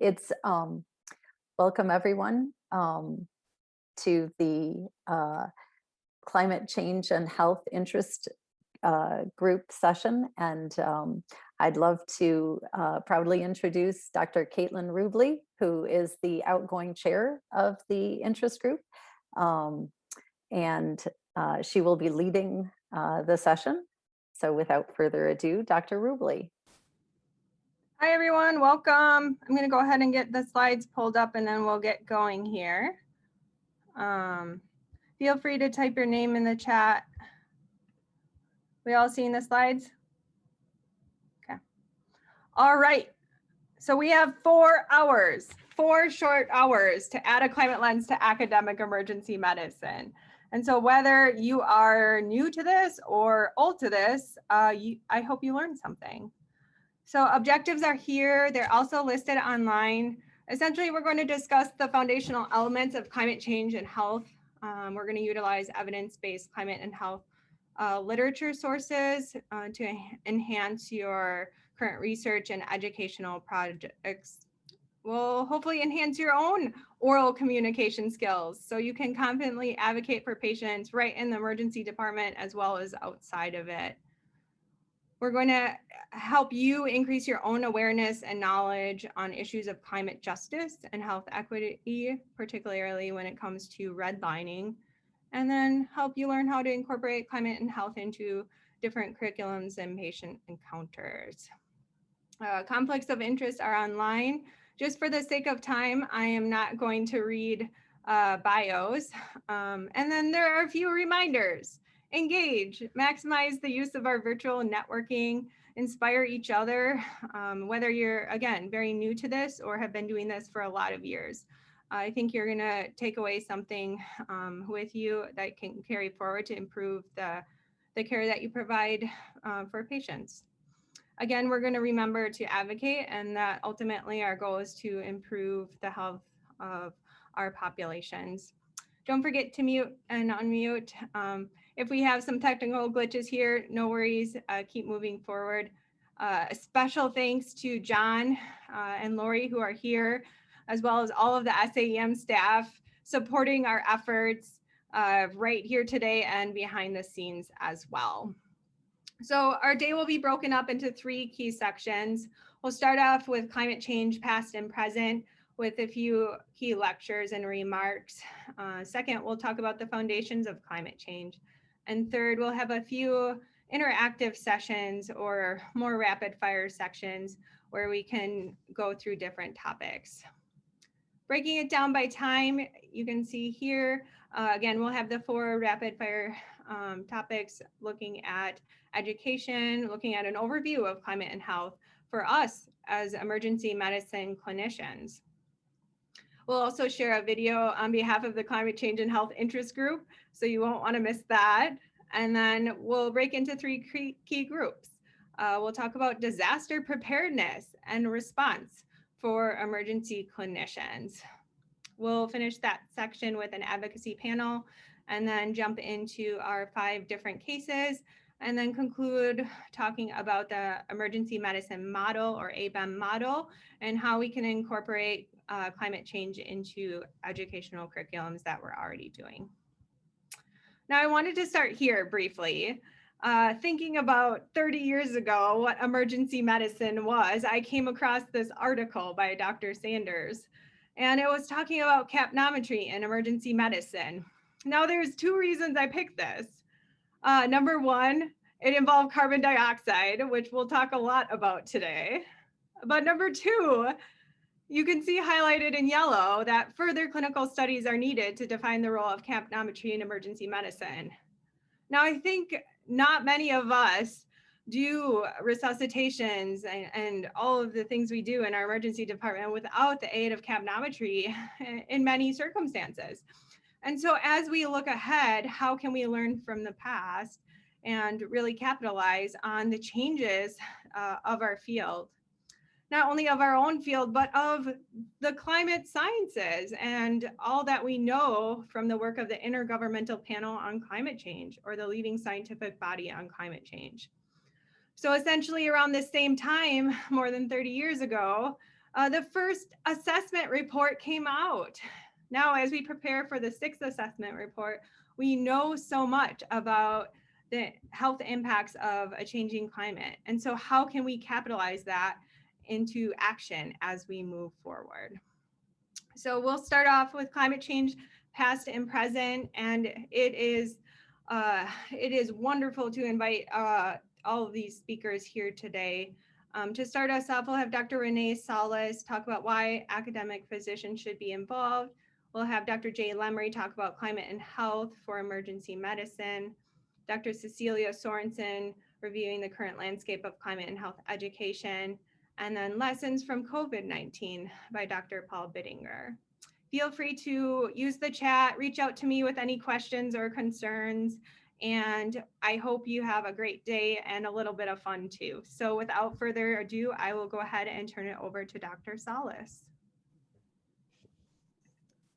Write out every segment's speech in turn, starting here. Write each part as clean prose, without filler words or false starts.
It's welcome everyone to the climate change and health interest group session. And I'd love to proudly introduce Dr. Caitlin Rubley, who is the outgoing chair of the interest group. And she will be leading the session. So without further ado, Dr. Rubley. Hi, everyone. Welcome. I'm going to go ahead and get the slides pulled up and then we'll get going here. Feel free to type your name in the chat. We all seeing the slides? Okay. All right. So we have 4 hours, 4 short hours to add a climate lens to academic emergency medicine. And so whether you are new to this or old to this, I hope you learned something. So objectives are here. They're also listed online. Essentially, we're going to discuss the foundational elements of climate change and health. We're going to utilize evidence-based climate and health literature sources to enhance your current research and educational projects. Will hopefully enhance your own oral communication skills so you can confidently advocate for patients right in the emergency department as well as outside of it. We're going to help you increase your own awareness and knowledge on issues of climate justice and health equity, particularly when it comes to redlining, and then help you learn how to incorporate climate and health into different curriculums and patient encounters. Conflicts of interest are online. Just for the sake of time, I am not going to read bios. And then there are a few reminders. Engage, maximize the use of our virtual networking, inspire each other, whether you're, again, very new to this or have been doing this for a lot of years. I think you're gonna take away something with you that can carry forward to improve the care that you provide for patients. Again, we're gonna remember to advocate, and that ultimately our goal is to improve the health of our populations. Don't forget to mute and unmute. If we have some technical glitches here, no worries, keep moving forward. A special thanks to John and Lori who are here, as well as all of the SAEM staff supporting our efforts right here today and behind the scenes as well. So our day will be broken up into 3 key sections. We'll start off with climate change, past and present, with a few key lectures and remarks. Second, we'll talk about the foundations of climate change. And third, we'll have a few interactive sessions or more rapid fire sections where we can go through different topics. Breaking it down by time, you can see here, again, we'll have the 4 rapid fire topics looking at education, looking at an overview of climate and health for us as emergency medicine clinicians. We'll also share a video on behalf of the Climate Change and Health Interest Group, so you won't want to miss that. And then we'll break into 3 key groups. We'll talk about disaster preparedness and response for emergency clinicians. We'll finish that section with an advocacy panel and then jump into our 5 different cases and then conclude talking about the emergency medicine model or ABEM model and how we can incorporate climate change into educational curriculums that we're already doing. Now, I wanted to start here briefly. Thinking about 30 years ago, what emergency medicine was, I came across this article by Dr. Sanders, and it was talking about capnometry in emergency medicine. Now, there's 2 reasons I picked this. Number 1, it involved carbon dioxide, which we'll talk a lot about today. But number 2, you can see highlighted in yellow that further clinical studies are needed to define the role of capnometry in emergency medicine. Now, I think not many of us do resuscitations and all of the things we do in our emergency department without the aid of capnometry in many circumstances. And so as we look ahead, how can we learn from the past and really capitalize on the changes of our field? Not only of our own field, but of the climate sciences and all that we know from the work of the Intergovernmental Panel on Climate Change, or the leading scientific body on climate change. So essentially around the same time, more than 30 years ago, The first assessment report came out. Now, as we prepare for the 6th assessment report, we know so much about the health impacts of a changing climate. And so how can we capitalize that into action as we move forward? So we'll start off with climate change, past and present, and it is wonderful to invite all of these speakers here today. To start us off, we'll have Dr. Renee Salas talk about why academic physicians should be involved. We'll have Dr. Jay Lemery talk about climate and health for emergency medicine. Dr. Cecilia Sorensen reviewing the current landscape of climate and health education. And then lessons from COVID-19 by Dr. Paul Bittinger. Feel free to use the chat, reach out to me with any questions or concerns, and I hope you have a great day and a little bit of fun too. So without further ado, I will go ahead and turn it over to Dr. Salas.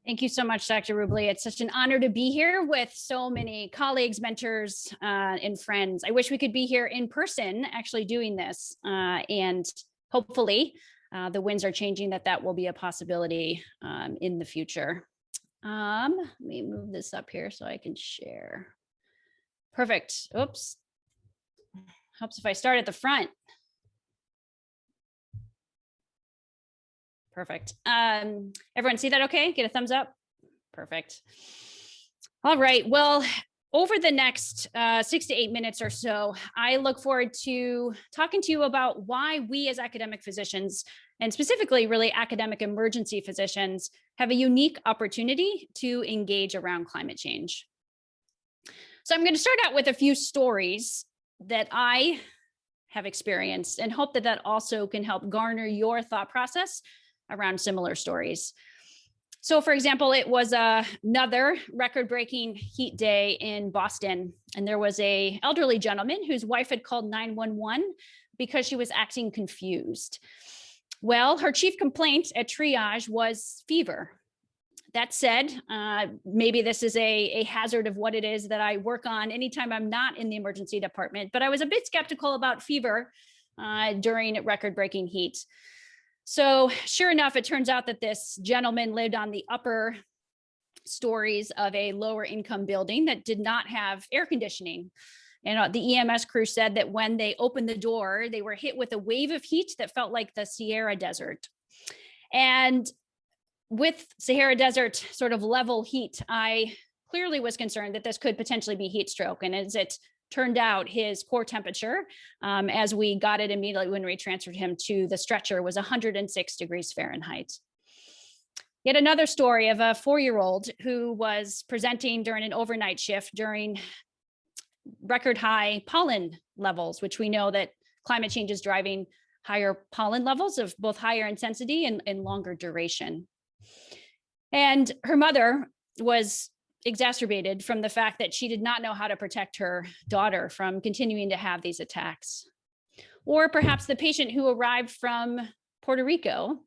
Thank you so much, Dr. Rubley. It's such an honor to be here with so many colleagues, mentors, and friends. I wish we could be here in person actually doing this, and hopefully the winds are changing, that will be a possibility in the future. Let me move this up here so I can share. Perfect. Oops. Helps if I start at the front. Perfect. Everyone see that okay? Get a thumbs up. Perfect. All right. Well, over the next 6 to 8 minutes or so, I look forward to talking to you about why we as academic physicians, and specifically really academic emergency physicians, have a unique opportunity to engage around climate change. So I'm going to start out with a few stories that I have experienced and hope that that also can help garner your thought process around similar stories. So for example, it was another record-breaking heat day in Boston, and there was an elderly gentleman whose wife had called 911 because she was acting confused. Well, her chief complaint at triage was fever. That said, maybe this is a hazard of what it is that I work on anytime I'm not in the emergency department, but I was a bit skeptical about fever during record-breaking heat. So sure enough, it turns out that this gentleman lived on the upper stories of a lower income building that did not have air conditioning. And the EMS crew said that when they opened the door, they were hit with a wave of heat that felt like the Sahara Desert. And with Sahara Desert sort of level heat, I clearly was concerned that this could potentially be heat stroke. And as it turned out, his core temperature, as we got it immediately when we transferred him to the stretcher, was 106 degrees Fahrenheit. Yet another story of a 4-year-old who was presenting during an overnight shift during record high pollen levels, which we know that climate change is driving higher pollen levels of both higher intensity and longer duration. And her mother was exacerbated from the fact that she did not know how to protect her daughter from continuing to have these attacks. Or perhaps the patient who arrived from Puerto Rico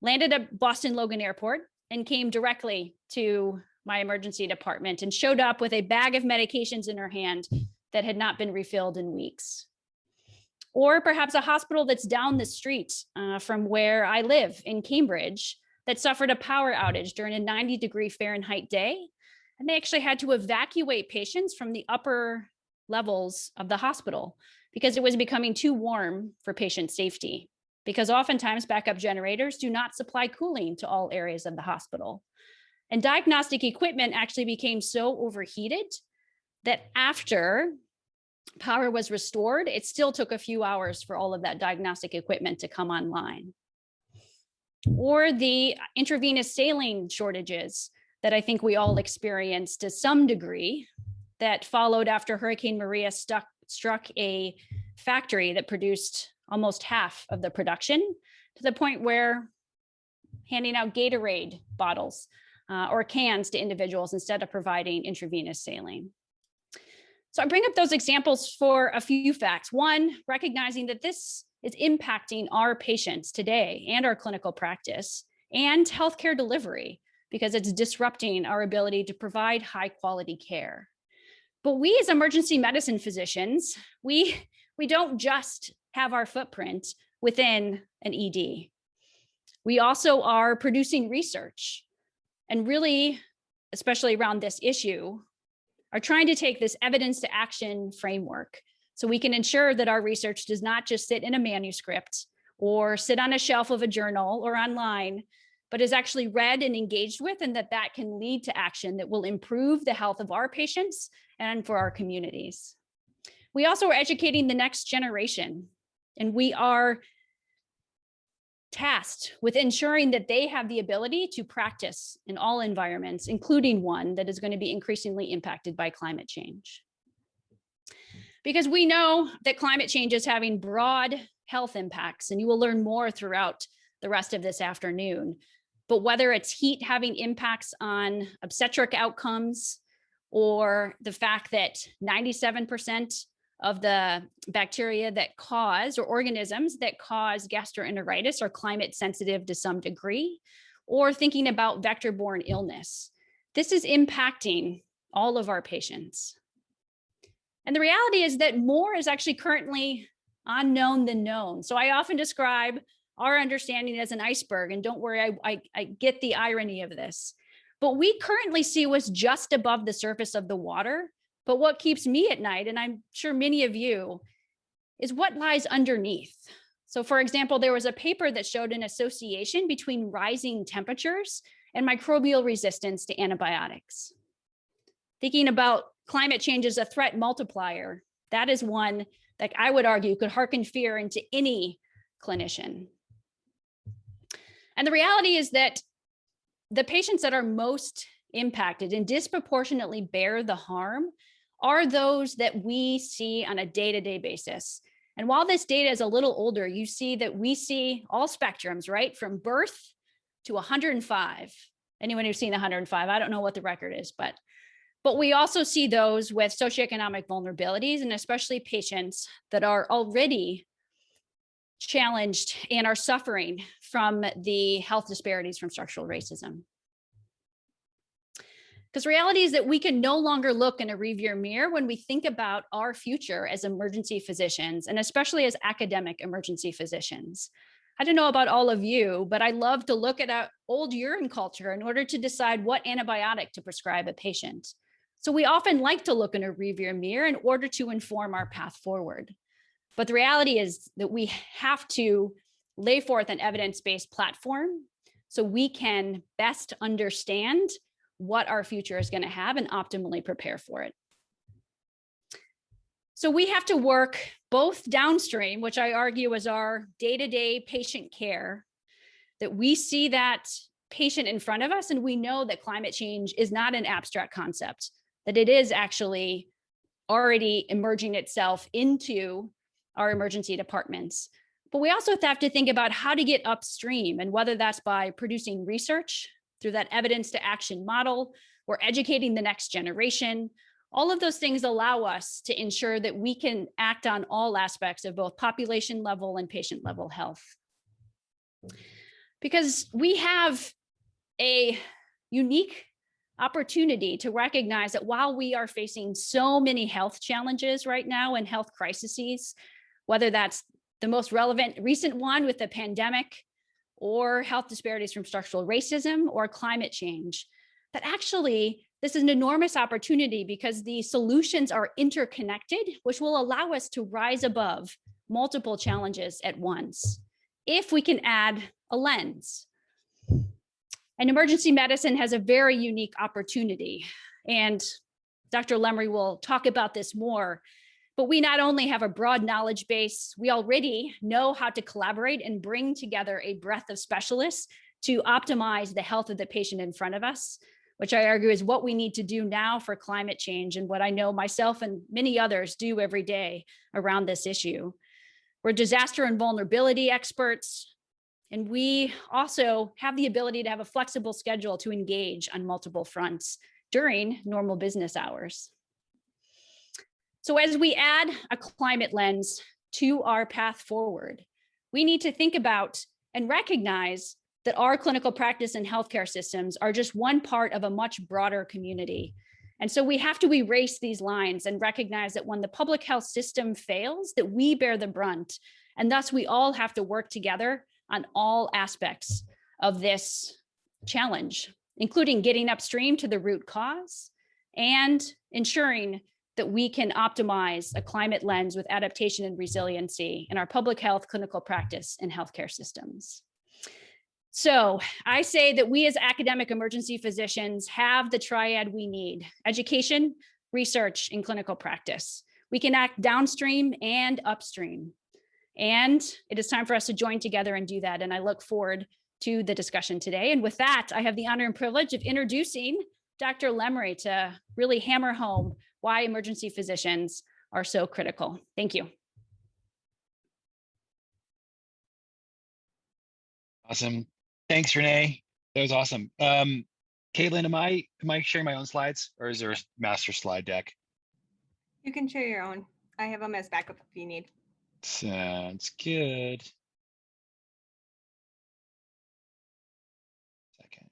landed at Boston Logan Airport and came directly to my emergency department and showed up with a bag of medications in her hand that had not been refilled in weeks. Or perhaps a hospital that's down the street from where I live in Cambridge that suffered a power outage during a 90-degree Fahrenheit day. And they actually had to evacuate patients from the upper levels of the hospital because it was becoming too warm for patient safety. Because oftentimes backup generators do not supply cooling to all areas of the hospital. And diagnostic equipment actually became so overheated that after power was restored, it still took a few hours for all of that diagnostic equipment to come online. Or the intravenous saline shortages that I think we all experienced to some degree that followed after Hurricane Maria struck a factory that produced almost half of the production, to the point where handing out Gatorade bottles or cans to individuals instead of providing intravenous saline. So I bring up those examples for a few facts. One, recognizing that this is impacting our patients today and our clinical practice and healthcare delivery, because it's disrupting our ability to provide high quality care. But we as emergency medicine physicians, we don't just have our footprint within an ED. We also are producing research, and really, especially around this issue, are trying to take this evidence to action framework so we can ensure that our research does not just sit in a manuscript or sit on a shelf of a journal or online, but is actually read and engaged with, and that can lead to action that will improve the health of our patients and for our communities. We also are educating the next generation, and we are tasked with ensuring that they have the ability to practice in all environments, including one that is going to be increasingly impacted by climate change. Because we know that climate change is having broad health impacts, and you will learn more throughout the rest of this afternoon. But whether it's heat having impacts on obstetric outcomes, or the fact that 97% of the bacteria that cause, or organisms that cause gastroenteritis are climate sensitive to some degree, or thinking about vector-borne illness, this is impacting all of our patients. And the reality is that more is actually currently unknown than known. So I often describe our understanding as an iceberg, and don't worry, I get the irony of this. But we currently see what's just above the surface of the water. But what keeps me at night, and I'm sure many of you, is what lies underneath. So for example, there was a paper that showed an association between rising temperatures and microbial resistance to antibiotics. Thinking about climate change as a threat multiplier, that is one that I would argue could hearken fear into any clinician. And the reality is that the patients that are most impacted and disproportionately bear the harm are those that we see on a day-to-day basis. And while this data is a little older, you see that we see all spectrums, right? From birth to 105. Anyone who's seen 105, I don't know what the record is, but we also see those with socioeconomic vulnerabilities, and especially patients that are already challenged and are suffering from the health disparities from structural racism. Because reality is that we can no longer look in a rearview mirror when we think about our future as emergency physicians, and especially as academic emergency physicians. I don't know about all of you, but I love to look at an old urine culture in order to decide what antibiotic to prescribe a patient. So we often like to look in a rearview mirror in order to inform our path forward. But the reality is that we have to lay forth an evidence-based platform so we can best understand what our future is going to have and optimally prepare for it. So we have to work both downstream, which I argue is our day-to-day patient care, that we see that patient in front of us, and we know that climate change is not an abstract concept, that it is actually already emerging itself into our emergency departments. But we also have to think about how to get upstream, and whether that's by producing research through that evidence to action model, or educating the next generation. All of those things allow us to ensure that we can act on all aspects of both population level and patient level health. Because we have a unique opportunity to recognize that while we are facing so many health challenges right now and health crises, whether that's the most relevant recent one with the pandemic, or health disparities from structural racism, or climate change, that actually this is an enormous opportunity because the solutions are interconnected, which will allow us to rise above multiple challenges at once, if we can add a lens. And emergency medicine has a very unique opportunity, and Dr. Lemry will talk about this more. But we not only have a broad knowledge base, we already know how to collaborate and bring together a breadth of specialists to optimize the health of the patient in front of us, which I argue is what we need to do now for climate change, and what I know myself and many others do every day around this issue. We're disaster and vulnerability experts, and we also have the ability to have a flexible schedule to engage on multiple fronts during normal business hours. So as we add a climate lens to our path forward, we need to think about and recognize that our clinical practice and healthcare systems are just one part of a much broader community. And so we have to erase these lines and recognize that when the public health system fails, that we bear the brunt, And thus we all have to work together on all aspects of this challenge, including getting upstream to the root cause and ensuring that we can optimize a climate lens with adaptation and resiliency in our public health, clinical practice, and healthcare systems. So I say that we as academic emergency physicians have the triad we need: education, research, and clinical practice. We can act downstream and upstream. And it is time for us to join together and do that. And I look forward to the discussion today. And with that, I have the honor and privilege of introducing Dr. Lemery to really hammer home why emergency physicians are so critical. Thank you. Awesome. Thanks, Renee. That was awesome. Caitlin, am I sharing my own slides, or is there a master slide deck? You can share your own. I have them as backup if you need. Sounds good. Second.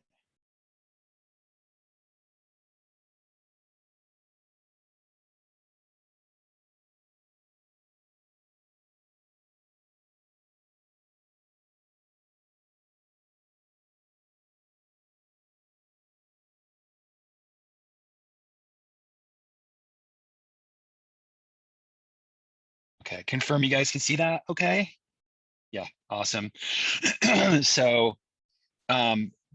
Okay, confirm you guys can see that okay? Yeah, awesome. So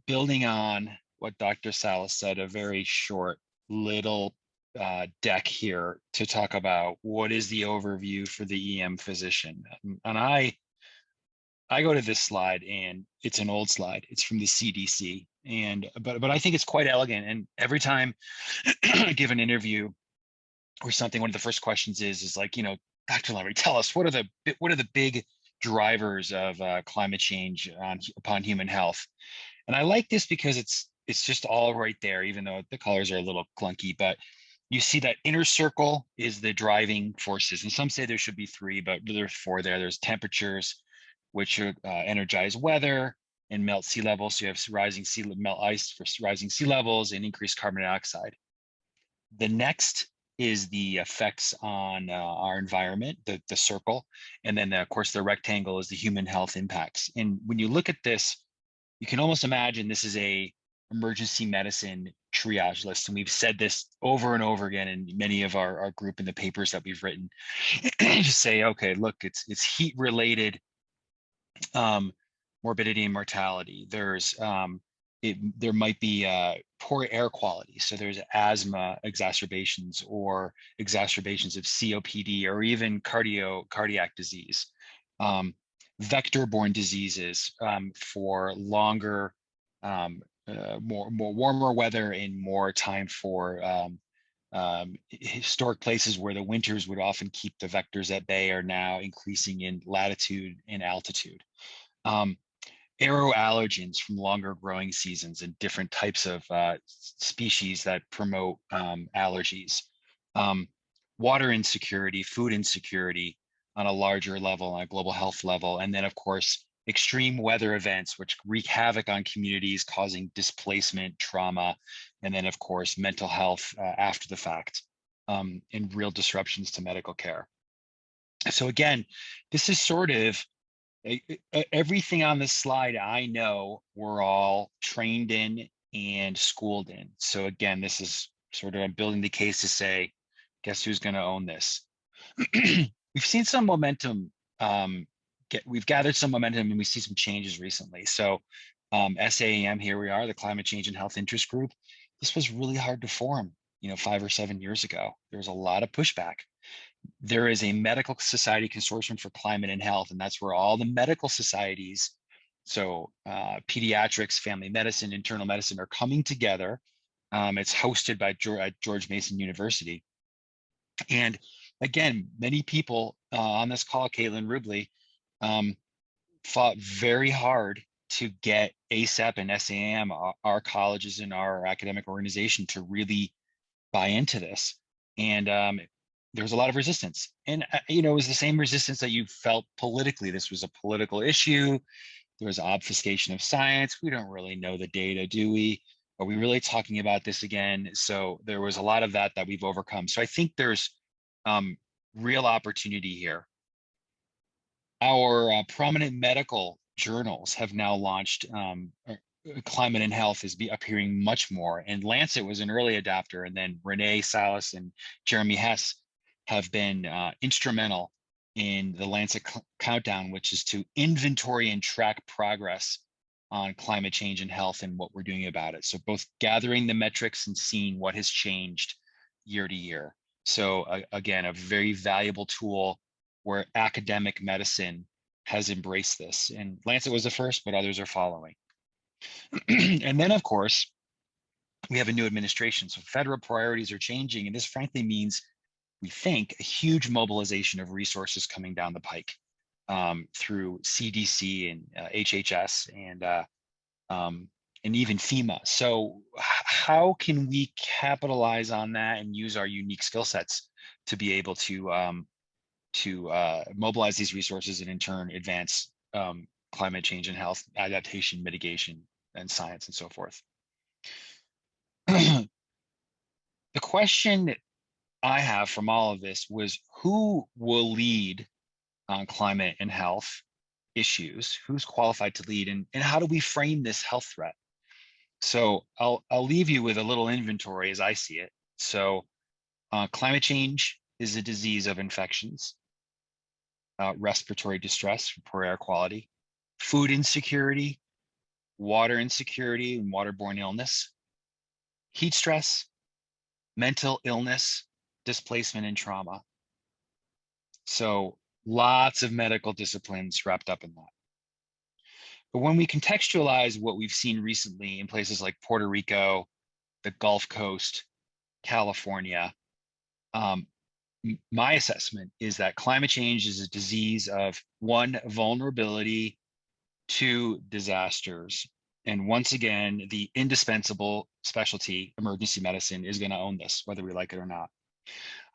building on what Dr. Salas said, a very short little deck here to talk about what is the overview for the EM physician. And I go to this slide, and it's an old slide. It's from the CDC, and but I think it's quite elegant. And every time I give an interview or something, one of the first questions is like, Dr. Lemery, tell us what are the big drivers of climate change upon human health. And I like this because it's just all right there, even though the colors are a little clunky. But you see that inner circle is the driving forces, and some say there should be 3, but there's 4 there. There's temperatures, which energize weather and melt sea levels. So you have melt ice for rising sea levels and increased carbon dioxide. The next is the effects on our environment, the circle. And then of course the rectangle is the human health impacts. And when you look at this, you can almost imagine this is a emergency medicine triage list. And we've said this over and over again in many of our group in the papers that we've written. Just say, okay, look, it's heat related morbidity and mortality. There's there might be poor air quality. So there's asthma exacerbations or exacerbations of COPD or even cardiac disease. Vector-borne diseases for longer, more warmer weather and more time for historic places where the winters would often keep the vectors at bay are now increasing in latitude and altitude. Aeroallergens from longer growing seasons and different types of species that promote allergies. Water insecurity, food insecurity on a larger level, on a global health level. And then of course, extreme weather events, which wreak havoc on communities, causing displacement, trauma, and then of course, mental health after the fact, and real disruptions to medical care. So again, this is sort of everything on this slide. I know we're all trained in and schooled in. So again, this is sort of, I'm building the case to say, guess who's going to own this? We've seen some momentum. We've gathered some momentum, and we see some changes recently. So SAM, here we are, the Climate Change and Health Interest Group. This was really hard to form, 5 or 7 years ago. There was a lot of pushback. There is a medical society consortium for climate and health, and that's where all the medical societies, so pediatrics, family medicine, internal medicine, are coming together. It's hosted by George Mason University. And again, many people on this call, Caitlin Rubley, fought very hard to get ACEP and SAM, our colleges and our academic organization, to really buy into this. And there was a lot of resistance. And, it was the same resistance that you felt politically. This was a political issue. There was obfuscation of science. We don't really know the data, do we? Are we really talking about this again? So there was a lot of that we've overcome. So I think there's real opportunity here. Our prominent medical journals have now launched climate and health is appearing much more. And Lancet was an early adopter, and then Renee Salas and Jeremy Hess have been instrumental in the Lancet Countdown, which is to inventory and track progress on climate change and health and what we're doing about it. So both gathering the metrics and seeing what has changed year to year. So again, a very valuable tool where academic medicine has embraced this. And Lancet was the first, but others are following. And then, of course, we have a new administration. So federal priorities are changing. And this frankly means, we think, a huge mobilization of resources coming down the pike through CDC and HHS and even FEMA. So how can we capitalize on that and use our unique skill sets to be able to mobilize these resources and in turn advance climate change and health, adaptation, mitigation, and science and so forth? The question I have from all of this was, who will lead on climate and health issues? Who's qualified to lead, and how do we frame this health threat? So I'll leave you with a little inventory as I see it. So climate change is a disease of infections, respiratory distress, poor air quality, food insecurity, water insecurity and waterborne illness, heat stress, mental illness, displacement, and trauma. So lots of medical disciplines wrapped up in that. But when we contextualize what we've seen recently in places like Puerto Rico, the Gulf Coast, California, my assessment is that climate change is a disease of 1, vulnerability, 2, disasters. And once again, the indispensable specialty, emergency medicine, is going to own this, whether we like it or not.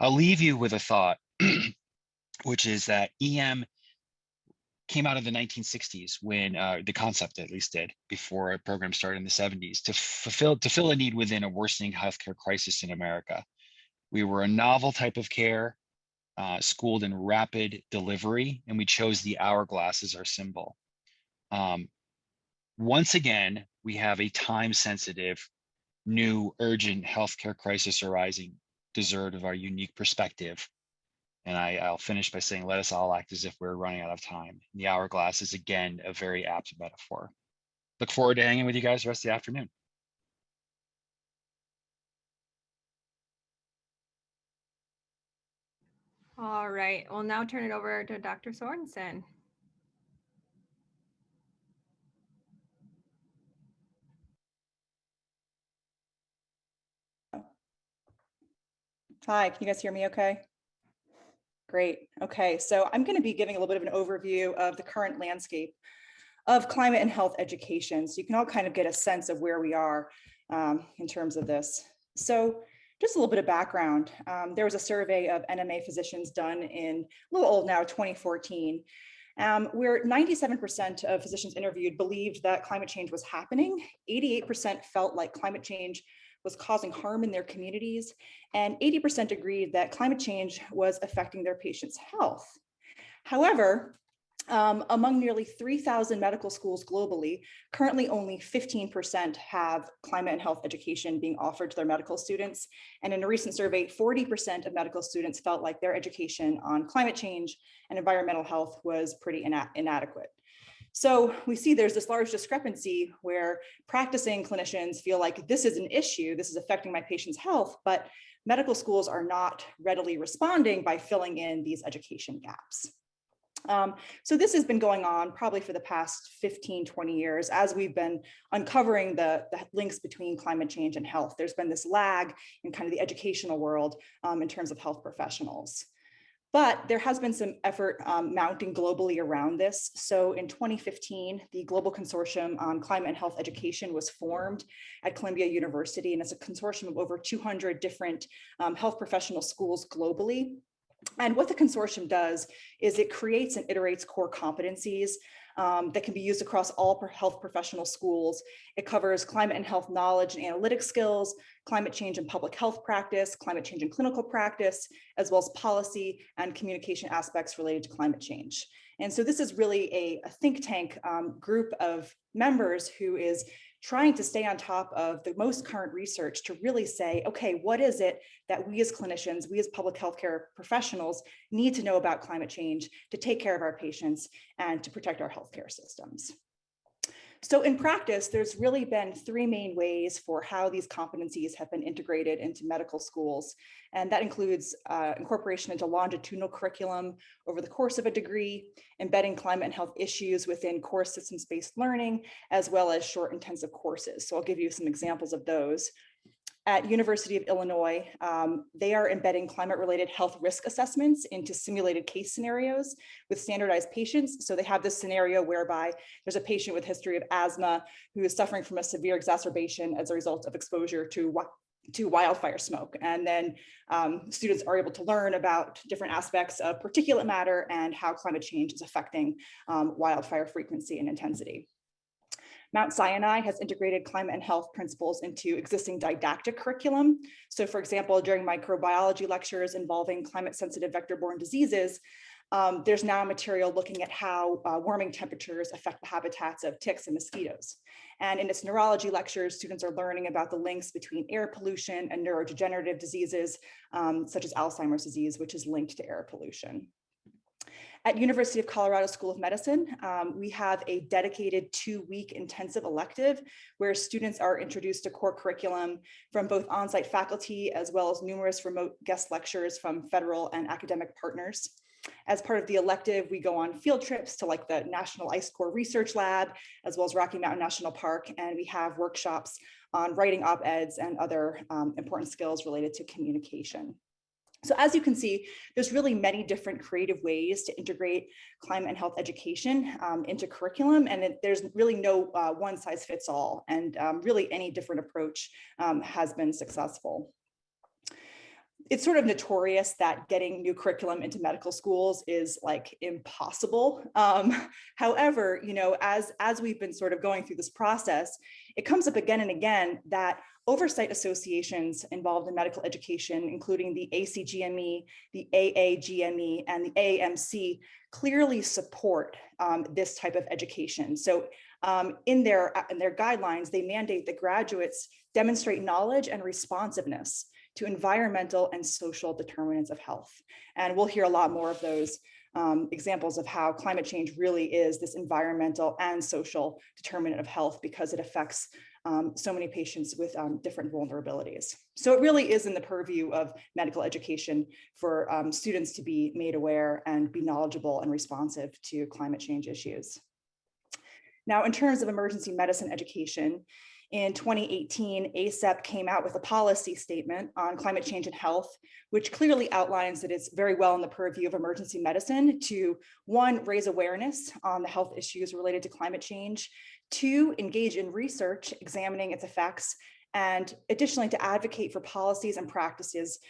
I'll leave you with a thought, which is that EM came out of the 1960s when the concept at least did, before a program started in the 70s, to fill a need within a worsening healthcare crisis in America. We were a novel type of care, schooled in rapid delivery, and we chose the hourglass as our symbol. Once again, we have a time-sensitive, new, urgent healthcare crisis arising, deserved of our unique perspective. And I'll finish by saying, let us all act as if we're running out of time. The hourglass is, again, a very apt metaphor. Look forward to hanging with you guys the rest of the afternoon. All right, we'll now turn it over to Dr. Sorensen. Hi, can you guys hear me okay? Great. Okay, so I'm going to be giving a little bit of an overview of the current landscape of climate and health education, so you can all kind of get a sense of where we are in terms of this. So just a little bit of background. There was a survey of NMA physicians done in a little old now, 2014, where 97% of physicians interviewed believed that climate change was happening. 88% felt like climate change was causing harm in their communities, and 80% agreed that climate change was affecting their patients' health. However, among nearly 3,000 medical schools globally, currently only 15% have climate and health education being offered to their medical students. And in a recent survey, 40% of medical students felt like their education on climate change and environmental health was pretty inadequate. So we see there's this large discrepancy where practicing clinicians feel like this is an issue, this is affecting my patient's health, but medical schools are not readily responding by filling in these education gaps. So this has been going on probably for the past 15, 20 years as we've been uncovering the links between climate change and health. There's been this lag in kind of the educational world in terms of health professionals. But there has been some effort mounting globally around this. So in 2015, the Global Consortium on Climate and Health Education was formed at Columbia University, and it's a consortium of over 200 different health professional schools globally. And what the consortium does is it creates and iterates core competencies that can be used across all health professional schools. It covers climate and health knowledge and analytic skills, climate change and public health practice, climate change and clinical practice, as well as policy and communication aspects related to climate change. And so this is really a think tank group of members who is trying to stay on top of the most current research to really say, okay, what is it that we as clinicians, we as public healthcare professionals need to know about climate change to take care of our patients and to protect our healthcare systems? So in practice, there's really been three main ways for how these competencies have been integrated into medical schools. And that includes incorporation into longitudinal curriculum over the course of a degree, embedding climate and health issues within core systems-based learning, as well as short intensive courses. So I'll give you some examples of those. At University of Illinois, they are embedding climate-related health risk assessments into simulated case scenarios with standardized patients. So they have this scenario whereby there's a patient with history of asthma who is suffering from a severe exacerbation as a result of exposure to wildfire smoke. And then students are able to learn about different aspects of particulate matter and how climate change is affecting wildfire frequency and intensity. Mount Sinai has integrated climate and health principles into existing didactic curriculum. So for example, during microbiology lectures involving climate-sensitive vector-borne diseases, there's now material looking at how warming temperatures affect the habitats of ticks and mosquitoes. And in its neurology lectures, students are learning about the links between air pollution and neurodegenerative diseases, such as Alzheimer's disease, which is linked to air pollution. At University of Colorado School of Medicine, we have a dedicated 2-week intensive elective where students are introduced to core curriculum from both on-site faculty as well as numerous remote guest lectures from federal and academic partners. As part of the elective, we go on field trips to like the National Ice Core Research Lab, as well as Rocky Mountain National Park, and we have workshops on writing op-eds and other important skills related to communication. So as you can see, there's really many different creative ways to integrate climate and health education into curriculum, and there's really no one size fits all, and really any different approach has been successful. It's sort of notorious that getting new curriculum into medical schools is like impossible. However, you know, as we've been sort of going through this process, it comes up again and again that oversight associations involved in medical education, including the ACGME, the AAGME, and the AAMC, clearly support this type of education. So in their guidelines, they mandate that graduates demonstrate knowledge and responsiveness to environmental and social determinants of health. And we'll hear a lot more of those examples of how climate change really is this environmental and social determinant of health because it affects so many patients with different vulnerabilities. So it really is in the purview of medical education for students to be made aware and be knowledgeable and responsive to climate change issues. Now, in terms of emergency medicine education, in 2018, ACEP came out with a policy statement on climate change and health, which clearly outlines that it's very well in the purview of emergency medicine to, one, raise awareness on the health issues related to climate change, two, engage in research examining its effects, and additionally to advocate for policies and practices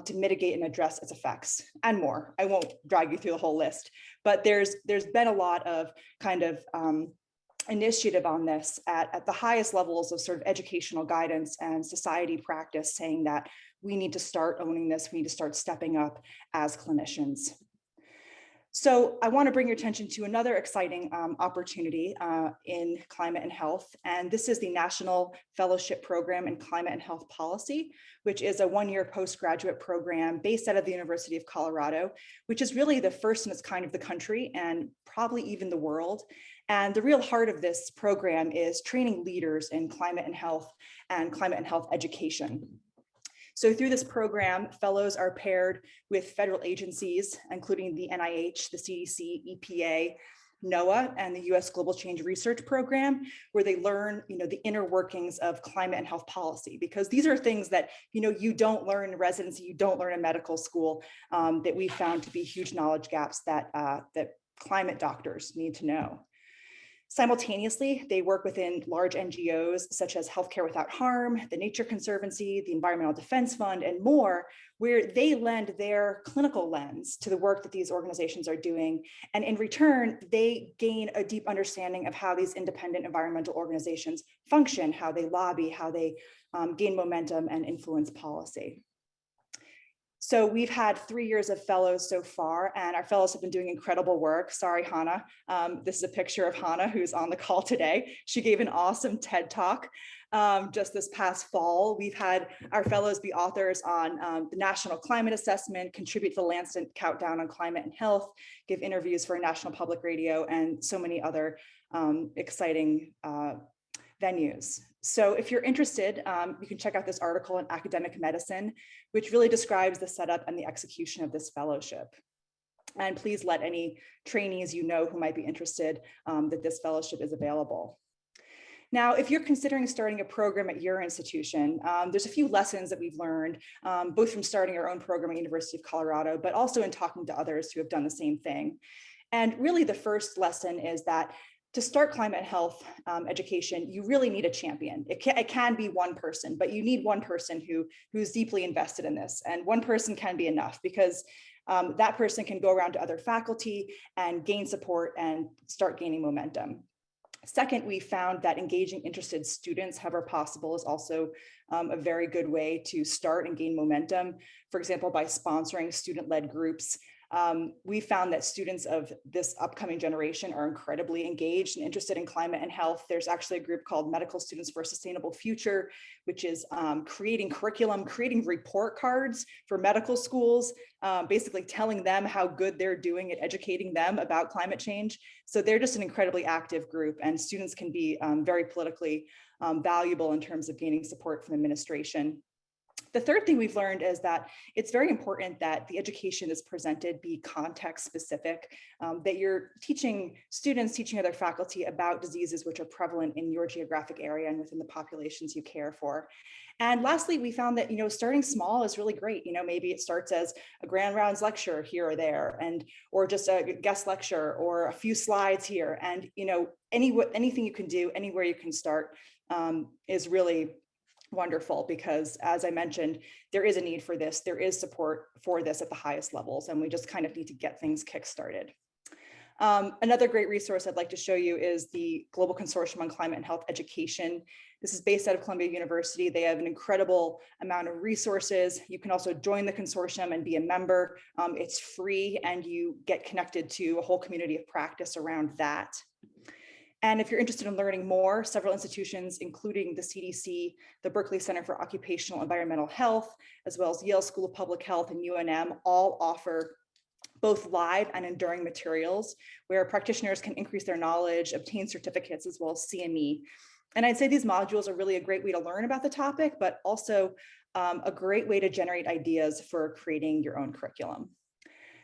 to mitigate and address its effects, and more. I won't drag you through the whole list, but there's been a lot of kind of initiative on this at the highest levels of sort of educational guidance and society practice, saying that we need to start owning this, we need to start stepping up as clinicians. So I want to bring your attention to another exciting opportunity in climate and health, and this is the National Fellowship Program in Climate and Health Policy, which is a 1-year postgraduate program based out of the University of Colorado, which is really the first in its kind of the country and probably even the world. And the real heart of this program is training leaders in climate and health education. So through this program, fellows are paired with federal agencies, including the NIH, the CDC, EPA, NOAA, and the US Global Change Research Program, where they learn, the inner workings of climate and health policy, because these are things that, you don't learn in residency, you don't learn in medical school, that we found to be huge knowledge gaps that climate doctors need to know. Simultaneously, they work within large NGOs such as Healthcare Without Harm, the Nature Conservancy, the Environmental Defense Fund, and more, where they lend their clinical lens to the work that these organizations are doing. And in return, they gain a deep understanding of how these independent environmental organizations function, how they lobby, how they gain momentum and influence policy. So we've had 3 years of fellows so far, and our fellows have been doing incredible work. Sorry, Hannah. This is a picture of Hannah, who's on the call today. She gave an awesome TED Talk just this past fall. We've had our fellows be authors on the National Climate Assessment, contribute to the Lancet Countdown on Climate and Health, give interviews for National Public Radio, and so many other exciting venues. So if you're interested, you can check out this article in Academic Medicine, which really describes the setup and the execution of this fellowship. And please let any trainees you know who might be interested that this fellowship is available. Now, if you're considering starting a program at your institution, there's a few lessons that we've learned, both from starting our own program at University of Colorado, but also in talking to others who have done the same thing. And really the first lesson is that to start climate and health education, you really need a champion. It can be one person, but you need one person who's deeply invested in this. And one person can be enough, because that person can go around to other faculty and gain support and start gaining momentum. Second, we found that engaging interested students however possible is also a very good way to start and gain momentum. For example, by sponsoring student-led groups. We found that students of this upcoming generation are incredibly engaged and interested in climate and health. There's actually a group called Medical Students for a Sustainable Future, which is creating curriculum, creating report cards for medical schools, basically telling them how good they're doing at educating them about climate change. So they're just an incredibly active group, and students can be very politically valuable in terms of gaining support from administration. The third thing we've learned is that it's very important that the education that's presented be context specific, that you're teaching students, teaching other faculty about diseases which are prevalent in your geographic area and within the populations you care for. And lastly, we found that, starting small is really great. Maybe it starts as a grand rounds lecture here or there, or just a guest lecture or a few slides here. And, anything you can do, anywhere you can start is really wonderful, because as I mentioned, there is a need for this. There is support for this at the highest levels, and we just kind of need to get things kickstarted. Another great resource I'd like to show you is the Global Consortium on Climate and Health Education. This is based out of Columbia University. They have an incredible amount of resources. You can also join the consortium and be a member. It's free, and you get connected to a whole community of practice around that. And if you're interested in learning more, several institutions, including the CDC, the Berkeley Center for Occupational Environmental Health, as well as Yale School of Public Health and UNM, all offer both live and enduring materials where practitioners can increase their knowledge, obtain certificates, as well as CME. And I'd say these modules are really a great way to learn about the topic, but also a great way to generate ideas for creating your own curriculum.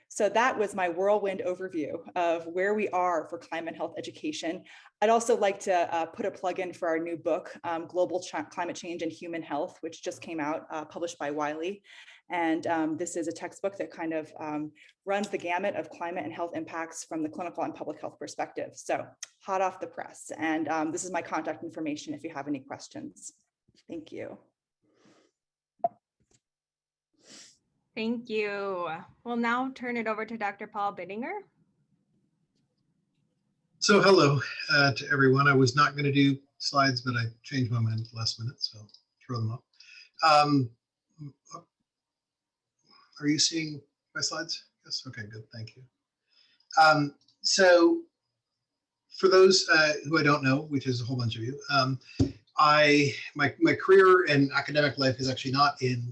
So that was my whirlwind overview of where we are for climate and health education. I'd also like to put a plug in for our new book, Global Climate Change and Human Health, which just came out, published by Wiley. And this is a textbook that kind of runs the gamut of climate and health impacts from the clinical and public health perspective. So hot off the press. And this is my contact information if you have any questions. Thank you. Thank you. We'll now turn it over to Dr. Paul Bittinger. So hello to everyone. I was not going to do slides, but I changed my mind at the last minute, so I'll throw them up. Are you seeing my slides? Yes. Okay, good. Thank you. So for those who I don't know, which is a whole bunch of you, my career and academic life is actually not in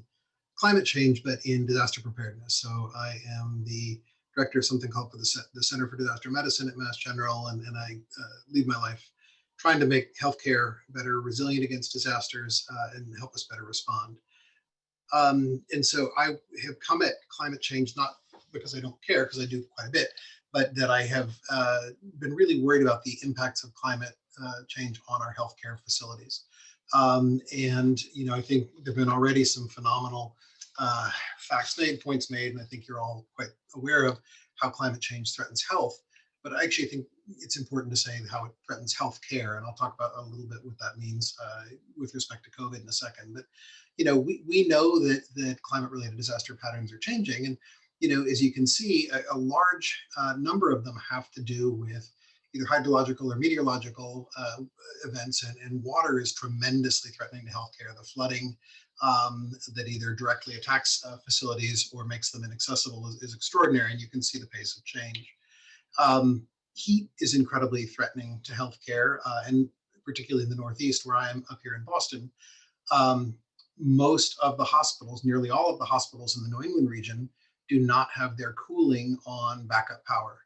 climate change, but in disaster preparedness. So I am the director of something called the Center for Disaster Medicine at Mass General, and I lead my life trying to make healthcare better resilient against disasters and help us better respond. And so I have come at climate change, not because I don't care, because I do quite a bit, but that I have been really worried about the impacts of climate change on our healthcare facilities. And, I think there've been already some phenomenal facts made, points made, and I think you're all quite aware of how climate change threatens health. But I actually think it's important to say how it threatens healthcare, and I'll talk about a little bit what that means with respect to COVID in a second. But we know that climate-related disaster patterns are changing, and as you can see, a large number of them have to do with either hydrological or meteorological events, and water is tremendously threatening to healthcare. The flooding that either directly attacks facilities or makes them inaccessible is extraordinary, and you can see the pace of change. Heat is incredibly threatening to healthcare, and particularly in the Northeast, where I am up here in Boston. Most of the hospitals, nearly all of the hospitals in the New England region, do not have their cooling on backup power.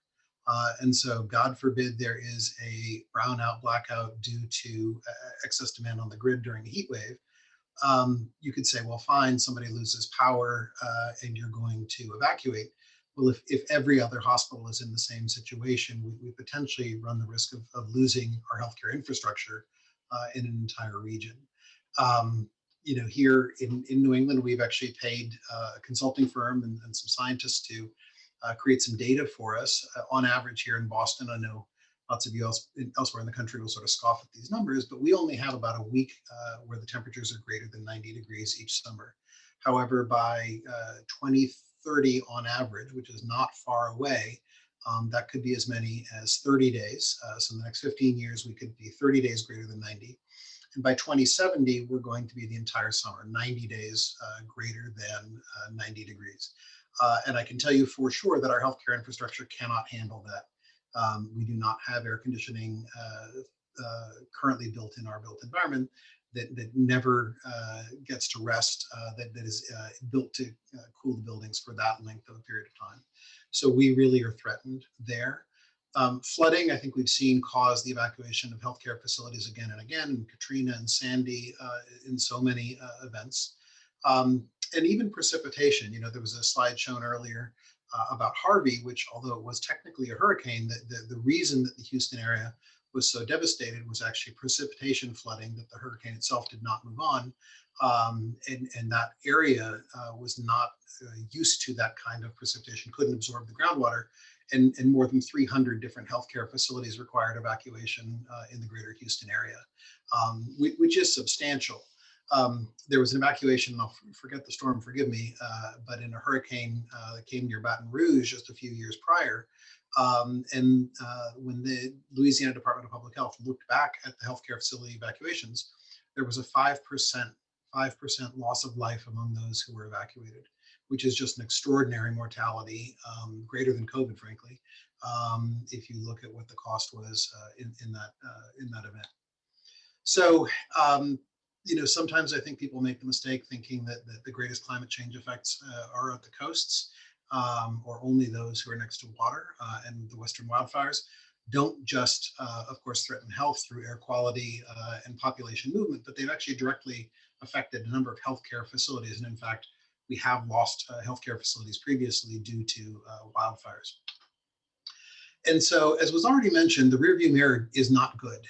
And so, God forbid, there is a brownout, blackout due to excess demand on the grid during a heat wave. You could say, well, fine, somebody loses power and you're going to evacuate. Well, if every other hospital is in the same situation, we potentially run the risk of losing our healthcare infrastructure in an entire region. Here in New England, we've actually paid a consulting firm and some scientists to create some data for us. On average here in Boston, I know lots of you elsewhere in the country will sort of scoff at these numbers, but we only have about a week where the temperatures are greater than 90 degrees each summer. However, by 2030 on average, which is not far away, that could be as many as 30 days. So in the next 15 years, we could be 30 days greater than 90. And by 2070, we're going to be the entire summer, 90 days greater than 90 degrees. And I can tell you for sure that our healthcare infrastructure cannot handle that. We do not have air conditioning currently built in our built environment that never gets to rest, that is built to cool the buildings for that length of a period of time. So we really are threatened there. Flooding, I think we've seen cause the evacuation of healthcare facilities again and again, and Katrina and Sandy in so many events. And even precipitation, there was a slide shown earlier about Harvey, which, although it was technically a hurricane, the reason that the Houston area was so devastated was actually precipitation flooding, that the hurricane itself did not move on. And that area was not used to that kind of precipitation, couldn't absorb the groundwater, and more than 300 different healthcare facilities required evacuation in the greater Houston area, which is substantial. There was an evacuation, and I'll forget the storm, forgive me, but in a hurricane that came near Baton Rouge just a few years prior. And when the Louisiana Department of Public Health looked back at the healthcare facility evacuations, there was a 5% loss of life among those who were evacuated, which is just an extraordinary mortality, greater than COVID, frankly, if you look at what the cost was in that event. So, sometimes I think people make the mistake thinking that the greatest climate change effects are at the coasts, or only those who are next to water, and the Western wildfires don't just, of course, threaten health through air quality and population movement, but they've actually directly affected a number of healthcare facilities. And in fact, we have lost healthcare facilities previously due to wildfires. And so, as was already mentioned, the rearview mirror is not good.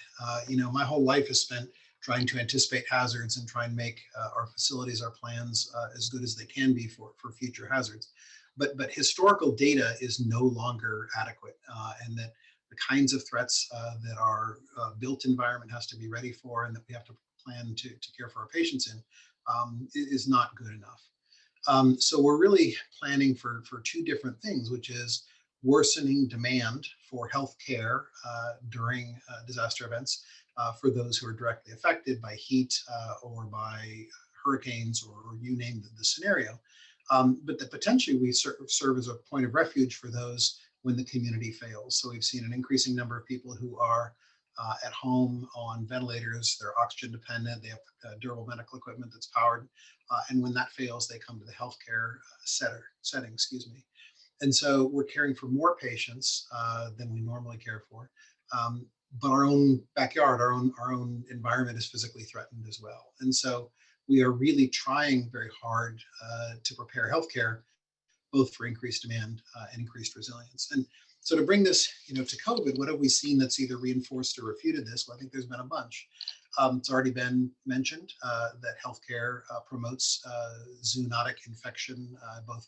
My whole life is spent trying to anticipate hazards and try and make our facilities, our plans as good as they can be for future hazards. But historical data is no longer adequate, and that the kinds of threats that our built environment has to be ready for and that we have to plan to care for our patients in is not good enough. So we're really planning for two different things, which is worsening demand for health care during disaster events for those who are directly affected by heat or by hurricanes, or you name the scenario. But that potentially we serve as a point of refuge for those when the community fails. So we've seen an increasing number of people who are at home on ventilators, they're oxygen dependent, they have durable medical equipment that's powered, and when that fails, they come to the healthcare setting, And so we're caring for more patients than we normally care for. But our own backyard, our own environment is physically threatened as well. And so we are really trying very hard to prepare healthcare, both for increased demand and increased resilience. And so to bring this, to COVID, what have we seen that's either reinforced or refuted this? Well, I think there's been a bunch. It's already been mentioned that healthcare promotes zoonotic infection, both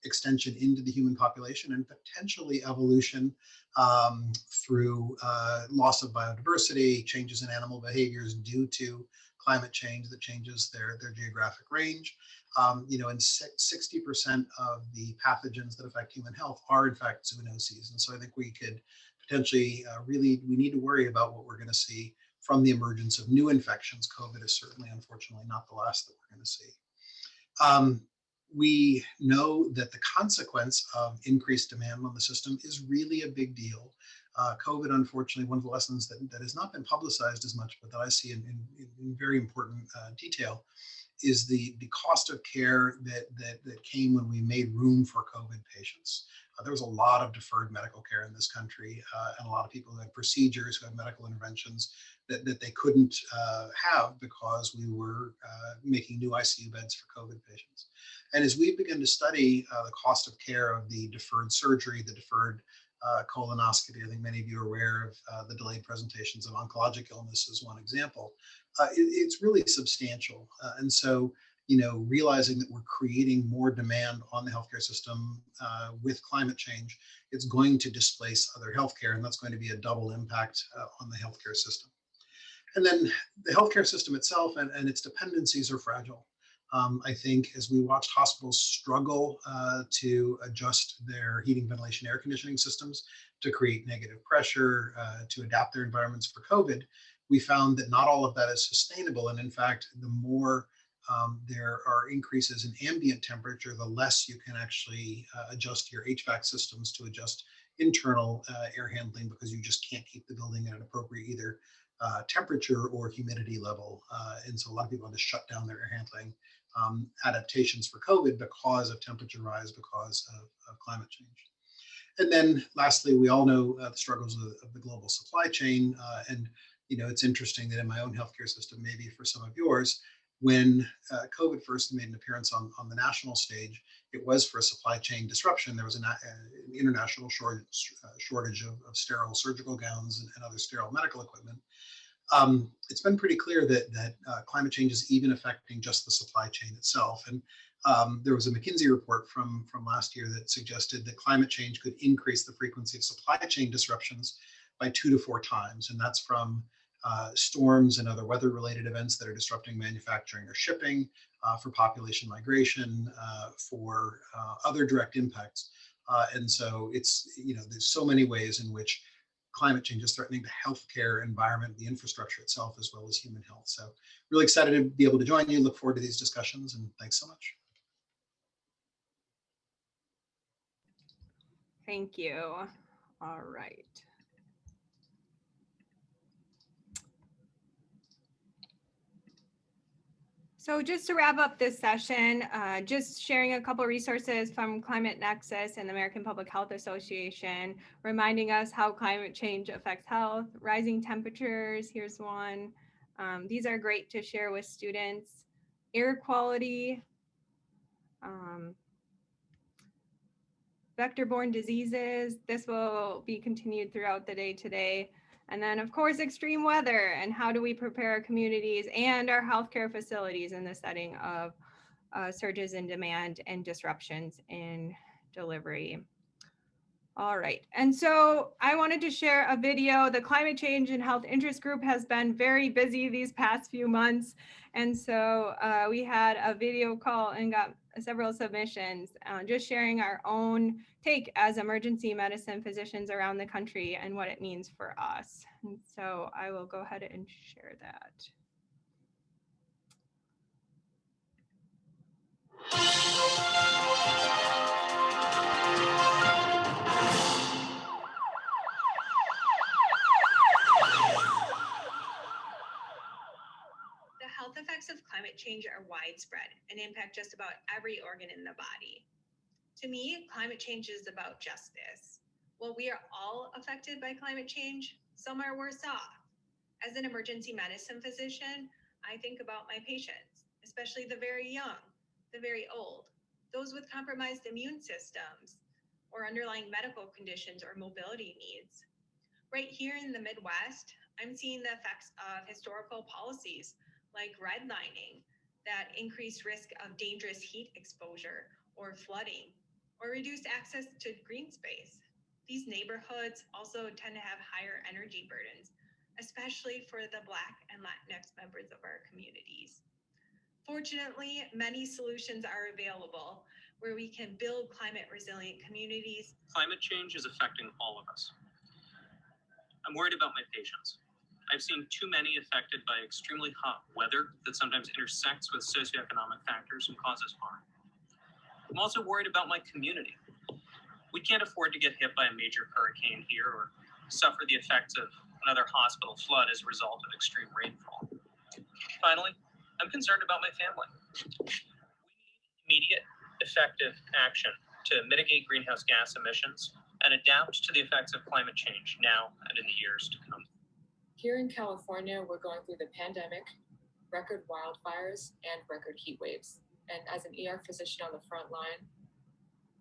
extension into the human population and potentially evolution through loss of biodiversity, changes in animal behaviors due to climate change that changes their geographic range. And 60% of the pathogens that affect human health are in fact zoonoses. And so I think we could potentially really, we need to worry about what we're going to see from the emergence of new infections. COVID is certainly, unfortunately, not the last that we're going to see. We know that the consequence of increased demand on the system is really a big deal. COVID, unfortunately, one of the lessons that has not been publicized as much, but that I see in very important detail, is the cost of care that came when we made room for COVID patients. There was a lot of deferred medical care in this country, and a lot of people who had procedures, who had medical interventions that they couldn't have because we were making new ICU beds for COVID patients. And as we begin to study the cost of care of the deferred surgery, the deferred colonoscopy, I think many of you are aware of the delayed presentations of oncologic illness as one example. It's really substantial. And so, realizing that we're creating more demand on the healthcare system with climate change, it's going to displace other healthcare, and that's going to be a double impact on the healthcare system. And then the healthcare system itself and its dependencies are fragile. I think as we watched hospitals struggle to adjust their heating, ventilation, air conditioning systems to create negative pressure, to adapt their environments for COVID, we found that not all of that is sustainable. And in fact, the more there are increases in ambient temperature, the less you can actually adjust your HVAC systems to adjust internal air handling, because you just can't keep the building at an appropriate either temperature or humidity level. And so a lot of people had to shut down their air handling adaptations for COVID because of temperature rise, because of climate change. And then lastly, we all know the struggles of the global supply chain. And it's interesting that in my own healthcare system, maybe for some of yours, when COVID first made an appearance on the national stage, it was for a supply chain disruption. There was an international shortage of sterile surgical gowns and other sterile medical equipment. It's been pretty clear that climate change is even affecting just the supply chain itself. And there was a McKinsey report from last year that suggested that climate change could increase the frequency of supply chain disruptions by 2 to 4 times. And that's from storms and other weather-related events that are disrupting manufacturing or shipping, for population migration, for other direct impacts. And so it's, there's so many ways in which climate change is threatening the healthcare environment, the infrastructure itself, as well as human health. So really excited to be able to join you. Look forward to these discussions, and thanks so much. Thank you. All right. So just to wrap up this session, just sharing a couple resources from Climate Nexus and the American Public Health Association, reminding us how climate change affects health. Rising temperatures, here's one. These are great to share with students. Air quality, vector-borne diseases. This will be continued throughout the day today. And then, of course, extreme weather and how do we prepare our communities and our healthcare facilities in the setting of surges in demand and disruptions in delivery. All right, and so I wanted to share a video. The Climate Change and Health Interest Group has been very busy these past few months. And so we had a video call and got several submissions, just sharing our own take as emergency medicine physicians around the country and what it means for us. And so I will go ahead and share that. The health effects of climate change are widespread and impact just about every organ in the body. To me, climate change is about justice. While we are all affected by climate change, some are worse off. As an emergency medicine physician, I think about my patients, especially the very young, the very old, those with compromised immune systems or underlying medical conditions or mobility needs. Right here in the Midwest, I'm seeing the effects of historical policies like redlining that increase risk of dangerous heat exposure or flooding, or reduced access to green space. These neighborhoods also tend to have higher energy burdens, especially for the Black and Latinx members of our communities. Fortunately, many solutions are available where we can build climate resilient communities. Climate change is affecting all of us. I'm worried about my patients. I've seen too many affected by extremely hot weather that sometimes intersects with socioeconomic factors and causes harm. I'm also worried about my community. We can't afford to get hit by a major hurricane here or suffer the effects of another hospital flood as a result of extreme rainfall. Finally, I'm concerned about my family. We need immediate, effective action to mitigate greenhouse gas emissions and adapt to the effects of climate change now and in the years to come. Here in California, we're going through the pandemic, record wildfires, and record heat waves. And as an ER physician on the front line,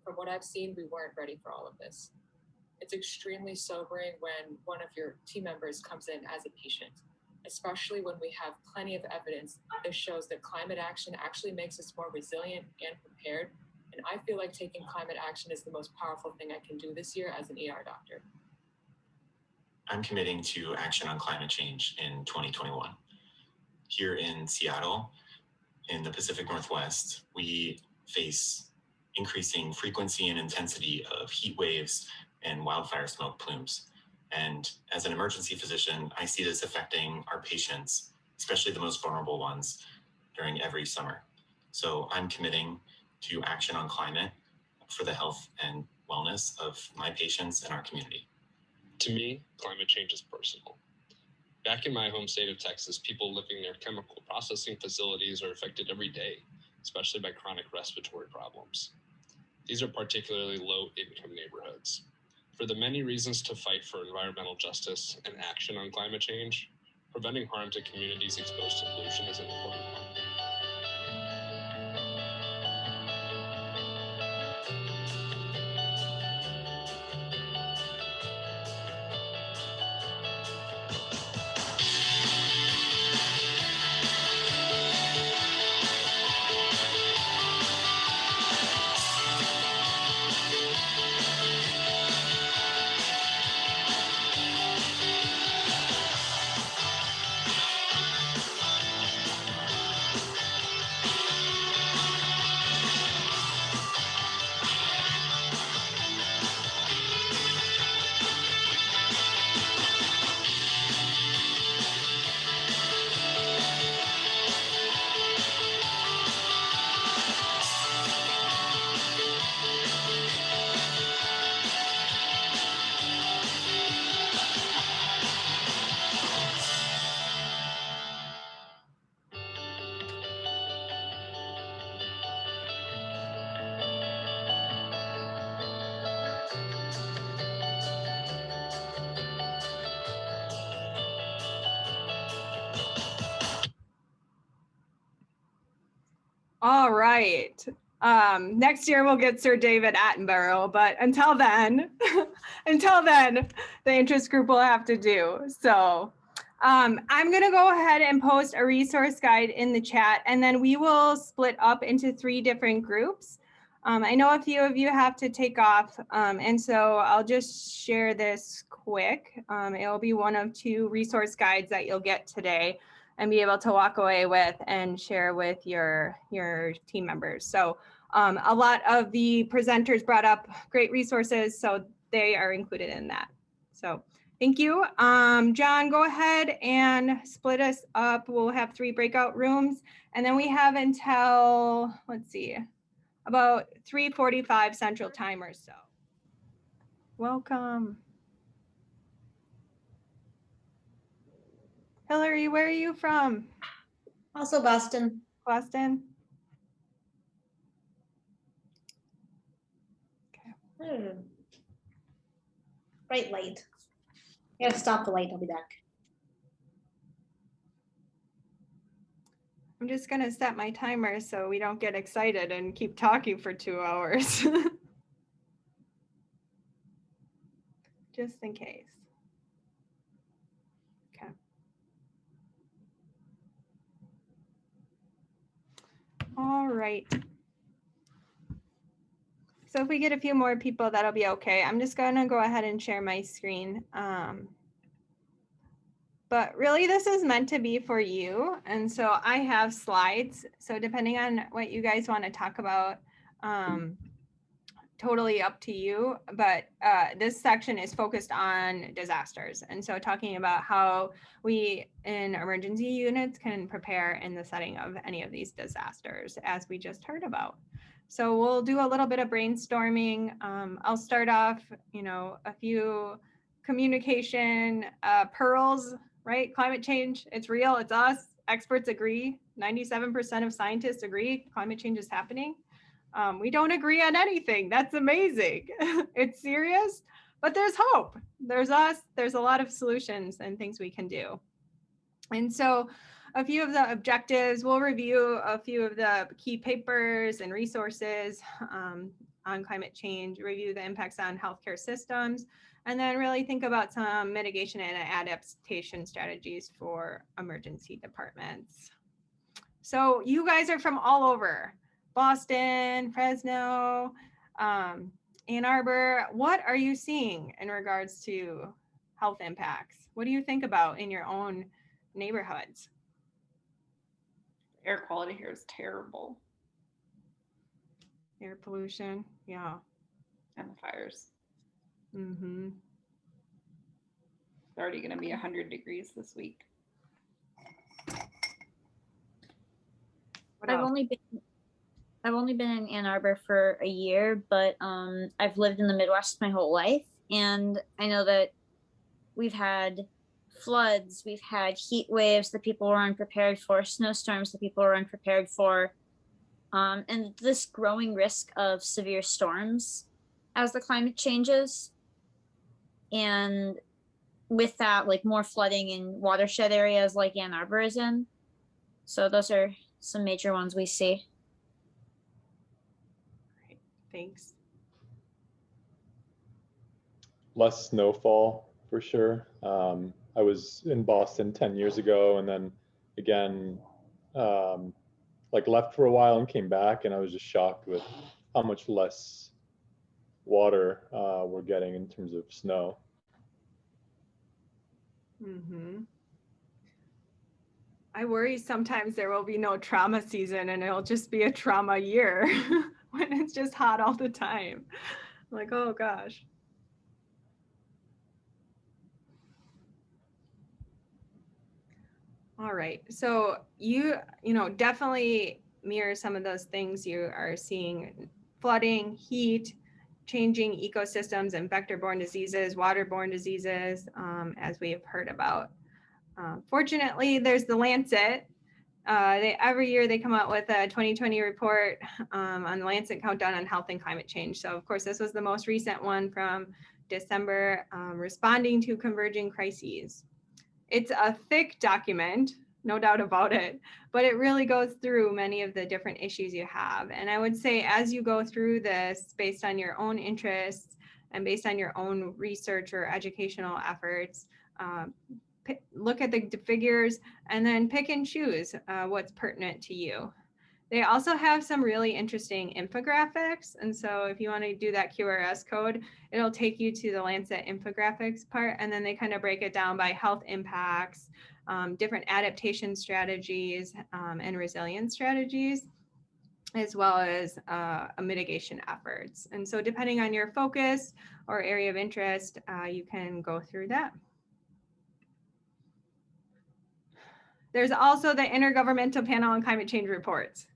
from what I've seen, we weren't ready for all of this. It's extremely sobering when one of your team members comes in as a patient, especially when we have plenty of evidence that shows that climate action actually makes us more resilient and prepared. And I feel like taking climate action is the most powerful thing I can do this year as an ER doctor. I'm committing to action on climate change in 2021. Here in Seattle, in the Pacific Northwest, we face increasing frequency and intensity of heat waves and wildfire smoke plumes. And as an emergency physician, I see this affecting our patients, especially the most vulnerable ones, during every summer. So I'm committing to action on climate for the health and wellness of my patients and our community. To me, climate change is personal. Back in my home state of Texas, people living near chemical processing facilities are affected every day, especially by chronic respiratory problems. These are particularly low-income neighborhoods. For the many reasons to fight for environmental justice and action on climate change, preventing harm to communities exposed to pollution is an important one. All right. Next year we'll get Sir David Attenborough, but until then, the interest group will have to do. So I'm gonna go ahead and post a resource guide in the chat, and then we will split up into 3 different groups. I know a few of you have to take off, and so I'll just share this quick. It'll be one of 2 resource guides that you'll get today and be able to walk away with and share with your team members. So a lot of the presenters brought up great resources, so they are included in that. So thank you. John, go ahead and split us up. We'll have 3 breakout rooms, and then we have until, let's see, about 3:45 Central Time or so. Welcome. Hillary, where are you from? Also Boston. Boston? Okay. Bright light. I gotta stop the light, I'll be back. I'm just gonna set my timer so we don't get excited and keep talking for 2 hours. Just in case. Okay. All right. So if we get a few more people, that'll be okay. I'm just gonna go ahead and share my screen. But really this is meant to be for you. And so I have slides. So depending on what you guys want to talk about totally up to you, but this section is focused on disasters. And so talking about how we in emergency units can prepare in the setting of any of these disasters, as we just heard about. So we'll do a little bit of brainstorming. I'll start off, a few communication pearls, right? Climate change, it's real, it's us. Experts agree. 97% of scientists agree climate change is happening. We don't agree on anything. That's amazing. It's serious, but there's hope. There's us. There's a lot of solutions and things we can do. And so a few of the objectives, we'll review a few of the key papers and resources on climate change, review the impacts on healthcare systems, and then really think about some mitigation and adaptation strategies for emergency departments. So you guys are from all over, Boston, Fresno, Ann Arbor. What are you seeing in regards to health impacts? What do you think about in your own neighborhoods? Air quality here is terrible. Air pollution, yeah. And the fires. Mm-hmm. It's already going to be 100 degrees this week. I've only been in Ann Arbor for a year, but I've lived in the Midwest my whole life, and I know that we've had floods, we've had heat waves that people were unprepared for, snowstorms that people were unprepared for, and this growing risk of severe storms as the climate changes. And with that, like more flooding in watershed areas like Ann Arbor is in. So those are some major ones we see. Great, thanks. Less snowfall for sure. I was in Boston 10 years ago, and then again, like left for a while and came back, and I was just shocked with how much less water we're getting in terms of snow. Mm-hmm. I worry sometimes there will be no trauma season and it'll just be a trauma year when it's just hot all the time. Like, oh gosh. All right, so you definitely mirror some of those things you are seeing: flooding, heat, changing ecosystems and vector-borne diseases, waterborne diseases, as we have heard about. Fortunately, there's the Lancet. Every year they come out with a 2020 report on the Lancet Countdown on Health and Climate Change. So of course, this was the most recent one from December, responding to converging crises. It's a thick document, no doubt about it, but it really goes through many of the different issues you have. And I would say as you go through this, based on your own interests and based on your own research or educational efforts, look at the figures and then pick and choose what's pertinent to you. They also have some really interesting infographics. And so if you want to do that QRS code, it'll take you to the Lancet infographics part. And then they kind of break it down by health impacts, different adaptation strategies, and resilience strategies, as well as mitigation efforts. And so depending on your focus or area of interest, you can go through that. There's also the Intergovernmental Panel on Climate Change reports.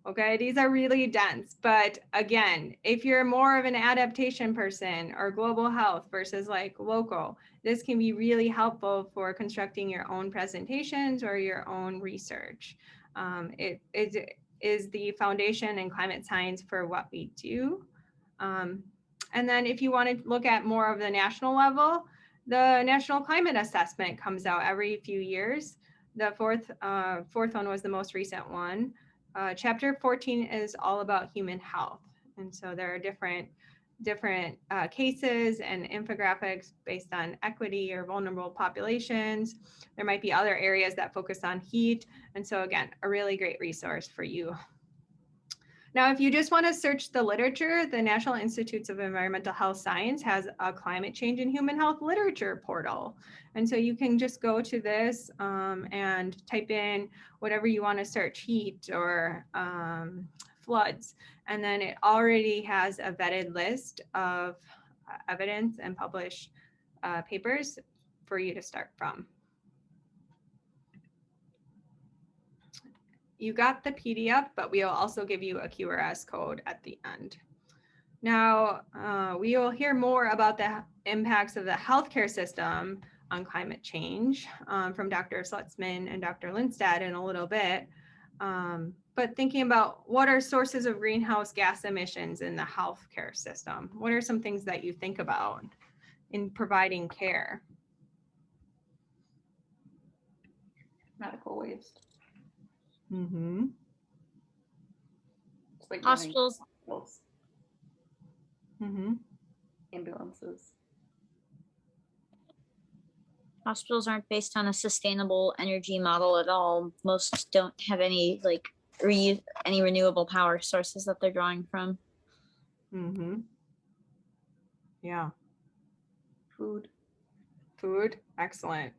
Okay, these are really dense, but again, if you're more of an adaptation person or global health versus like local, this can be really helpful for constructing your own presentations or your own research. It is the foundation in climate science for what we do. And then if you want to look at more of the national level, the National Climate Assessment comes out every few years. The fourth one was the most recent one. Chapter 14 is all about human health. And so there are different cases and infographics based on equity or vulnerable populations. There might be other areas that focus on heat. And so again, a really great resource for you. Now, if you just want to search the literature, the National Institutes of Environmental Health Science has a climate change and human health literature portal. And so you can just go to this and type in whatever you want to search: heat or floods. And then it already has a vetted list of evidence and published papers for you to start from. You got the PDF, but we'll also give you a QRS code at the end. Now, we will hear more about the impacts of the healthcare system on climate change from Dr. Slutzman and Dr. Lindstad in a little bit. But thinking about what are sources of greenhouse gas emissions in the healthcare system? What are some things that you think about in providing care? Medical waste. Mm-hmm. It's like Hospitals. Mm-hmm. Ambulances. Hospitals aren't based on a sustainable energy model at all. Most don't have any like any renewable power sources that they're drawing from. Mm-hmm. Yeah. Food. Food, excellent.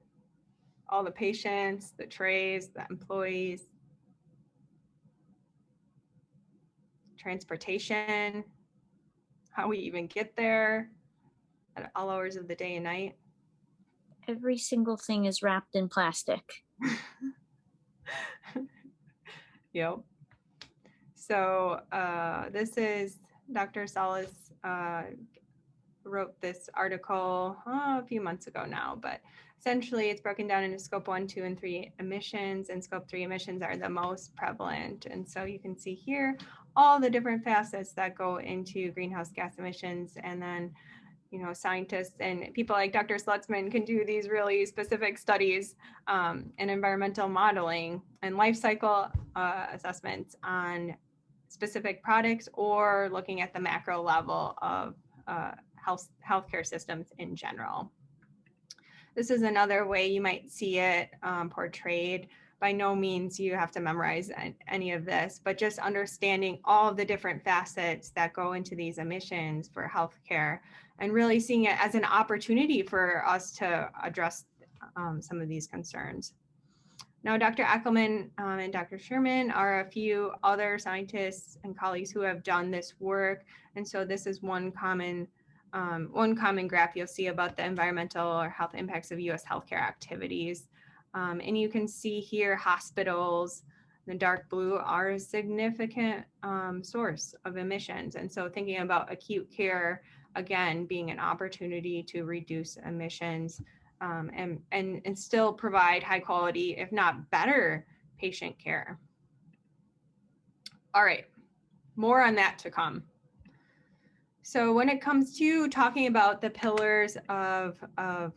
All the patients, the trays, the employees. Transportation, how we even get there at all hours of the day and night. Every single thing is wrapped in plastic. Yep. So this is Dr. Salas wrote this article a few months ago now, but essentially it's broken down into scope 1, 2, and 3 emissions, and scope 3 emissions are the most prevalent. And so you can see here all the different facets that go into greenhouse gas emissions. And then, you know, scientists and people like Dr. Slutzman can do these really specific studies and environmental modeling and life cycle assessments specific products, or looking at the macro level of healthcare systems in general. This is another way you might see it portrayed. By no means you have to memorize any of this, but just understanding all of the different facets that go into these emissions for healthcare, and really seeing it as an opportunity for us to address some of these concerns. Now, Dr. Eckelman and Dr. Sherman are a few other scientists and colleagues who have done this work. And so this is one common graph you'll see about the environmental or health impacts of US healthcare activities. And you can see here hospitals, the dark blue, are a significant source of emissions. And so thinking about acute care, again, being an opportunity to reduce emissions and still provide high quality, if not better, patient care. All right, more on that to come. So when it comes to talking about the pillars of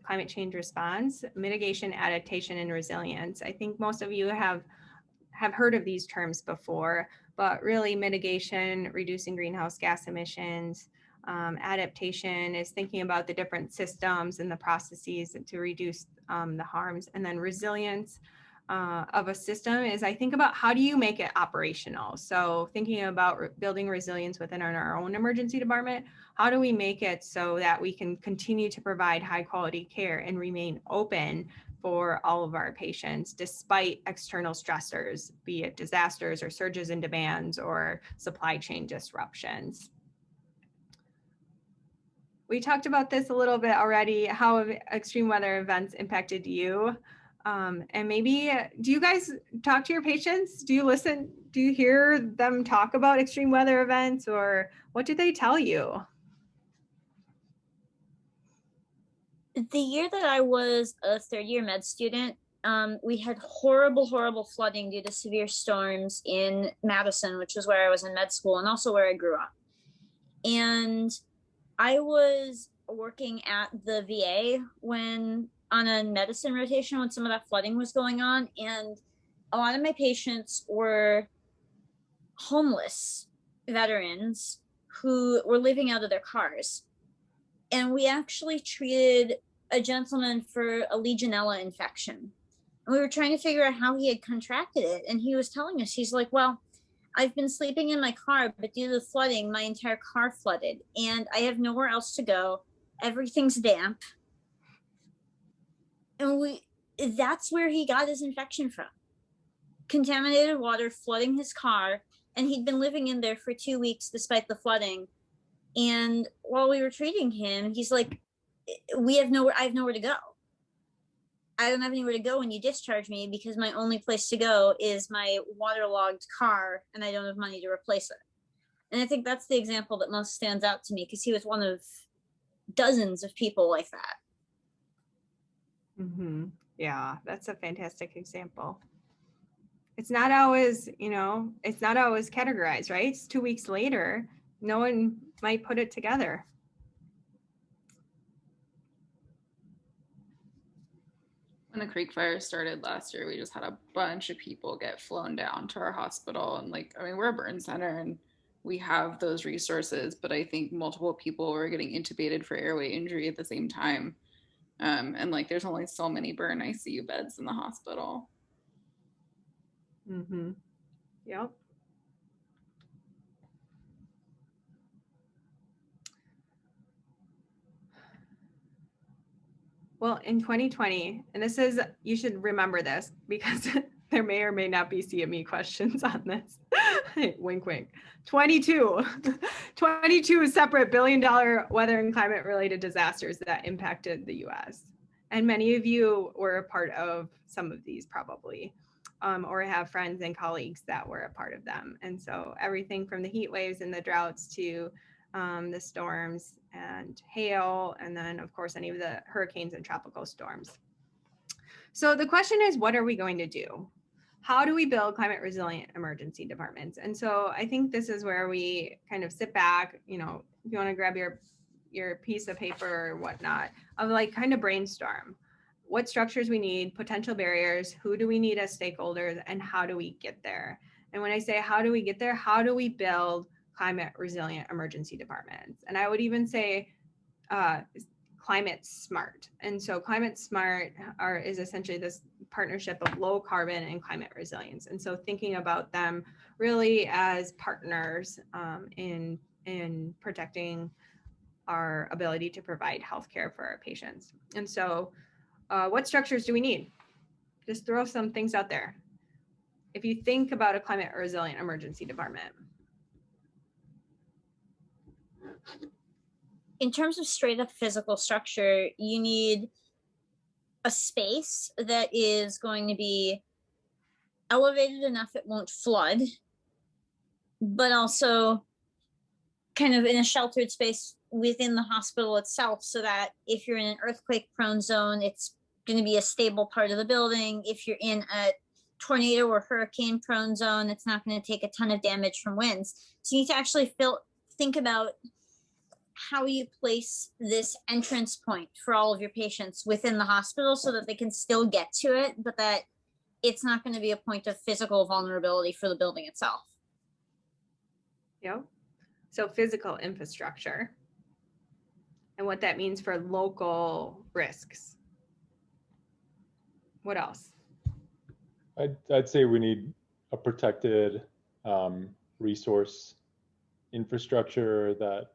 climate change response, mitigation, adaptation, and resilience, I think most of you have heard of these terms before, but really mitigation, reducing greenhouse gas emissions, adaptation is thinking about the different systems and the processes to reduce the harms, and then resilience of a system is I think about how do you make it operational. So thinking about building resilience within our own emergency department, how do we make it so that we can continue to provide high quality care and remain open for all of our patients despite external stressors, be it disasters or surges in demands or supply chain disruptions. We talked about this a little bit already, how extreme weather events impacted you. And maybe, do you guys talk to your patients? Do you listen? Do you hear them talk about extreme weather events, or what do they tell you? The year that I was a third-year med student, we had horrible flooding due to severe storms in Madison, which is where I was in med school and also where I grew up. And I was working at the VA on a medicine rotation when some of that flooding was going on, and a lot of my patients were homeless veterans who were living out of their cars. And we actually treated a gentleman for a Legionella infection. And we were trying to figure out how he had contracted it. And he was telling us, he's like, well, I've been sleeping in my car, but due to the flooding, my entire car flooded and I have nowhere else to go. Everything's damp. And that's where he got his infection from. Contaminated water flooding his car, and he'd been living in there for 2 weeks despite the flooding. And while we were treating him, he's like, I have nowhere to go. I don't have anywhere to go when you discharge me, because my only place to go is my waterlogged car, and I don't have money to replace it. And I think that's the example that most stands out to me, because he was one of dozens of people like that. Mm-hmm. Yeah, that's a fantastic example. It's not always, it's not always categorized, right? It's 2 weeks later. No one might put it together. When the Creek Fire started last year, we just had a bunch of people get flown down to our hospital. And we're a burn center and we have those resources, but I think multiple people were getting intubated for airway injury at the same time. And there's only so many burn ICU beds in the hospital. Mm-hmm. Yep. Well, in 2020, and you should remember this, because there may or may not be CME questions on this. Wink, wink. 22 separate billion-dollar weather and climate-related disasters that impacted the US. And many of you were a part of some of these probably, or have friends and colleagues that were a part of them. And so everything from the heat waves and the droughts to the storms and hail, and then of course any of the hurricanes and tropical storms. So the question is, what are we going to do? How do we build climate resilient emergency departments? And so I think this is where we kind of sit back, if you want to grab your piece of paper or whatnot, of kind of brainstorm what structures we need, potential barriers, who do we need as stakeholders, and how do we get there? And when I say how do we get there, how do we build climate resilient emergency departments? And I would even say climate smart. And so climate smart is essentially this partnership of low carbon and climate resilience. And so thinking about them really as partners in protecting our ability to provide healthcare for our patients. And so what structures do we need? Just throw some things out there. If you think about a climate resilient emergency department. In terms of straight up physical structure, you need a space that is going to be elevated enough it won't flood, but also kind of in a sheltered space within the hospital itself, so that if you're in an earthquake prone zone, it's going to be a stable part of the building. If you're in a tornado or hurricane prone zone, it's not going to take a ton of damage from winds. So you need to actually think about how you place this entrance point for all of your patients within the hospital so that they can still get to it, but that it's not going to be a point of physical vulnerability for the building itself. Yep. So physical infrastructure and what that means for local risks. What else? I'd say we need a protected resource infrastructure that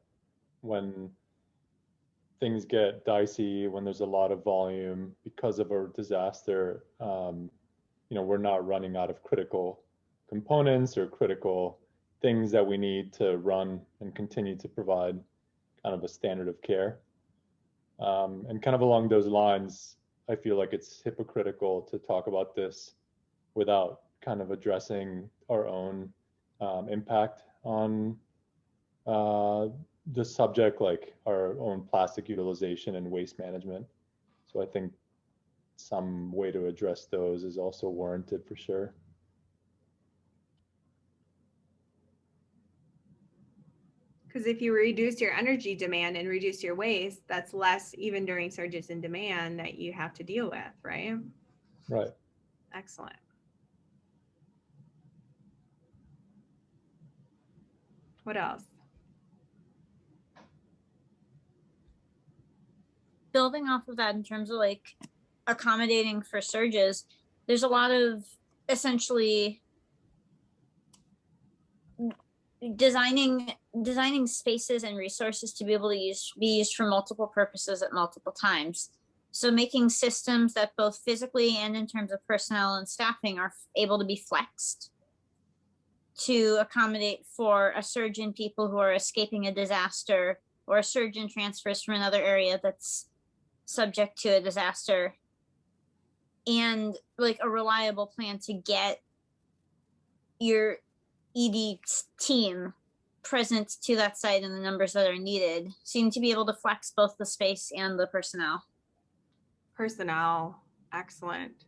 when things get dicey, when there's a lot of volume because of a disaster, we're not running out of critical components or critical things that we need to run and continue to provide kind of a standard of care. And kind of along those lines, I feel like it's hypocritical to talk about this without kind of addressing our own impact on the subject, like our own plastic utilization and waste management. So I think some way to address those is also warranted for sure. Because if you reduce your energy demand and reduce your waste, that's less even during surges in demand that you have to deal with, right? Right. Excellent. What else? Building off of that in terms of accommodating for surges, there's a lot of essentially designing spaces and resources to be able to be used for multiple purposes at multiple times. So making systems that both physically and in terms of personnel and staffing are able to be flexed. to accommodate for a surge in people who are escaping a disaster, or a surge in transfers from another area that's subject to a disaster, and like a reliable plan to get your ED team present to that site in the numbers that are needed. So you need to be able to flex both the space and the personnel. Personnel, excellent.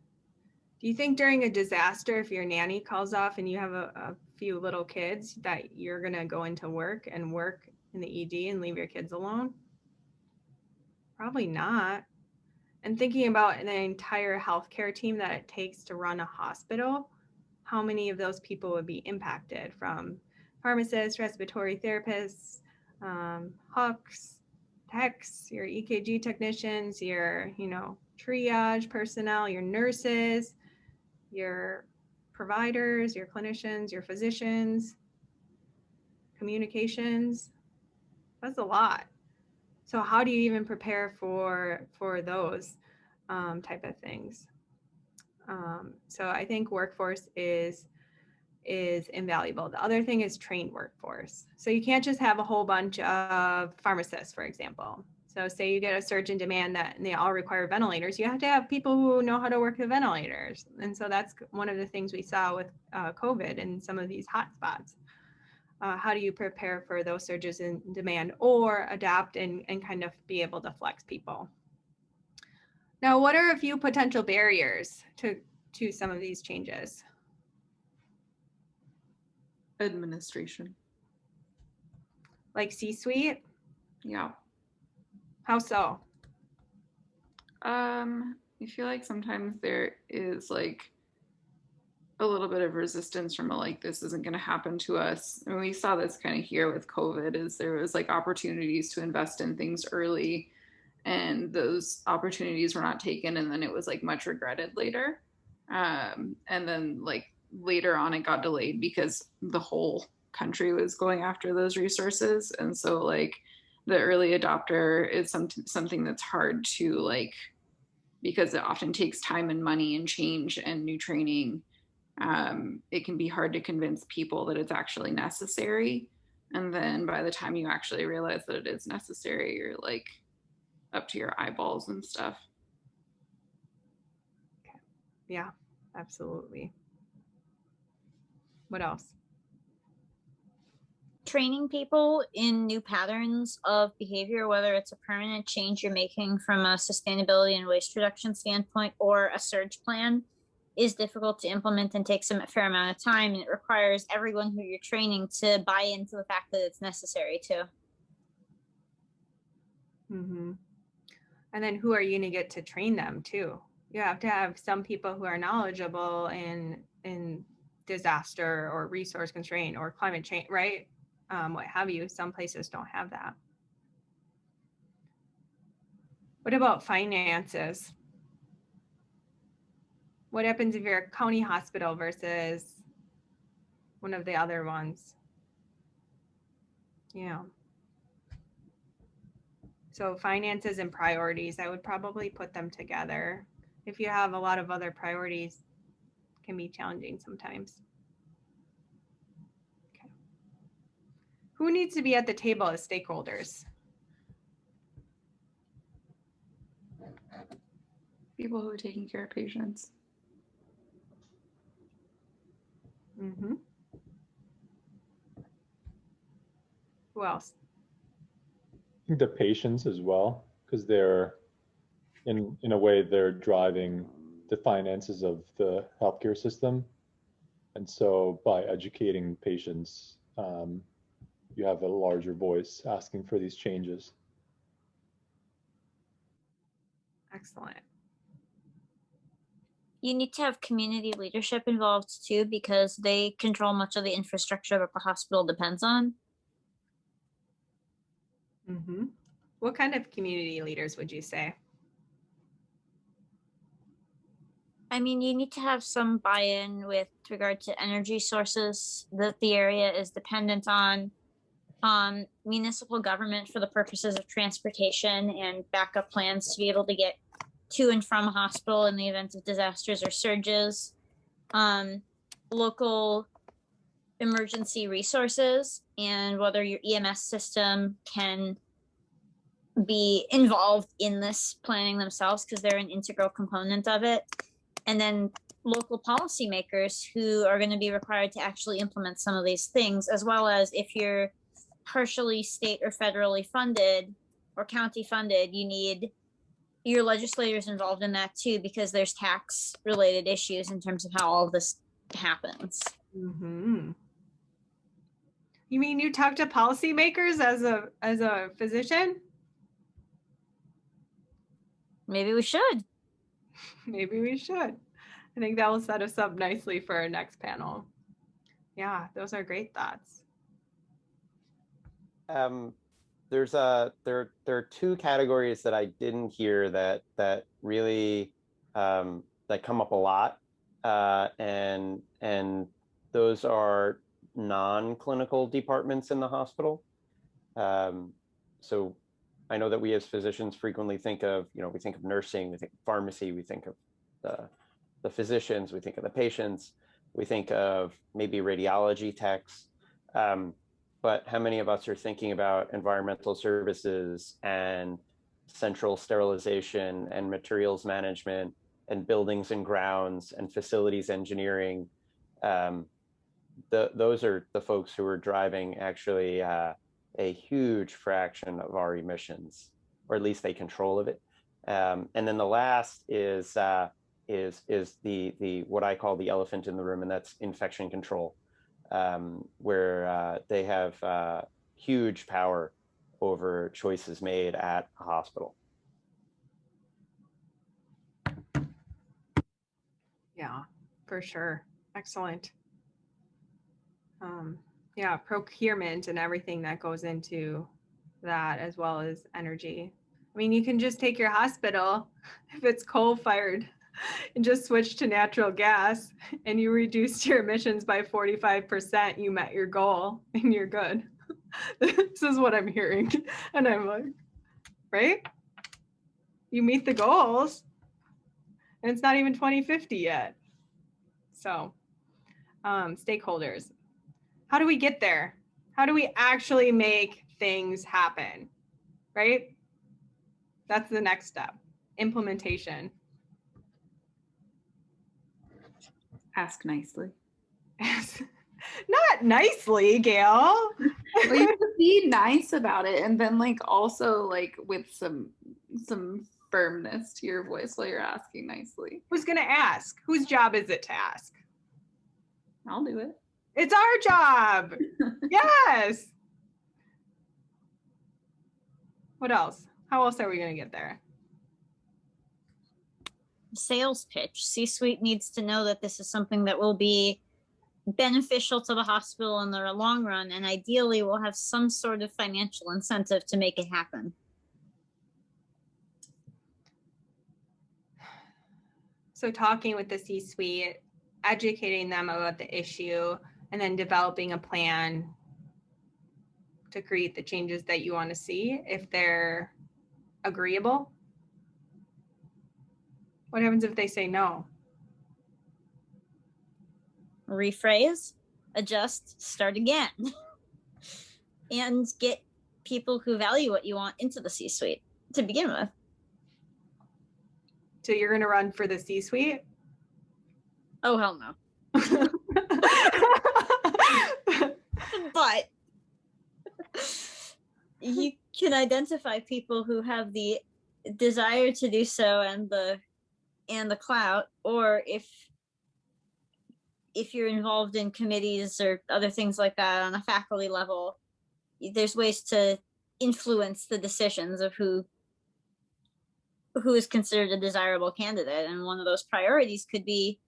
Do you think during a disaster, if your nanny calls off and you have a few little kids, that you're gonna go into work and work in the ED and leave your kids alone? Probably not. And thinking about the entire healthcare team that it takes to run a hospital, how many of those people would be impacted, from pharmacists, respiratory therapists, hooks, techs, your EKG technicians, your, triage personnel, your nurses, your providers, your clinicians, your physicians, communications. That's a lot. So how do you even prepare for those type of things? So I think workforce is invaluable. The other thing is trained workforce. So you can't just have a whole bunch of pharmacists, for example. So say you get a surge in demand and they all require ventilators, you have to have people who know how to work the ventilators. And so that's one of the things we saw with COVID and some of these hotspots. How do you prepare for those surges in demand, or adapt and kind of be able to flex people? Now, what are a few potential barriers to some of these changes? Administration. Like C-suite? Yeah. How so? I feel like sometimes there is like a little bit of resistance from this isn't going to happen to us. And we saw this kind of here with COVID, is there was like opportunities to invest in things early, and those opportunities were not taken, and then it was like much regretted later. And then like later on it got delayed because the whole country was going after those resources. And so like the early adopter is something that's hard to like, because it often takes time and money and change and new training. It can be hard to convince people that it's actually necessary. And then by the time you actually realize that it is necessary, you're like up to your eyeballs and stuff. Okay. Yeah, absolutely. What else? Training people in new patterns of behavior, whether it's a permanent change you're making from a sustainability and waste reduction standpoint or a surge plan, is difficult to implement and takes a fair amount of time. And it requires everyone who you're training to buy into the fact that it's necessary too. Mm-hmm. And then who are you going to get to train them too? You have to have some people who are knowledgeable in disaster or resource constraint or climate change, right? What have you. Some places don't have that. What about finances? What happens if you're a county hospital versus one of the other ones? Yeah. So finances and priorities, I would probably put them together. If you have a lot of other priorities, it can be challenging sometimes. Okay. Who needs to be at the table as stakeholders? People who are taking care of patients. Mm-hmm. Who else? The patients as well, because they're in a way they're driving the finances of the healthcare system. And so by educating patients, you have a larger voice asking for these changes. Excellent. You need to have community leadership involved too, because they control much of the infrastructure that the hospital depends on. Mm-hmm. What kind of community leaders would you say? I mean, you need to have some buy-in with regard to energy sources that the area is dependent on, municipal government for the purposes of transportation and backup plans to be able to get to and from a hospital in the event of disasters or surges, local emergency resources and whether your EMS system can be involved in this planning themselves because they're an integral component of it. And then local policymakers who are going to be required to actually implement some of these things, as well as if you're partially state or federally funded or county funded, you need your legislators involved in that too, because there's tax related issues in terms of how all of this happens. Mm-hmm. You mean you talk to policymakers as a physician? Maybe we should. Maybe we should. I think that will set us up nicely for our next panel. Yeah, those are great thoughts. There are two categories that I didn't hear that really that come up a lot, and those are non-clinical departments in the hospital. So I know that we as physicians frequently think of, we think of nursing, we think of pharmacy, we think of the physicians, we think of the patients, we think of maybe radiology techs. But how many of us are thinking about environmental services and central sterilization and materials management and buildings and grounds and facilities engineering? Those are the folks who are driving actually a huge fraction of our emissions, or at least they control of it. And then the last is the what I call the elephant in the room, and that's infection control. Where they have huge power over choices made at a hospital. Yeah, for sure. Excellent. Yeah, procurement and everything that goes into that, as well as energy. I mean, you can just take your hospital, if it's coal-fired, and just switch to natural gas, and you reduced your emissions by 45%, you met your goal and you're good. This is what I'm hearing. And I'm like, right? You meet the goals and it's not even 2050 yet. So stakeholders, how do we get there? How do we actually make things happen, right? That's the next step, implementation. Ask nicely. Not nicely, Gail. Well, you have to be nice about it, and then also with some firmness to your voice while you're asking nicely. Who's gonna ask? Whose job is it to ask? I'll do it. It's our job. Yes. What else? How else are we gonna get there? Sales pitch. C-suite needs to know that this is something that will be beneficial to the hospital in the long run, and ideally we'll have some sort of financial incentive to make it happen. So talking with the C-suite, educating them about the issue, and then developing a plan to create the changes that you want to see if they're agreeable. What happens if they say no? Rephrase, adjust, start again. And get people who value what you want into the C-suite to begin with. So you're going to run for the C-suite? Oh, hell no. But you can identify people who have the desire to do so and the clout, or if you're involved in committees or other things like that on a faculty level, there's ways to influence the decisions of who is considered a desirable candidate. And one of those priorities could be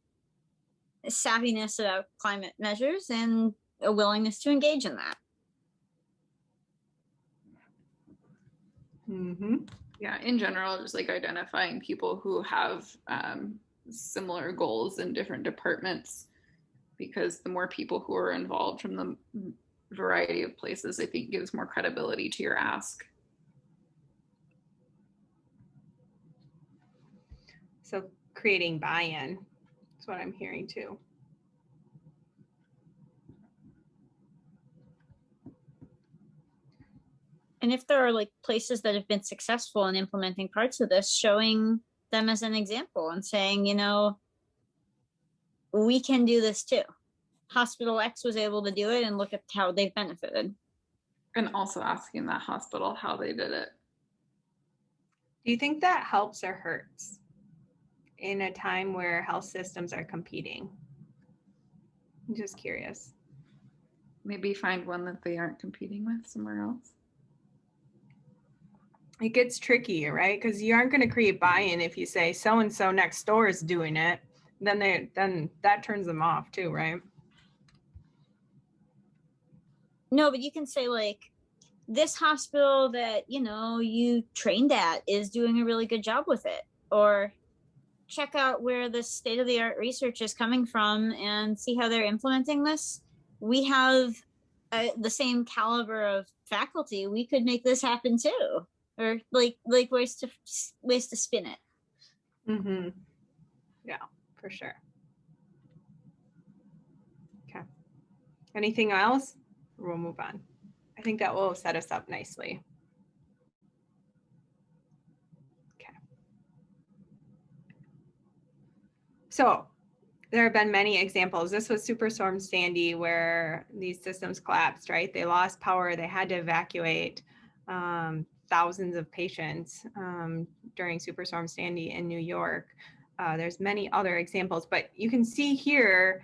savviness about climate measures and a willingness to engage in that. Mm-hmm. Yeah, in general, just identifying people who have similar goals in different departments, because the more people who are involved from the variety of places, I think gives more credibility to your ask. So creating buy-in is what I'm hearing too. And if there are like places that have been successful in implementing parts of this, showing them as an example and saying, you know, we can do this too. Hospital X was able to do it, and look at how they've benefited. And also asking that hospital how they did it. Do you think that helps or hurts in a time where health systems are competing? I'm just curious. Maybe find one that they aren't competing with somewhere else. It gets tricky, right? Because you aren't going to create buy-in if you say so-and-so next door is doing it. Then that turns them off too, right? No, but you can say like, this hospital that, you know, you trained at is doing a really good job with it. Or check out where the state-of-the-art research is coming from and see how they're implementing this. We have the same caliber of faculty. We could make this happen too. Or like ways to spin it. Mm-hmm. Yeah, for sure. Okay. Anything else? We'll move on. I think that will set us up nicely. Okay. So there have been many examples. This was Superstorm Sandy, where these systems collapsed, right? They lost power. They had to evacuate thousands of patients during Superstorm Sandy in New York. There's many other examples, but you can see here,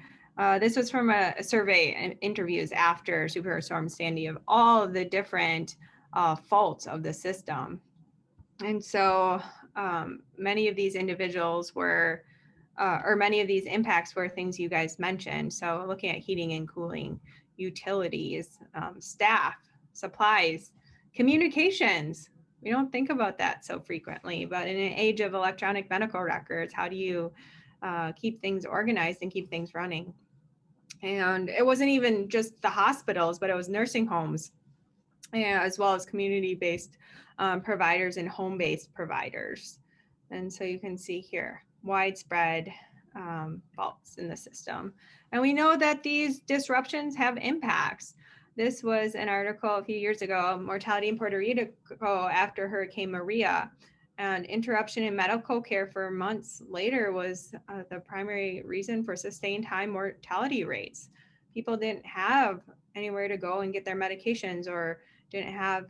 this was from a survey and interviews after Superstorm Sandy of all of the different faults of the system. And so many of these individuals were, or many of these impacts were things you guys mentioned. So looking at heating and cooling, utilities, staff, supplies, communications. We don't think about that so frequently, but in an age of electronic medical records, how do you keep things organized and keep things running? And it wasn't even just the hospitals, but it was nursing homes, as well as community-based providers and home-based providers. And so you can see here, widespread faults in the system. And we know that these disruptions have impacts. This was an article a few years ago, mortality in Puerto Rico after Hurricane Maria. And interruption in medical care for months later was the primary reason for sustained high mortality rates. People didn't have anywhere to go and get their medications, or didn't have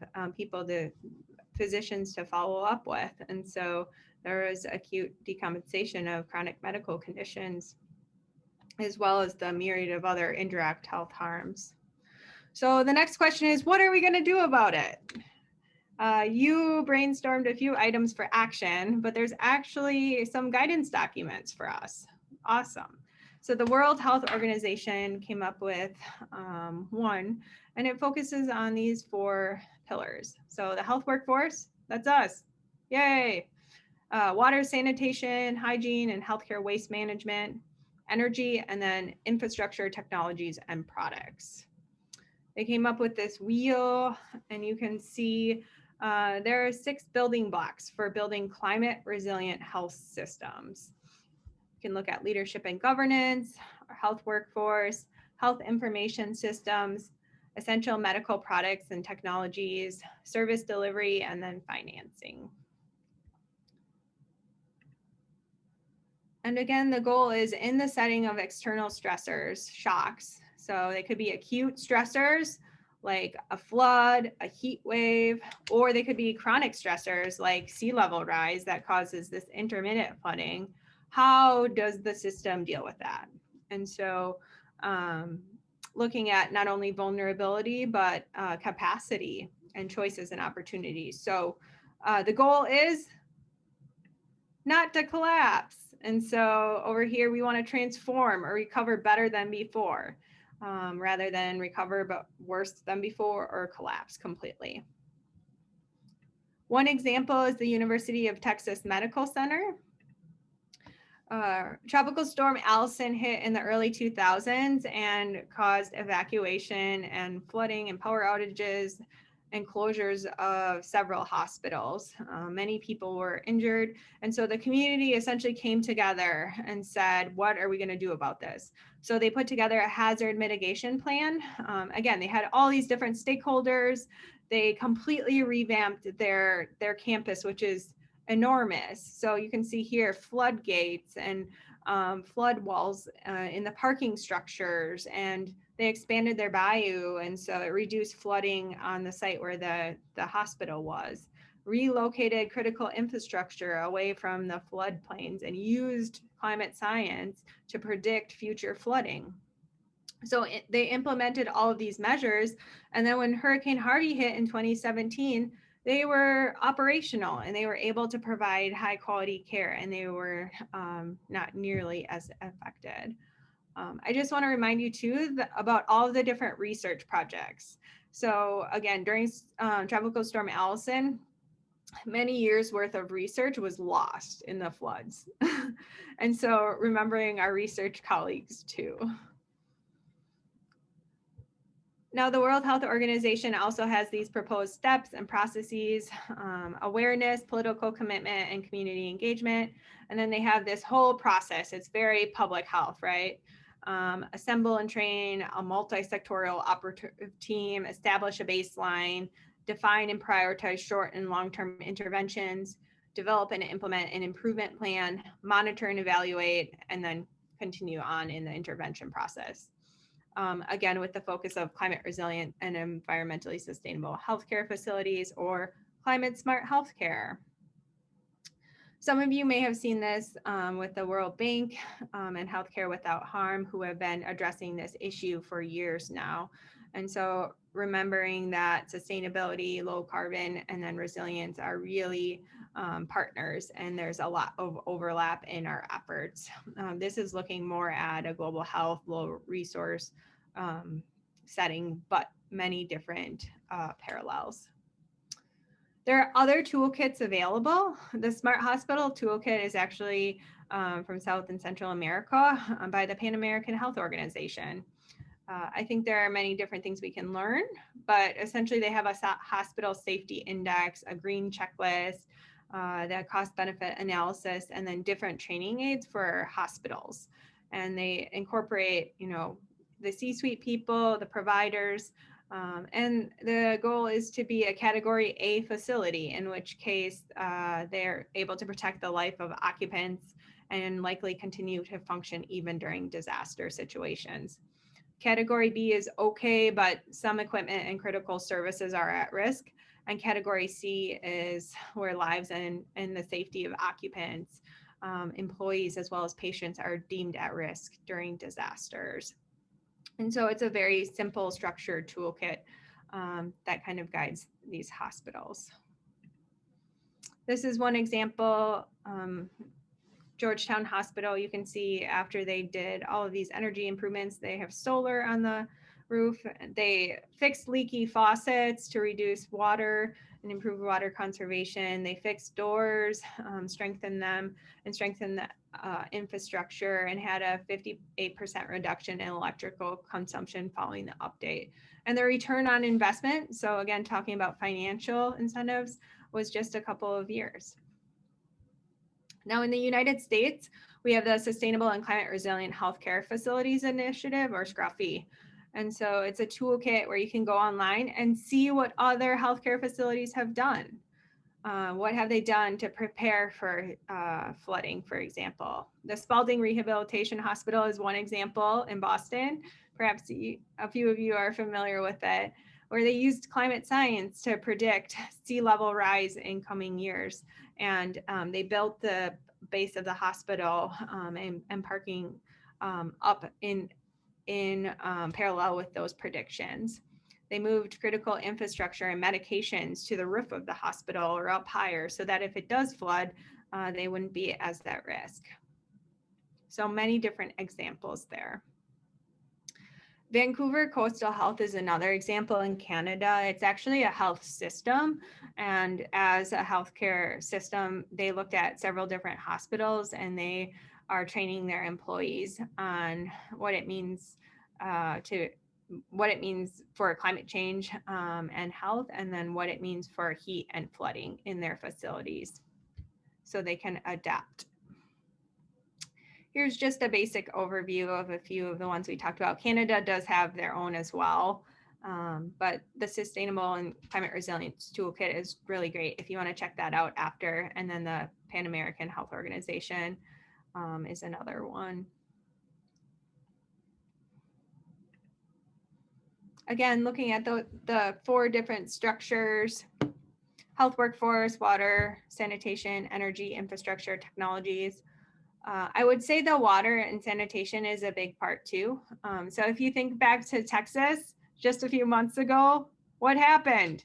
physicians to follow up with. And so there was acute decompensation of chronic medical conditions, as well as the myriad of other indirect health harms. So the next question is, what are we going to do about it? You brainstormed a few items for action, but there's actually some guidance documents for us. Awesome. So the World Health Organization came up with one, and it focuses on these 4 pillars. So the health workforce, that's us. Yay. Water, sanitation, hygiene, and healthcare waste management, energy, and then infrastructure, technologies, and products. They came up with this wheel, and you can see there are 6 building blocks for building climate resilient health systems. You can look at leadership and governance, health workforce, health information systems, essential medical products and technologies, service delivery, and then financing. And again, the goal is in the setting of external stressors, shocks. So they could be acute stressors like a flood, a heat wave, or they could be chronic stressors like sea level rise that causes this intermittent flooding. How does the system deal with that? And so looking at not only vulnerability, but capacity and choices and opportunities. So the goal is not to collapse. And so over here, we want to transform or recover better than before, rather than recover but worse than before or collapse completely. One example is the University of Texas Medical Center. Tropical Storm Allison hit in the early 2000s and caused evacuation and flooding and power outages and closures of several hospitals. Many people were injured. And so the community essentially came together and said, what are we going to do about this? So they put together a hazard mitigation plan. Again, they had all these different stakeholders they completely revamped their campus, which is enormous. So you can see here floodgates and flood walls in the parking structures, and they expanded their bayou, and so it reduced flooding on the site where the hospital was. Relocated critical infrastructure away from the floodplains and used climate science to predict future flooding. So they implemented all of these measures, and then when Hurricane Harvey hit in 2017, they were operational and they were able to provide high quality care, and they were not nearly as affected. I just want to remind you too about all of the different research projects. So again, during Tropical Storm Allison, many years worth of research was lost in the floods. And so remembering our research colleagues too. Now, the World Health Organization also has these proposed steps and processes, awareness, political commitment, and community engagement. And then they have this whole process. It's very public health, right? Assemble and train a multi-sectorial operative team, establish a baseline, define and prioritize short and long-term interventions, develop and implement an improvement plan, monitor and evaluate, and then continue on in the intervention process. Again, with the focus of climate resilient and environmentally sustainable healthcare facilities or climate smart healthcare. Some of you may have seen this with the World Bank and Healthcare Without Harm, who have been addressing this issue for years now. And so remembering that sustainability, low carbon, and then resilience are really partners, and there's a lot of overlap in our efforts. This is looking more at a global health, low resource setting, but many different parallels. There are other toolkits available. The Smart Hospital Toolkit is actually from South and Central America by the Pan American Health Organization. I think there are many different things we can learn, but essentially they have a hospital safety index, a green checklist, the cost benefit analysis, and then different training aids for hospitals. And they incorporate, you know, the C-suite people, the providers, and the goal is to be a category A facility, in which case they're able to protect the life of occupants and likely continue to function even during disaster situations. Category B is okay, but some equipment and critical services are at risk. And category C is where lives and the safety of occupants, employees, as well as patients are deemed at risk during disasters. And so it's a very simple structured toolkit that kind of guides these hospitals. This is one example. Georgetown Hospital, you can see after they did all of these energy improvements, they have solar on the roof. They fixed leaky faucets to reduce water and improve water conservation. They fixed doors, strengthened them, and strengthened the infrastructure, and had a 58% reduction in electrical consumption following the update. And the return on investment, so again, talking about financial incentives, was just a couple of years. Now in the United States, we have the Sustainable and Climate Resilient Healthcare Facilities Initiative, or SCRUFI. And so it's a toolkit where you can go online and see what other healthcare facilities have done. What have they done to prepare for flooding, for example? The Spalding Rehabilitation Hospital is one example in Boston. Perhaps a few of you are familiar with it, where they used climate science to predict sea level rise in coming years. And they built the base of the hospital and parking up in parallel with those predictions. They moved critical infrastructure and medications to the roof of the hospital or up higher, so that if it does flood, they wouldn't be as at risk. So many different examples there. Vancouver Coastal Health is another example in Canada. It's actually a health system, and as a healthcare system, they looked at several different hospitals, and they are training their employees on what it means for climate change and health, and then what it means for heat and flooding in their facilities, so they can adapt. Here's just a basic overview of a few of the ones we talked about. Canada does have their own as well. But the Sustainable and Climate Resilience Toolkit is really great if you want to check that out after. And then the Pan American Health Organization is another one. Again, looking at the 4 different structures: health workforce, water, sanitation, energy, infrastructure, technologies. I would say the water and sanitation is a big part too. So if you think back to Texas just a few months ago, what happened?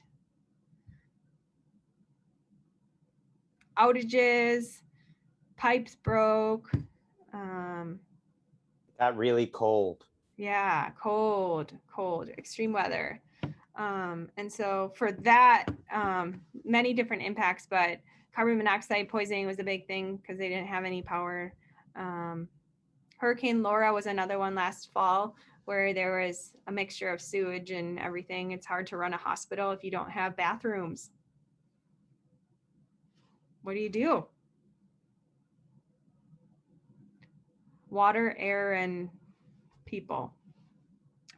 Outages, pipes broke. Got really cold. Yeah, cold, extreme weather. And so for that, many different impacts, but carbon monoxide poisoning was a big thing because they didn't have any power. Hurricane Laura was another one last fall where there was a mixture of sewage and everything. It's hard to run a hospital if you don't have bathrooms. What do you do? Water, air, and people.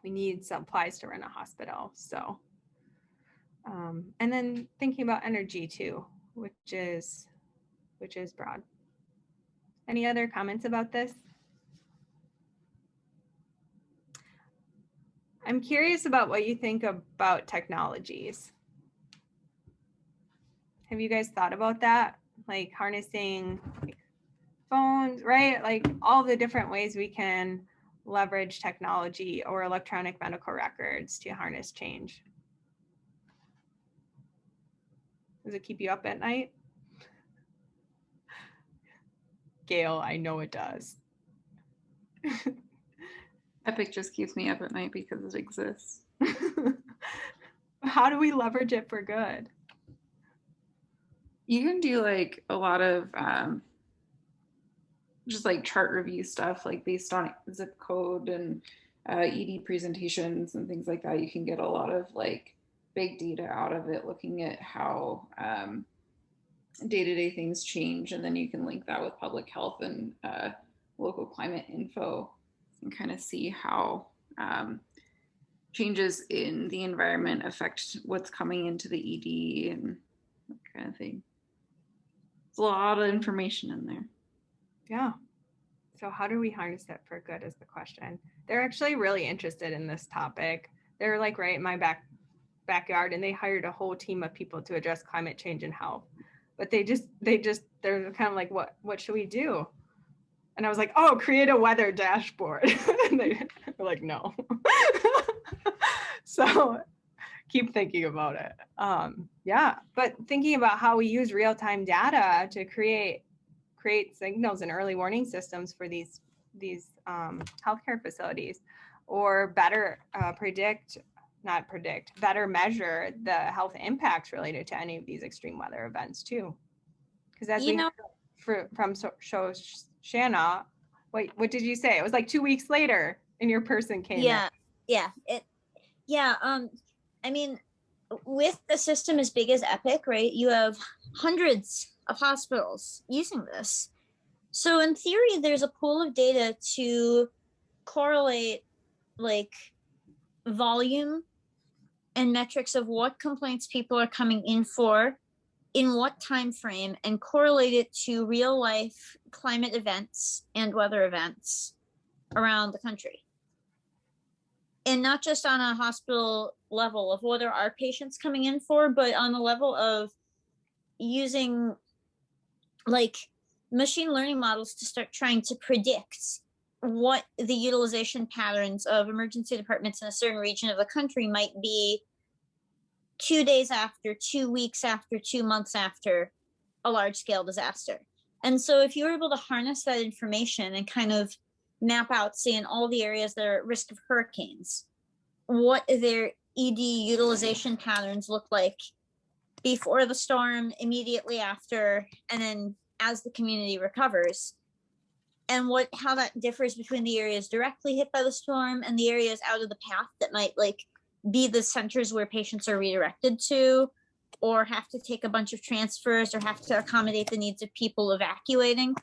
We need supplies to run a hospital. So, and then thinking about energy too, which is broad. Any other comments about this? I'm curious about what you think about technologies. Have you guys thought about that? Like harnessing phones, right? Like all the different ways we can leverage technology or electronic medical records to harness change. Does it keep you up at night? Gail, I know it does. Epic just keeps me up at night because it exists. How do we leverage it for good? You can do like a lot of just like chart review stuff, like based on zip code and ED presentations and things like that. You can get a lot of like big data out of it, looking at how day-to-day things change, and then you can link that with public health and local climate info and kind of see how changes in the environment affect what's coming into the ED and that kind of thing. There's a lot of information in there. Yeah. So how do we harness it for good is the question. They're actually really interested in this topic. They're like right in my backyard, and they hired a whole team of people to address climate change and health. But they're kind of like, what should we do? And I was like, oh, create a weather dashboard. And they were like, no. So keep thinking about it. Yeah, but thinking about how we use real-time data to create signals and early warning systems for these healthcare facilities, or better better measure the health impacts related to any of these extreme weather events too. Because as we know from Shanna, wait, what did you say? It was like 2 weeks later and your person came in. I mean, with a system as big as Epic, right, you have hundreds of hospitals using this. So in theory, there's a pool of data to correlate like volume and metrics of what complaints people are coming in for, in what time frame, and correlate it to real life climate events and weather events around the country. And not just on a hospital level of what are our patients coming in for, but on the level of using like machine learning models to start trying to predict what the utilization patterns of emergency departments in a certain region of the country might be 2 days after, 2 weeks after, 2 months after a large scale disaster. And so if you're able to harness that information and kind of map out, say, in all the areas that are at risk of hurricanes, what their ED utilization patterns look like before the storm, immediately after, and then as the community recovers, and how that differs between the areas directly hit by the storm and the areas out of the path that might like be the centers where patients are redirected to, or have to take a bunch of transfers, or have to accommodate the needs of people evacuating.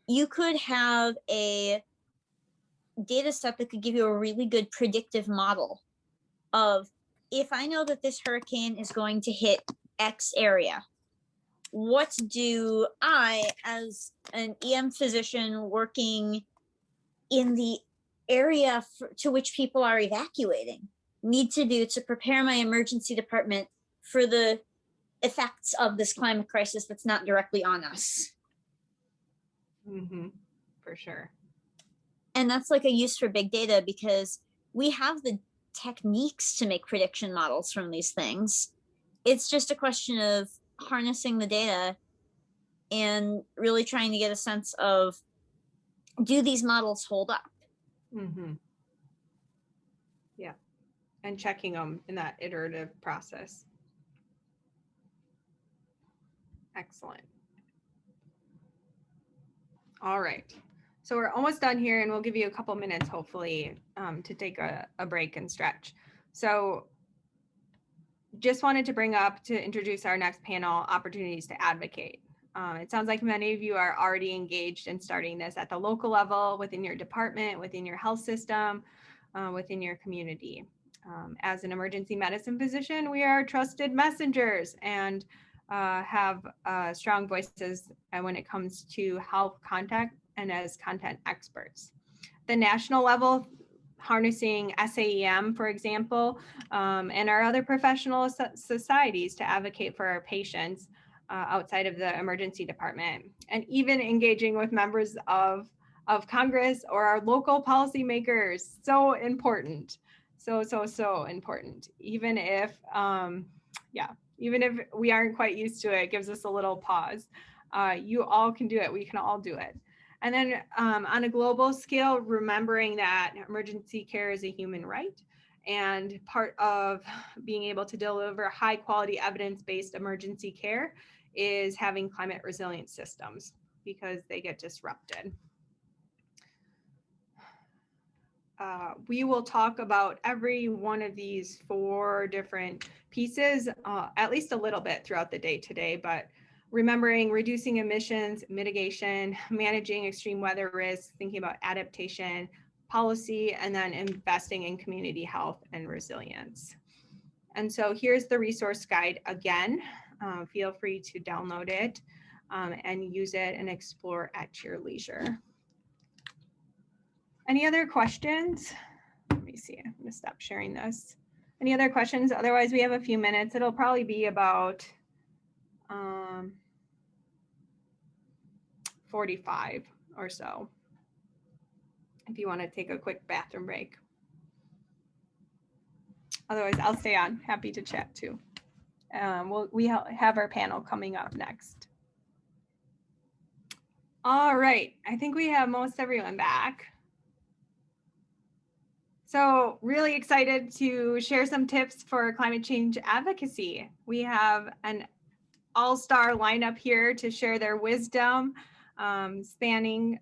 You could have a data set that could give you a really good predictive model of if I know that this hurricane is going to hit X area, what do I, as an EM physician working in the area to which people are evacuating, need to do to prepare my emergency department for the effects of this climate crisis that's not directly on us? Mm-hmm. For sure. And that's like a use for big data, because we have the techniques to make prediction models from these things. It's just a question of harnessing the data and really trying to get a sense of, do these models hold up? Mm-hmm. Yeah. And checking them in that iterative process. Excellent. All right. So we're almost done here, and we'll give you a couple minutes, hopefully, to take a break and stretch. So just wanted to bring up to introduce our next panel, opportunities to advocate. It sounds like many of you are already engaged in starting this at the local level, within your department, within your health system, within your community. As an emergency medicine physician, we are trusted messengers and have strong voices when it comes to health content and as content experts. The national level, harnessing SAEM, for example, and our other professional societies to advocate for our patients outside of the emergency department, and even engaging with members of Congress or our local policymakers. So important. So important. Even if, even if we aren't quite used to it, it gives us a little pause. You all can do it. We can all do it. And then on a global scale, remembering that emergency care is a human right, and part of being able to deliver high quality evidence-based emergency care is having climate resilient systems, because they get disrupted. We will talk about every one of these 4 different pieces, at least a little bit throughout the day today, but remembering reducing emissions, mitigation, managing extreme weather risks, thinking about adaptation, policy, and then investing in community health and resilience. And so here's the resource guide again. Feel free to download it and use it and explore at your leisure. Any other questions? Let me see, I'm gonna stop sharing this. Any other questions? Otherwise, we have a few minutes. It'll probably be about 45 or so, if you want to take a quick bathroom break. Otherwise, I'll stay on, happy to chat too. We have our panel coming up next. All right, I think we have most everyone back. So really excited to share some tips for climate change advocacy. We have an all-star lineup here to share their wisdom, spanning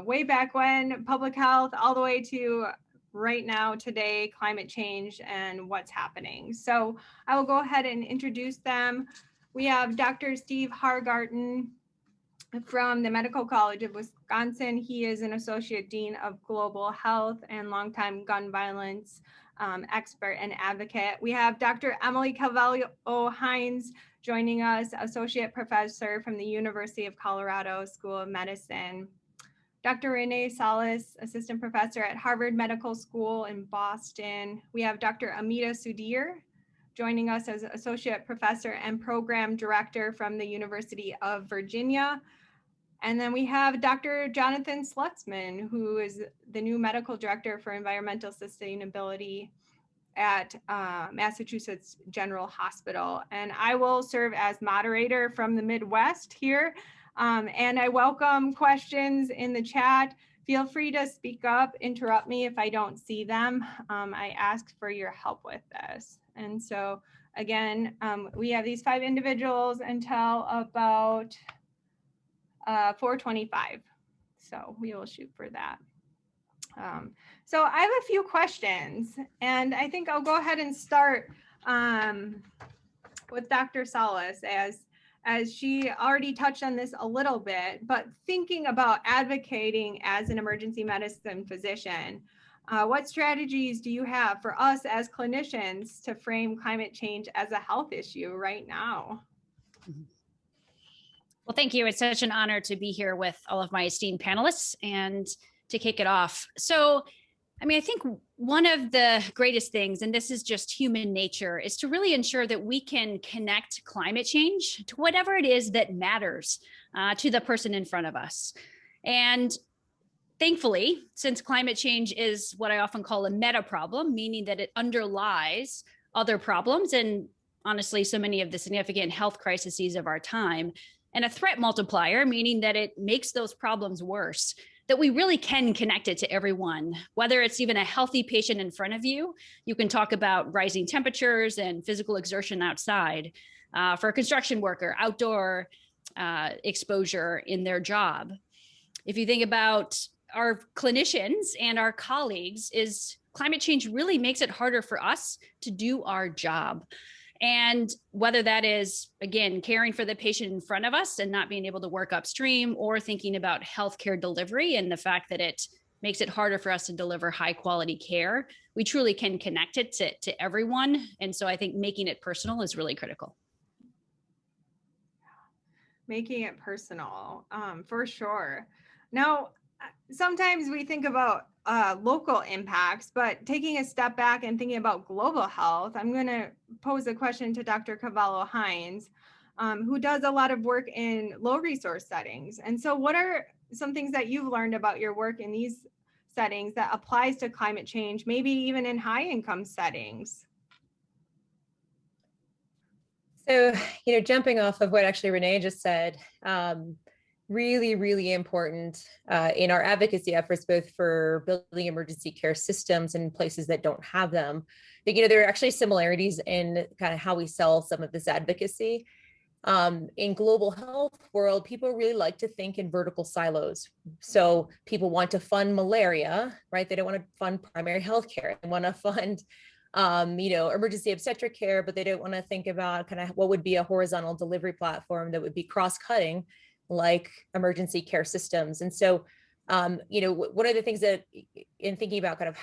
way back when, public health, all the way to right now, today, climate change and what's happening. So I will go ahead and introduce them. We have Dr. Steve Hargarten from the Medical College of Wisconsin. He is an Associate Dean of Global Health and longtime gun violence expert and advocate. We have Dr. Emily Calvello-Hines joining us, Associate Professor from the University of Colorado School of Medicine. Dr. Renee Salas, Assistant Professor at Harvard Medical School in Boston. We have Dr. Amita Sudhir joining us as Associate Professor and Program Director from the University of Virginia. And then we have Dr. Jonathan Slutzman, who is the new Medical Director for Environmental Sustainability at Massachusetts General Hospital. And I will serve as moderator from the Midwest here. And I welcome questions in the chat. Feel free to speak up, interrupt me if I don't see them. I ask for your help with this. And so again, we have these 5 individuals until about 4:25. So we will shoot for that. So I have a few questions, and I think I'll go ahead and start with Dr. Salas, as she already touched on this a little bit, but thinking about advocating as an emergency medicine physician, What strategies do you have for us as clinicians to frame climate change as a health issue right now? Well, thank you. It's such an honor to be here with all of my esteemed panelists and to kick it off. So, I mean, I think one of the greatest things, and this is just human nature, is to really ensure that we can connect climate change to whatever it is that matters to the person in front of us. And thankfully, since climate change is what I often call a meta problem, meaning that it underlies other problems and honestly, so many of the significant health crises of our time, and a threat multiplier, meaning that it makes those problems worse, that we really can connect it to everyone, whether it's even a healthy patient in front of you. You can talk about rising temperatures and physical exertion outside. For a construction worker, outdoor exposure in their job. If you think about our clinicians and our colleagues, is climate change really makes it harder for us to do our job. And whether that is, again, caring for the patient in front of us and not being able to work upstream, or thinking about healthcare delivery and the fact that it makes it harder for us to deliver high quality care, we truly can connect it to everyone. And so I think making it personal is really critical. Making it personal, for sure. Now, sometimes we think about local impacts, but taking a step back and thinking about global health, I'm going to pose a question to Dr. Cavallo-Hines, who does a lot of work in low resource settings. And so what are some things that you've learned about your work in these settings that applies to climate change, maybe even in high income settings? So, jumping off of what actually Renee just said, really, really important in our advocacy efforts, both for building emergency care systems in places that don't have them. But, there are actually similarities in kind of how we sell some of this advocacy. In global health world, people really like to think in vertical silos. So people want to fund malaria, right? They don't want to fund primary health care. They want to fund emergency obstetric care, but they don't want to think about kind of what would be a horizontal delivery platform that would be cross-cutting, like emergency care systems. And so, one of the things that in thinking about kind of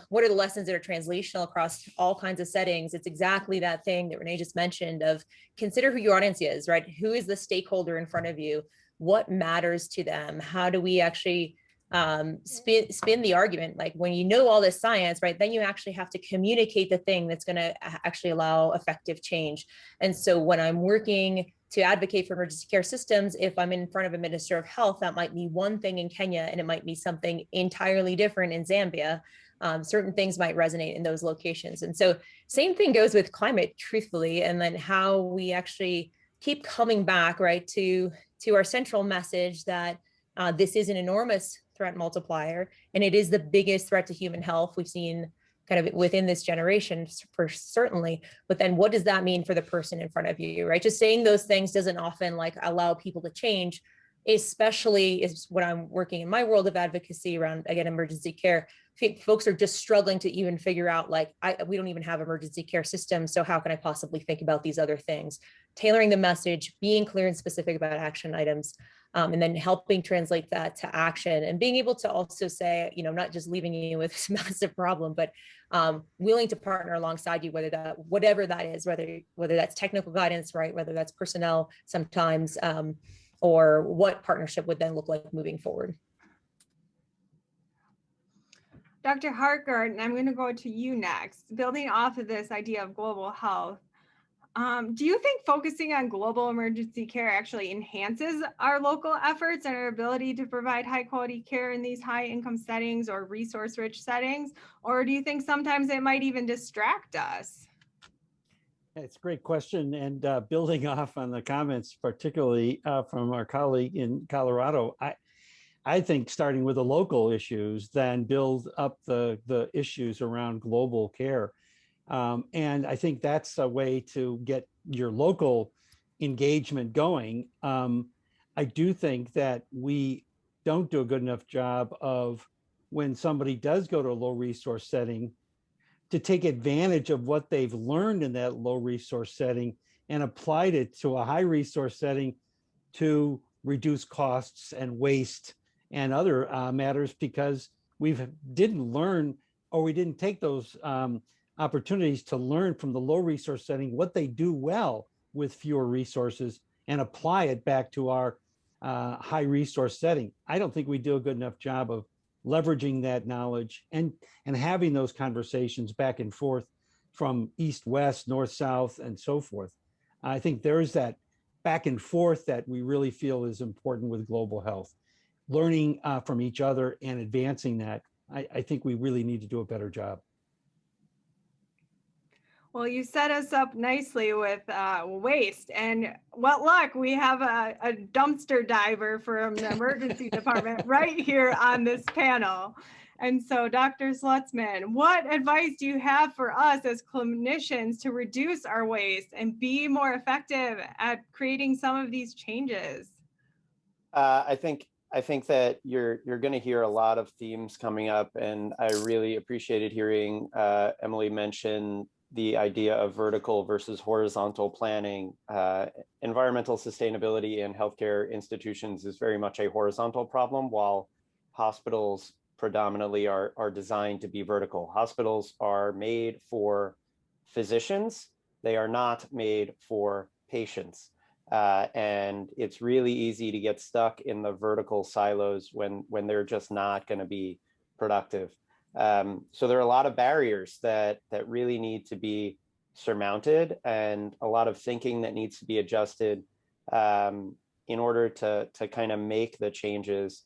what are the lessons that are translational across all kinds of settings, it's exactly that thing that Renee just mentioned of consider who your audience is, right? Who is the stakeholder in front of you? What matters to them? How do we actually spin the argument? Like when you know all this science, right, then you actually have to communicate the thing that's going to actually allow effective change. And so when I'm working to advocate for emergency care systems, if I'm in front of a minister of health, that might be one thing in Kenya and it might be something entirely different in Zambia. Certain things might resonate in those locations. And so same thing goes with climate, truthfully, and then how we actually keep coming back, right, to our central message that this is an enormous threat multiplier, and it is the biggest threat to human health we've seen kind of within this generation, for certainly. But then what does that mean for the person in front of you, right? Just saying those things doesn't often like allow people to change, especially is when I'm working in my world of advocacy around, again, emergency care. Folks are just struggling to even figure out, like, we don't even have emergency care systems, so how can I possibly think about these other things? Tailoring the message, being clear and specific about action items, and then helping translate that to action, and being able to also say, not just leaving you with this massive problem, but willing to partner alongside you, whatever that is, whether that's technical guidance, right, whether that's personnel sometimes, or what partnership would then look like moving forward. Dr. Hartgard, I'm going to go to you next. Building off of this idea of global health, do you think focusing on global emergency care actually enhances our local efforts and our ability to provide high quality care in these high income settings or resource rich settings? Or do you think sometimes it might even distract us? It's a great question. And building off on the comments, particularly from our colleague in Colorado, I think starting with the local issues, then build up the issues around global care. And I think that's a way to get your local engagement going. I do think that we don't do a good enough job of, when somebody does go to a low resource setting, to take advantage of what they've learned in that low resource setting and applied it to a high resource setting to reduce costs and waste and other matters, because we didn't learn, or we didn't take those opportunities to learn from the low resource setting what they do well with fewer resources and apply it back to our high resource setting. I don't think we do a good enough job of leveraging that knowledge and having those conversations back and forth from east, west, north, south, and so forth. I think there is that back and forth that we really feel is important with global health. Learning from each other and advancing that, I think we really need to do a better job. Well, you set us up nicely with waste, and what luck, we have a dumpster diver from the emergency department right here on this panel. And so, Dr. Slutzman, what advice do you have for us as clinicians to reduce our waste and be more effective at creating some of these changes? I think that you're going to hear a lot of themes coming up, and I really appreciated hearing Emily mention the idea of vertical versus horizontal planning. Environmental sustainability in healthcare institutions is very much a horizontal problem, while hospitals predominantly are designed to be vertical. Hospitals are made for physicians. They are not made for patients. And it's really easy to get stuck in the vertical silos when they're just not going to be productive. So there are a lot of barriers that really need to be surmounted, and a lot of thinking that needs to be adjusted in order to kind of make the changes.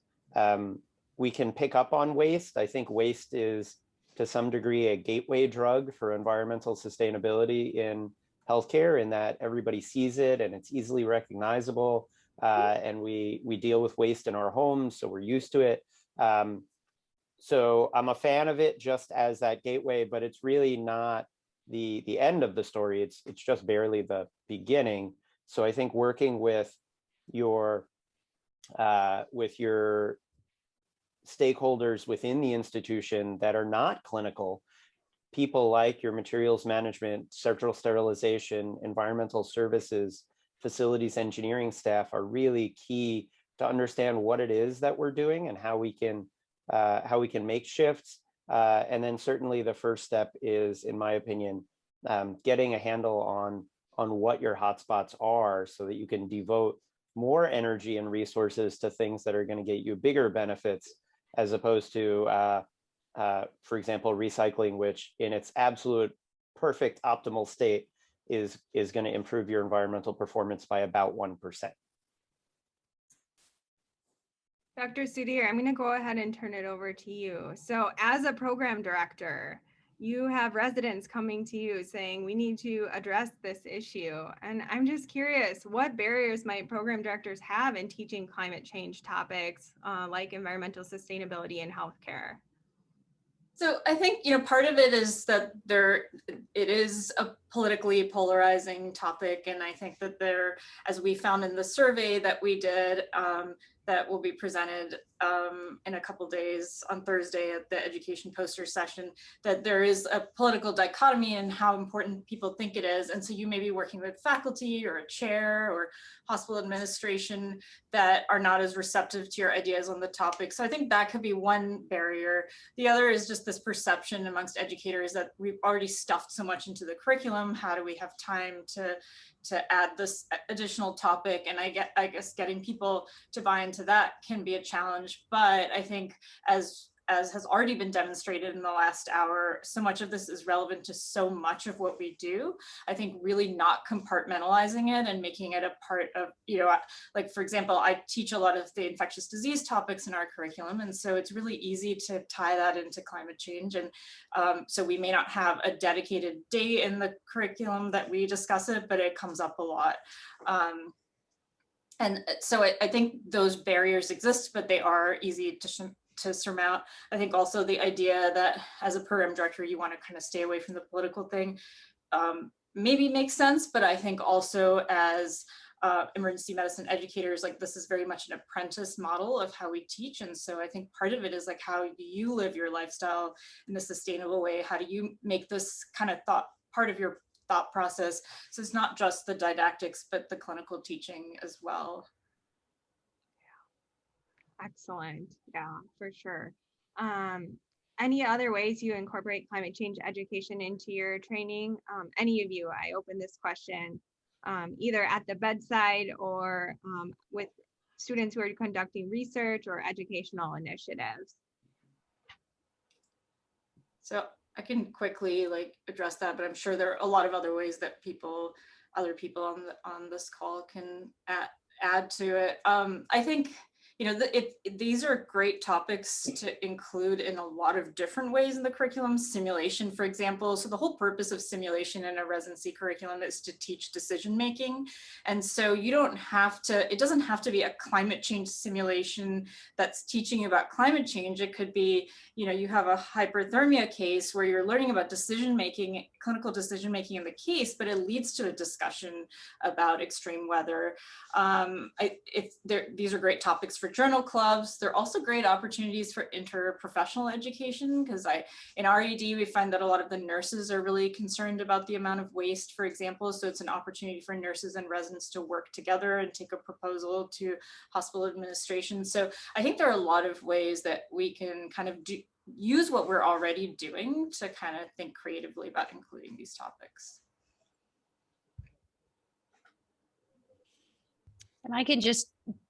We can pick up on waste. I think waste is to some degree a gateway drug for environmental sustainability in healthcare, in that everybody sees it and it's easily recognizable, and we deal with waste in our homes, so we're used to it. So I'm a fan of it just as that gateway, but it's really not the end of the story. It's just barely the beginning. So I think working with your stakeholders within the institution that are not clinical, people like your materials management, central sterilization, environmental services, facilities engineering staff are really key to understand what it is that we're doing and how we can make shifts. And then certainly the first step is, in my opinion, getting a handle on what your hotspots are, so that you can devote more energy and resources to things that are going to get you bigger benefits, as opposed to, for example, recycling, which in its absolute perfect optimal state is going to improve your environmental performance by about 1%. Dr. Sudhir, I'm going to go ahead and turn it over to you. So as a program director, you have residents coming to you saying, we need to address this issue. And I'm just curious, what barriers might program directors have in teaching climate change topics like environmental sustainability in healthcare? So I think, part of it is that it is a politically polarizing topic. And I think that as we found in the survey that we did, that will be presented in a couple days on Thursday at the education poster session, that there is a political dichotomy in how important people think it is. And so you may be working with faculty or a chair or hospital administration that are not as receptive to your ideas on the topic. So I think that could be one barrier. The other is just this perception amongst educators that we've already stuffed so much into the curriculum. How do we have time to add this additional topic? And I guess getting people to buy into that can be a challenge. But I think as has already been demonstrated in the last hour, so much of this is relevant to so much of what we do. I think really not compartmentalizing it and making it a part of, like, for example, I teach a lot of the infectious disease topics in our curriculum. And so it's really easy to tie that into climate change. And so we may not have a dedicated day in the curriculum that we discuss it, but it comes up a lot. And so I think those barriers exist, but they are easy to surmount. I think also the idea that as a program director, you want to kind of stay away from the political thing maybe makes sense, but I think also as emergency medicine educators, like, this is very much an apprentice model of how we teach. And so I think part of it is like, how do you live your lifestyle in a sustainable way? How do you make this kind of part of your thought process? So it's not just the didactics, but the clinical teaching as well. Excellent. Yeah, for sure. Any other ways you incorporate climate change education into your training? Any of you, I open this question either at the bedside or with students who are conducting research or educational initiatives. So I can quickly address that, but I'm sure there are a lot of other ways that other people on this call can add to it. I think, these are great topics to include in a lot of different ways in the curriculum. Simulation, for example. So the whole purpose of simulation in a residency curriculum is to teach decision making. And so it doesn't have to be a climate change simulation that's teaching you about climate change. It could be, you have a hyperthermia case where you're learning about decision making, clinical decision making in the case, but it leads to a discussion about extreme weather. These are great topics for journal clubs. They're also great opportunities for interprofessional education, because in RED, we find that a lot of the nurses are really concerned about the amount of waste, for example. So it's an opportunity for nurses and residents to work together and take a proposal to hospital administration. So I think there are a lot of ways that we can kind of use what we're already doing to kind of think creatively about including these topics. And I can just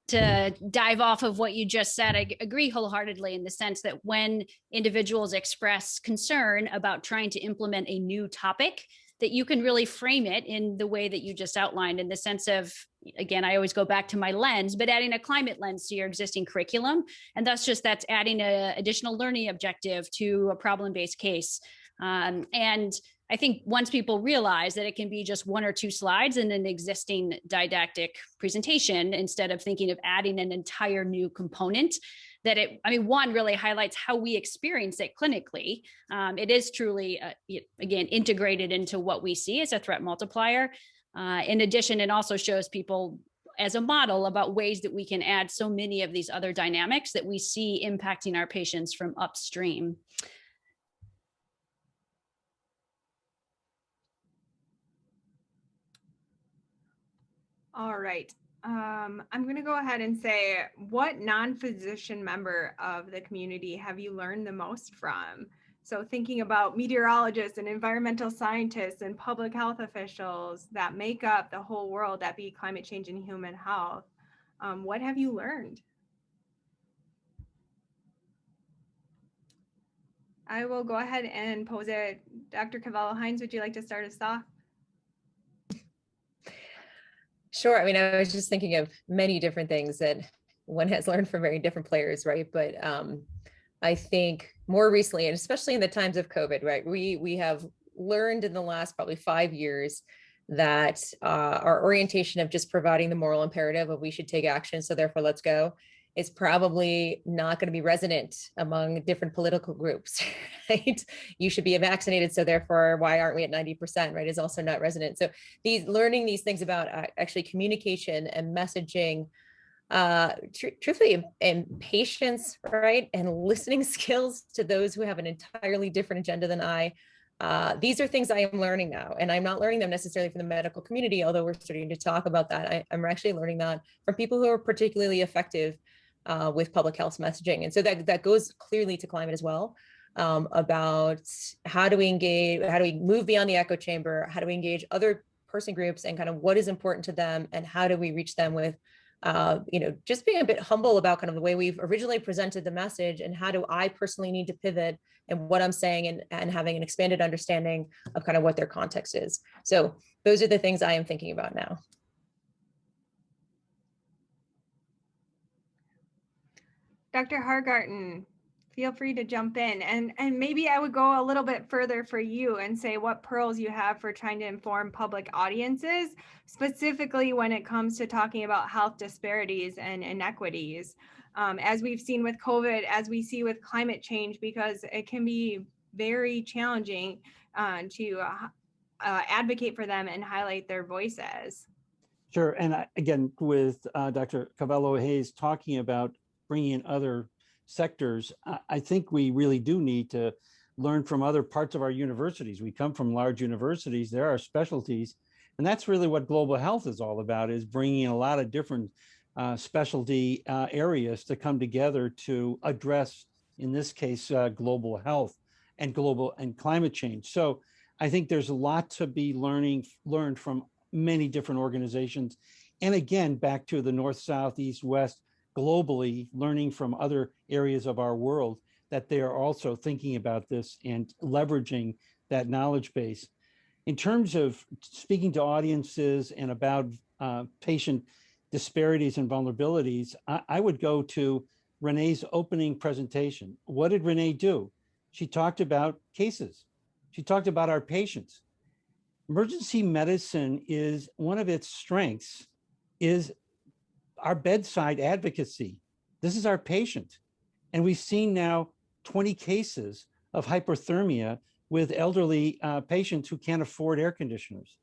to dive off of what you just said, I agree wholeheartedly in the sense that when individuals express concern about trying to implement a new topic, that you can really frame it in the way that you just outlined, in the sense of, again, I always go back to my lens, but adding a climate lens to your existing curriculum. And that's adding an additional learning objective to a problem-based case. And I think once people realize that it can be just one or two slides in an existing didactic presentation, instead of thinking of adding an entire new component, that one really highlights how we experience it clinically. It is truly, again, integrated into what we see as a threat multiplier. In addition, it also shows people as a model about ways that we can add so many of these other dynamics that we see impacting our patients from upstream. All right. I'm going to go ahead and say, what non-physician member of the community have you learned the most from? So thinking about meteorologists and environmental scientists and public health officials that make up the whole world that be climate change and human health, what have you learned? I will go ahead and pose it. Dr. Cavallo-Hines, would you like to start us off? Sure. I mean, I was just thinking of many different things that one has learned from very different players, right? But I think more recently, and especially in the times of COVID, right, we have learned in the last probably 5 years that our orientation of just providing the moral imperative of we should take action, so therefore let's go, is probably not going to be resonant among different political groups, right? You should be vaccinated, so therefore why aren't we at 90%, right, is also not resonant. So learning these things about actually communication and messaging, truthfully, and patience, right, and listening skills to those who have an entirely different agenda than I. These are things I am learning now, and I'm not learning them necessarily from the medical community, although we're starting to talk about that. I'm actually learning that from people who are particularly effective with public health messaging. And so that goes clearly to climate as well, about how do we engage, how do we move beyond the echo chamber, how do we engage other person groups and kind of what is important to them, and how do we reach them with just being a bit humble about kind of the way we've originally presented the message, and how do I personally need to pivot and what I'm saying, and having an expanded understanding of kind of what their context is. So those are the things I am thinking about now. Dr. Hargarten, feel free to jump in, and maybe I would go a little bit further for you and say what pearls you have for trying to inform public audiences, specifically when it comes to talking about health disparities and inequities, as we've seen with COVID, as we see with climate change, because it can be very challenging to advocate for them and highlight their voices. Sure, and again, with Dr. Cavallo-Hayes talking about bringing in other sectors, I think we really do need to learn from other parts of our universities. We come from large universities, there are specialties, and that's really what global health is all about, is bringing a lot of different specialty areas to come together to address in this case, global health and climate change. So I think there's a lot to be learned from many different organizations. And again, back to the north, south, east, west, globally, learning from other areas of our world that they are also thinking about this and leveraging that knowledge base. In terms of speaking to audiences and about patient disparities and vulnerabilities, I would go to Renee's opening presentation. What did Renee do? She talked about cases. She talked about our patients. Emergency medicine is one of its strengths is our bedside advocacy. This is our patient. And we've seen now 20 cases of hypothermia with elderly patients who can't afford air conditioners.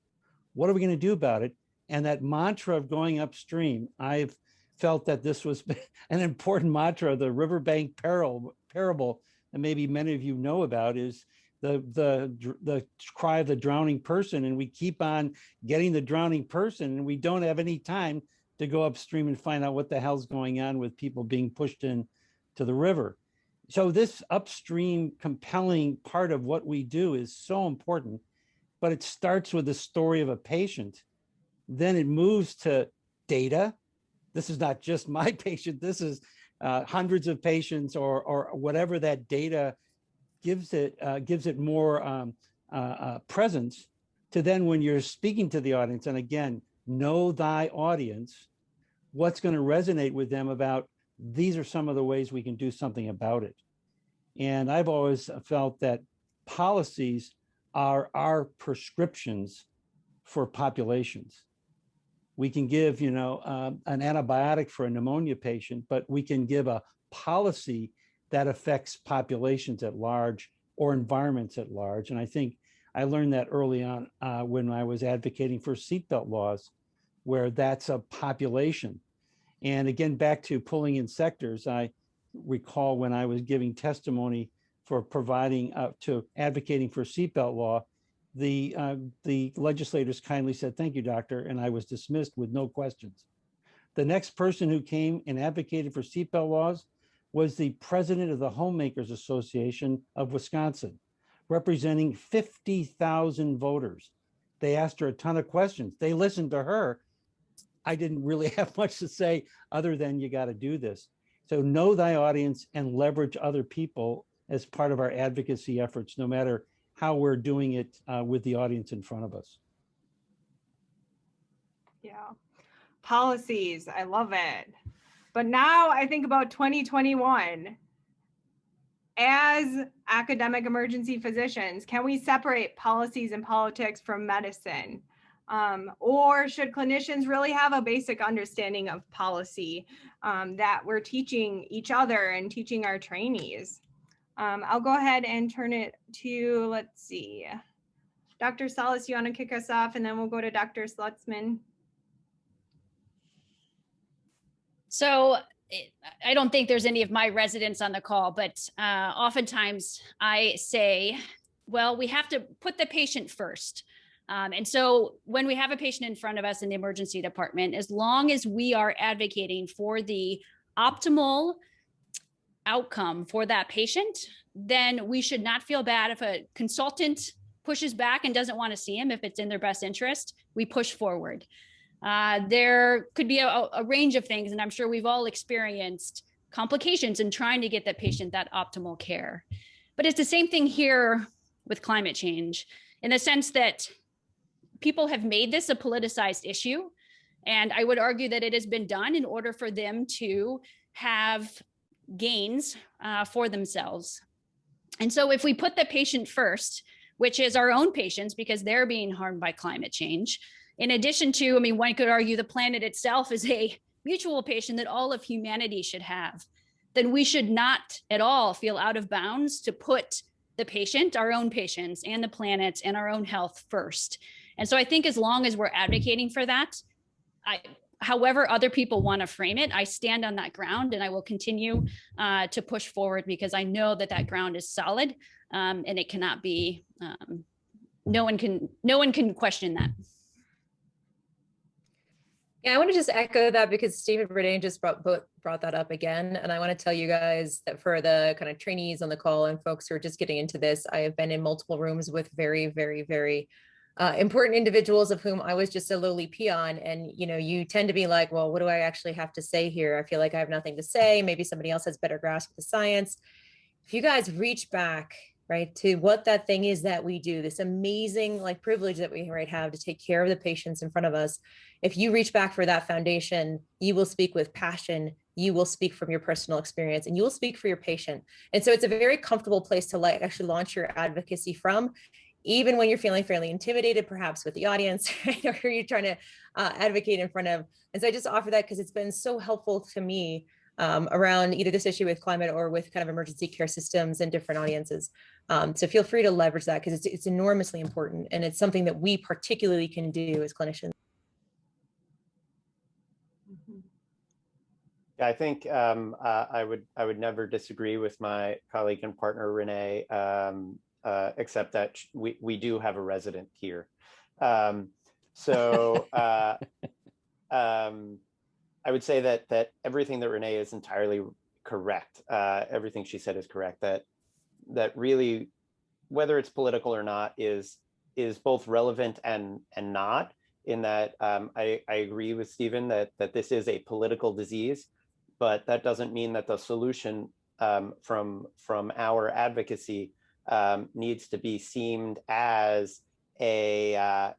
What are we going to do about it? And that mantra of going upstream, I've felt that this was an important mantra. The riverbank parable that maybe many of you know about is the cry of the drowning person, and we keep on getting the drowning person, and we don't have any time to go upstream and find out what the hell's going on with people being pushed in to the river. So this upstream compelling part of what we do is so important, but it starts with the story of a patient. Then it moves to data. This is not just my patient. This is hundreds of patients or whatever that data gives it more presence to then when you're speaking to the audience, and again, know thy audience, what's going to resonate with them about these are some of the ways we can do something about it. And I've always felt that policies are our prescriptions for populations. We can give, an antibiotic for a pneumonia patient, but we can give a policy that affects populations at large or environments at large. And I think I learned that early on when I was advocating for seatbelt laws, where that's a population. And again, back to pulling in sectors, I recall when I was giving testimony for providing to advocating for seatbelt law, the legislators kindly said, "Thank you, doctor," and I was dismissed with no questions. The next person who came and advocated for seatbelt laws was the president of the Homemakers Association of Wisconsin, representing 50,000 voters. They asked her a ton of questions. They listened to her. I didn't really have much to say other than you got to do this. So know thy audience and leverage other people as part of our advocacy efforts, no matter how we're doing it with the audience in front of us. Yeah. Policies, I love it. But now I think about 2021. As academic emergency physicians, can we separate policies and politics from medicine? Or should clinicians really have a basic understanding of policy that we're teaching each other and teaching our trainees? I'll go ahead and turn it to, let's see, Dr. Salas, you want to kick us off, and then we'll go to Dr. Slutzman. So I don't think there's any of my residents on the call, but oftentimes I say, well, we have to put the patient first. And so when we have a patient in front of us in the emergency department, as long as we are advocating for the optimal outcome for that patient, then we should not feel bad if a consultant pushes back and doesn't want to see him. If it's in their best interest, we push forward. There could be a range of things, and I'm sure we've all experienced complications in trying to get that patient that optimal care. But it's the same thing here with climate change, in the sense that people have made this a politicized issue. And I would argue that it has been done in order for them to have gains for themselves. And so if we put the patient first, which is our own patients, because they're being harmed by climate change, in addition to, one could argue the planet itself is a mutual patient that all of humanity should have, then we should not at all feel out of bounds to put the patient, our own patients, and the planet and our own health first. And so I think as long as we're advocating for that, however other people want to frame it, I stand on that ground, and I will continue to push forward, because I know that that ground is solid, and it cannot be, no one can question that. Yeah, I want to just echo that, because Steve and Renee just brought that up again. And I want to tell you guys that for the kind of trainees on the call and folks who are just getting into this, I have been in multiple rooms with very, very, very important individuals of whom I was just a lowly peon. And, you know, you tend to be like, well, what do I actually have to say here? I feel like I have nothing to say. Maybe somebody else has better grasp of the science. If you guys reach back, right, to what that thing is that we do, this amazing like privilege that we have to take care of the patients in front of us. If you reach back for that foundation, you will speak with passion, you will speak from your personal experience, and you will speak for your patient. And so it's a very comfortable place to like actually launch your advocacy from, even when you're feeling fairly intimidated, perhaps with the audience, right? Or you're trying to advocate in front of. And so I just offer that because it's been so helpful to me around either this issue with climate or with kind of emergency care systems and different audiences. So feel free to leverage that because it's enormously important, and it's something that we particularly can do as clinicians. Yeah, I think I would never disagree with my colleague and partner Renee, except that we do have a resident here. I would say that everything that Renee is entirely correct. Everything she said is correct. That really, whether it's political or not, is both relevant and not. In that, I agree with Stephen that this is a political disease, but that doesn't mean that the solution from our advocacy needs to be seen as a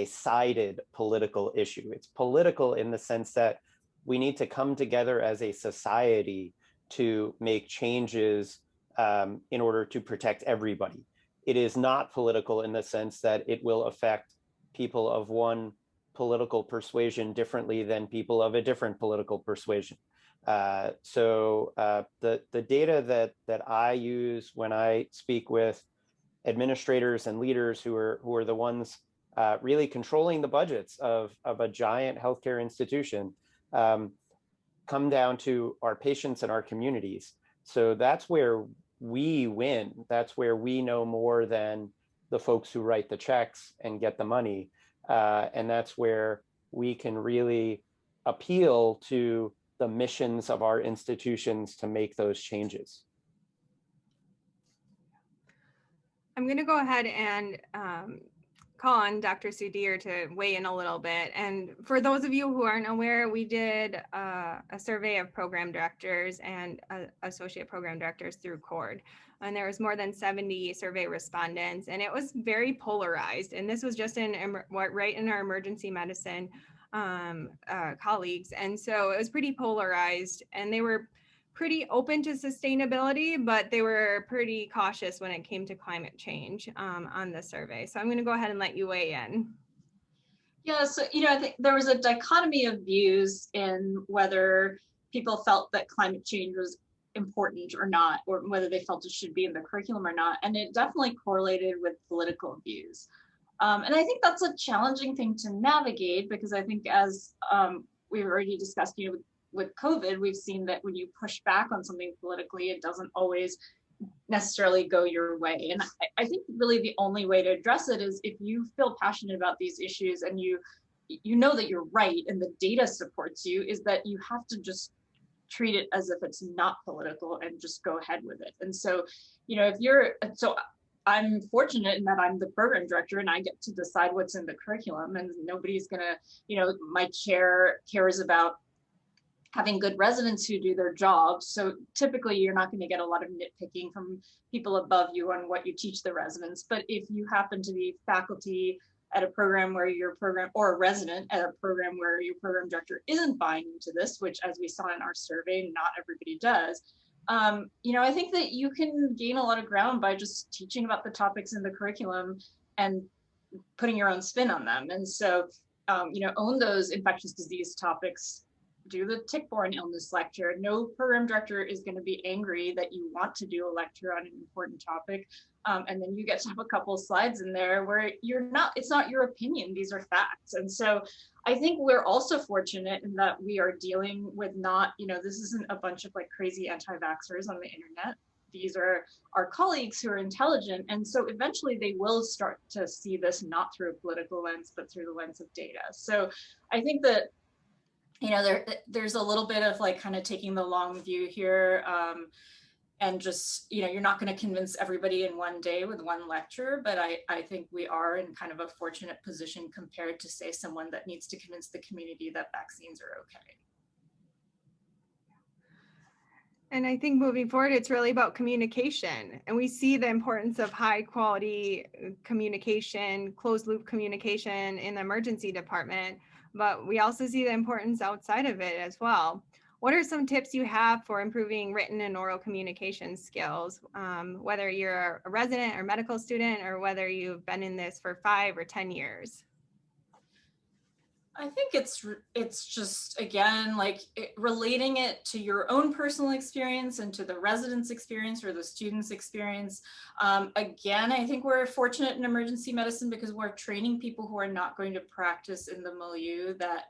sided political issue. It's political in the sense that we need to come together as a society to make changes in order to protect everybody. It is not political in the sense that it will affect people of one political persuasion differently than people of a different political persuasion. So the data that I use when I speak with administrators and leaders who are the ones really controlling the budgets of a giant healthcare institution come down to our patients and our communities. So that's where we win. That's where we know more than the folks who write the checks and get the money. And that's where we can really appeal to the missions of our institutions to make those changes. I'm going to go ahead and call on Dr. Sudhir to weigh in a little bit. And for those of you who aren't aware, we did a survey of program directors and associate program directors through CORD. And there was more than 70 survey respondents, and it was very polarized. And this was just right in our emergency medicine colleagues. And so it was pretty polarized, and they were pretty open to sustainability, but they were pretty cautious when it came to climate change on the survey. So I'm going to go ahead and let you weigh in. Yeah, so, I think there was a dichotomy of views in whether people felt that climate change was important or not, or whether they felt it should be in the curriculum or not. And it definitely correlated with political views. And I think that's a challenging thing to navigate, because I think as we've already discussed, with COVID, we've seen that when you push back on something politically, it doesn't always necessarily go your way. And I think really the only way to address it is if you feel passionate about these issues and you know that you're right and the data supports you, is that you have to just treat it as if it's not political and just go ahead with it. And so, I'm fortunate in that I'm the program director and I get to decide what's in the curriculum, and nobody's gonna, my chair cares about having good residents who do their jobs. So typically you're not going to get a lot of nitpicking from people above you on what you teach the residents. But if you happen to be faculty at a program where your program, or a resident at a program where your program director isn't buying into this, which as we saw in our survey, not everybody does, I think that you can gain a lot of ground by just teaching about the topics in the curriculum and putting your own spin on them. And so, own those infectious disease topics. Do the tick-borne illness lecture. No program director is going to be angry that you want to do a lecture on an important topic. And then you get to have a couple of slides in there where it's not your opinion, these are facts. And so I think we're also fortunate in that we are dealing with this isn't a bunch of like crazy anti-vaxxers on the internet. These are our colleagues who are intelligent. And so eventually they will start to see this not through a political lens, but through the lens of data. So I think that there's a little bit of like kind of taking the long view here. And just, you're not going to convince everybody in one day with one lecture, but I think we are in kind of a fortunate position compared to, say, someone that needs to convince the community that vaccines are okay. And I think moving forward, it's really about communication. And we see the importance of high quality communication, closed loop communication in the emergency department, but we also see the importance outside of it as well. What are some tips you have for improving written and oral communication skills, whether you're a resident or medical student, or whether you've been in this for 5 or 10 years? I think it's just, again, like relating it to your own personal experience and to the resident's experience or the student's experience. Again, I think we're fortunate in emergency medicine because we're training people who are not going to practice in the milieu that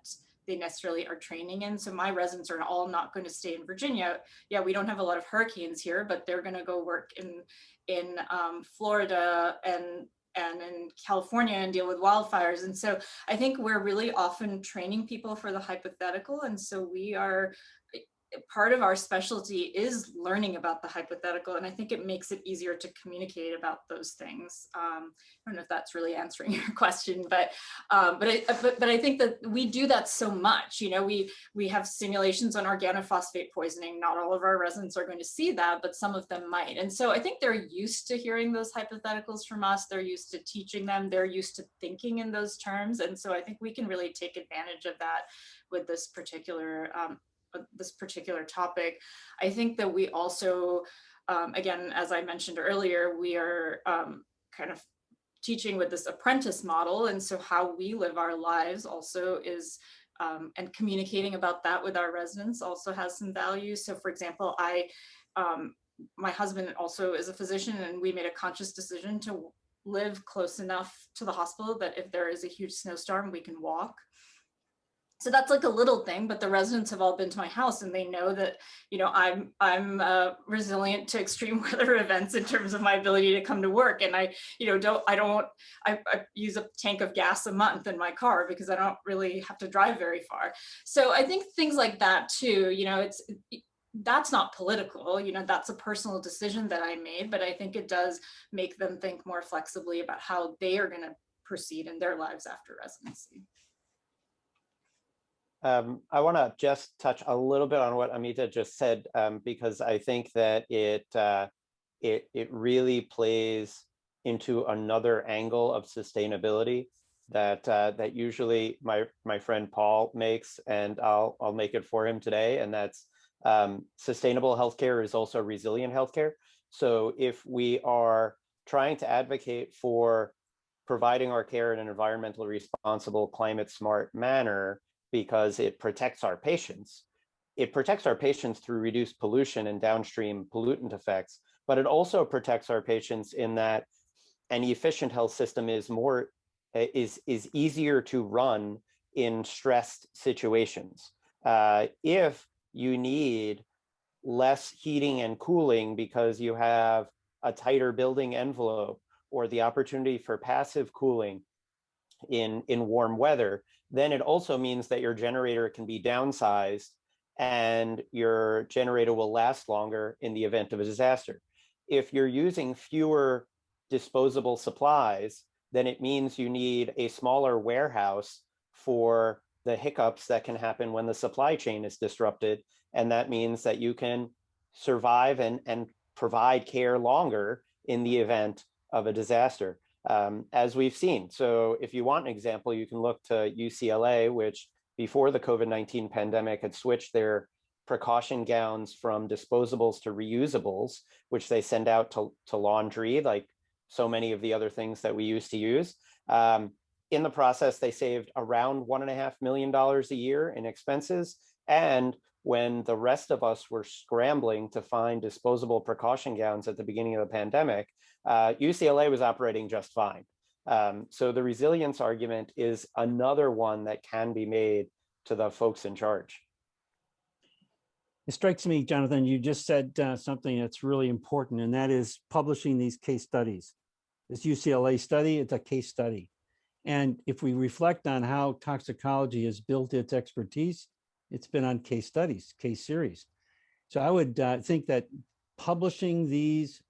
they necessarily are training in. So my residents are all not going to stay in Virginia. Yeah, we don't have a lot of hurricanes here, but they're going to go work in Florida and in California and deal with wildfires. And so I think we're really often training people for the hypothetical. And so we are, part of our specialty is learning about the hypothetical. And I think it makes it easier to communicate about those things. I don't know if that's really answering your question, but I think that we do that so much. We have simulations on organophosphate poisoning. Not all of our residents are going to see that, but some of them might. And so I think they're used to hearing those hypotheticals from us. They're used to teaching them. They're used to thinking in those terms. And so I think we can really take advantage of that with this particular topic. I think that we also, again, as I mentioned earlier, we are kind of teaching with this apprentice model. And so how we live our lives also is, and communicating about that with our residents also has some value. So for example, my husband also is a physician, and we made a conscious decision to live close enough to the hospital that if there is a huge snowstorm, we can walk. So that's like a little thing, but the residents have all been to my house and they know that, I'm resilient to extreme weather events in terms of my ability to come to work. And I use a tank of gas a month in my car because I don't really have to drive very far. So I think things like that too, that's not political, that's a personal decision that I made, but I think it does make them think more flexibly about how they are going to proceed in their lives after residency. I want to just touch a little bit on what Amita just said, because I think that it really plays into another angle of sustainability that usually my friend Paul makes, and I'll make it for him today, and that's sustainable healthcare is also resilient healthcare. So if we are trying to advocate for providing our care in an environmentally responsible, climate smart manner, because it protects our patients. It protects our patients through reduced pollution and downstream pollutant effects, but it also protects our patients in that an efficient health system is easier to run in stressed situations. If you need less heating and cooling because you have a tighter building envelope or the opportunity for passive cooling in warm weather, then it also means that your generator can be downsized and your generator will last longer in the event of a disaster. If you're using fewer disposable supplies, then it means you need a smaller warehouse for the hiccups that can happen when the supply chain is disrupted. And that means that you can survive and provide care longer in the event of a disaster. As we've seen. So if you want an example, you can look to UCLA, which before the COVID-19 pandemic had switched their precaution gowns from disposables to reusables, which they send out to laundry, like so many of the other things that we used to use. In the process, they saved around $1.5 million a year in expenses. And when the rest of us were scrambling to find disposable precaution gowns at the beginning of the pandemic, UCLA was operating just fine. So the resilience argument is another one that can be made to the folks in charge. It strikes me, Jonathan, you just said something that's really important, and that is publishing these case studies. This UCLA study, it's a case study. And if we reflect on how toxicology has built its expertise It's been on case studies, case series. So I would think that publishing these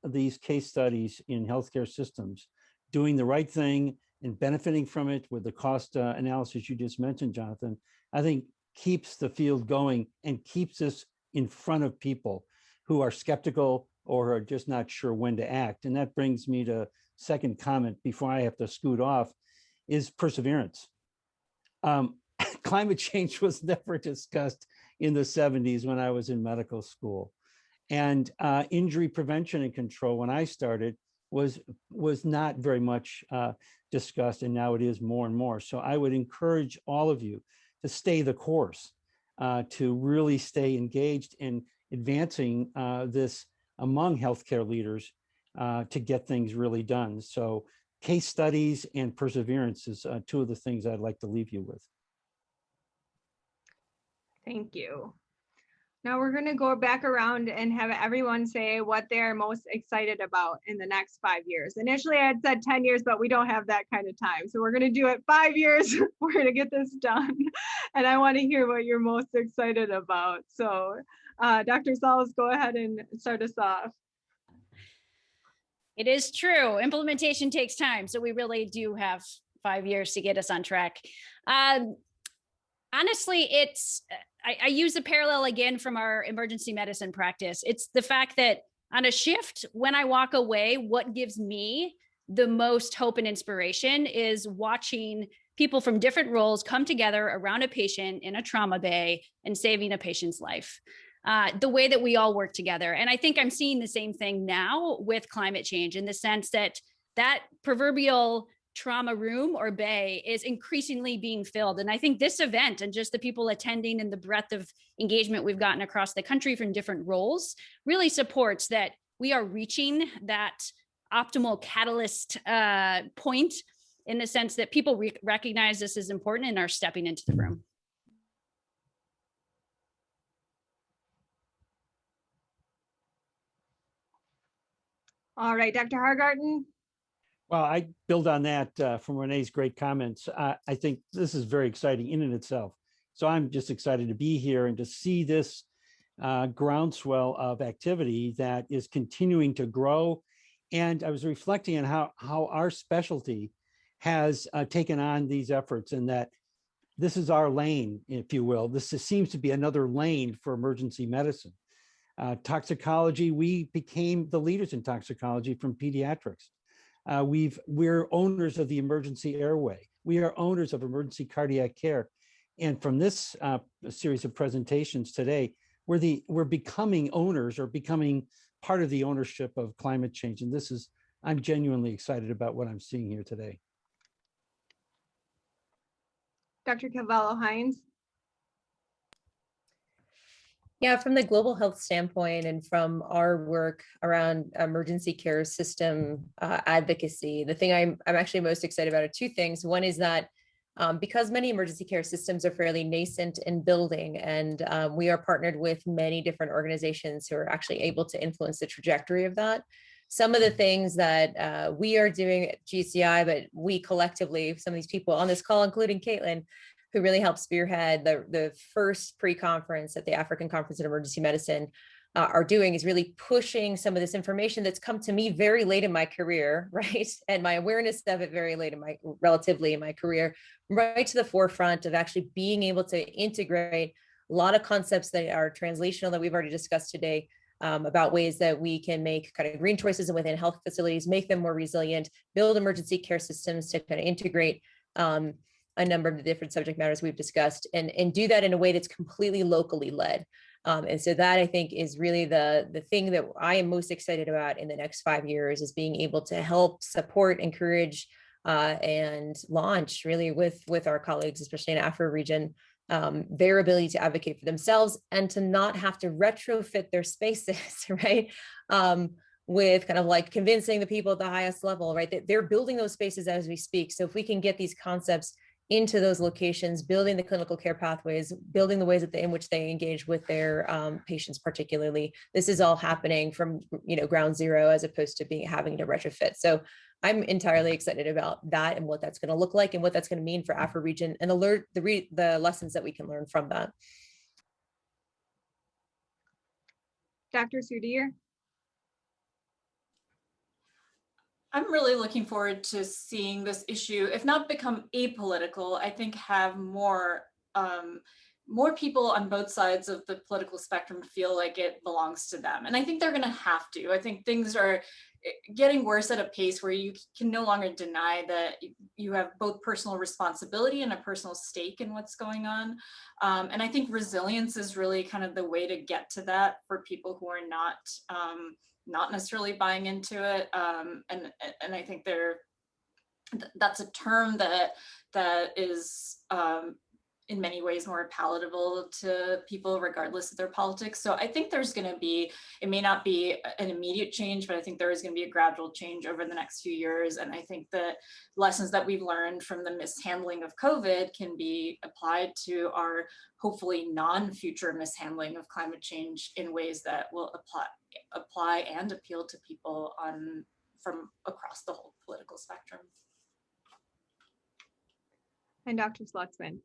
case studies in healthcare systems, doing the right thing and benefiting from it with the cost analysis you just mentioned, Jonathan, I think keeps the field going and keeps us in front of people who are skeptical or are just not sure when to act. And that brings me to second comment before I have to scoot off, is perseverance. Climate change was never discussed in the 70s when I was in medical school. And injury prevention and control, when I started, was not very much discussed, and now it is more and more. So I would encourage all of you to stay the course, to really stay engaged in advancing this among healthcare leaders to get things really done. So case studies and perseverance is two of the things I'd like to leave you with. Thank you. Now we're going to go back around and have everyone say what they're most excited about in the next 5 years. Initially, I had said 10 years, but we don't have that kind of time. So we're going to do it 5 years. We're going to get this done. And I want to hear what you're most excited about. So Dr. Salas, go ahead and start us off. It is true. Implementation takes time. So we really do have 5 years to get us on track. Honestly, I use a parallel again from our emergency medicine practice. It's the fact that on a shift, when I walk away, what gives me the most hope and inspiration is watching people from different roles come together around a patient in a trauma bay and saving a patient's life. The way that we all work together. And I think I'm seeing the same thing now with climate change, in the sense that that proverbial trauma room or bay is increasingly being filled. And I think this event and just the people attending and the breadth of engagement we've gotten across the country from different roles really supports that we are reaching that optimal catalyst point, in the sense that people recognize this is important and are stepping into the room. All right, Dr. Hargarten. Well, I build on that from Renee's great comments. I think this is very exciting in and itself. So I'm just excited to be here and to see this groundswell of activity that is continuing to grow. And I was reflecting on how our specialty has taken on these efforts, and that this is our lane, if you will. This seems to be another lane for emergency medicine. Toxicology, we became the leaders in toxicology from pediatrics. We're owners of the emergency airway. We are owners of emergency cardiac care. And from this series of presentations today, we're becoming owners, or becoming part of the ownership of climate change. And I'm genuinely excited about what I'm seeing here today. Dr. Cavallo-Hines. Yeah, from the global health standpoint and from our work around emergency care system advocacy, the thing I'm actually most excited about are two things. One is that because many emergency care systems are fairly nascent in building, and we are partnered with many different organizations who are actually able to influence the trajectory of that. Some of the things that we are doing at GCI, but we collectively, some of these people on this call, including Caitlin, who really helped spearhead the first pre-conference at the African Conference in Emergency Medicine, are doing, is really pushing some of this information that's come to me very late in my career, right? And my awareness of it very late relatively in my career, right to the forefront of actually being able to integrate a lot of concepts that are translational that we've already discussed today, about ways that we can make kind of green choices within health facilities, make them more resilient, build emergency care systems to kind of integrate a number of the different subject matters we've discussed, and do that in a way that's completely locally led. And so that, I think, is really the thing that I am most excited about in the next 5 years, is being able to help support, encourage, and launch really with our colleagues, especially in Afro region, their ability to advocate for themselves and to not have to retrofit their spaces, right? With kind of like convincing the people at the highest level, right? That they're building those spaces as we speak. So if we can get these concepts into those locations, building the clinical care pathways, building the ways in which they engage with their patients, particularly, this is all happening from ground zero, as opposed to having to retrofit. So I'm entirely excited about that and what that's going to look like and what that's going to mean for Afro region, and the lessons that we can learn from that. Dr. Sudir? I'm really looking forward to seeing this issue, if not become apolitical, I think have more people on both sides of the political spectrum feel like it belongs to them. And I think they're going to have to. I think things are getting worse at a pace where you can no longer deny that you have both personal responsibility and a personal stake in what's going on. And I think resilience is really kind of the way to get to that for people who are not necessarily buying into it. And I think that's a term that is in many ways more palatable to people regardless of their politics. So I think there's going to be, it may not be an immediate change, but I think there is going to be a gradual change over the next few years. And I think that lessons that we've learned from the mishandling of COVID can be applied to our hopefully non-future mishandling of climate change in ways that will apply and appeal to people from across the whole political spectrum. And Dr. Slutsman?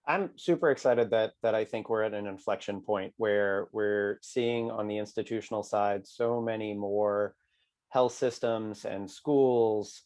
I'm super excited that I think we're at an inflection point where we're seeing on the institutional side so many more health systems and schools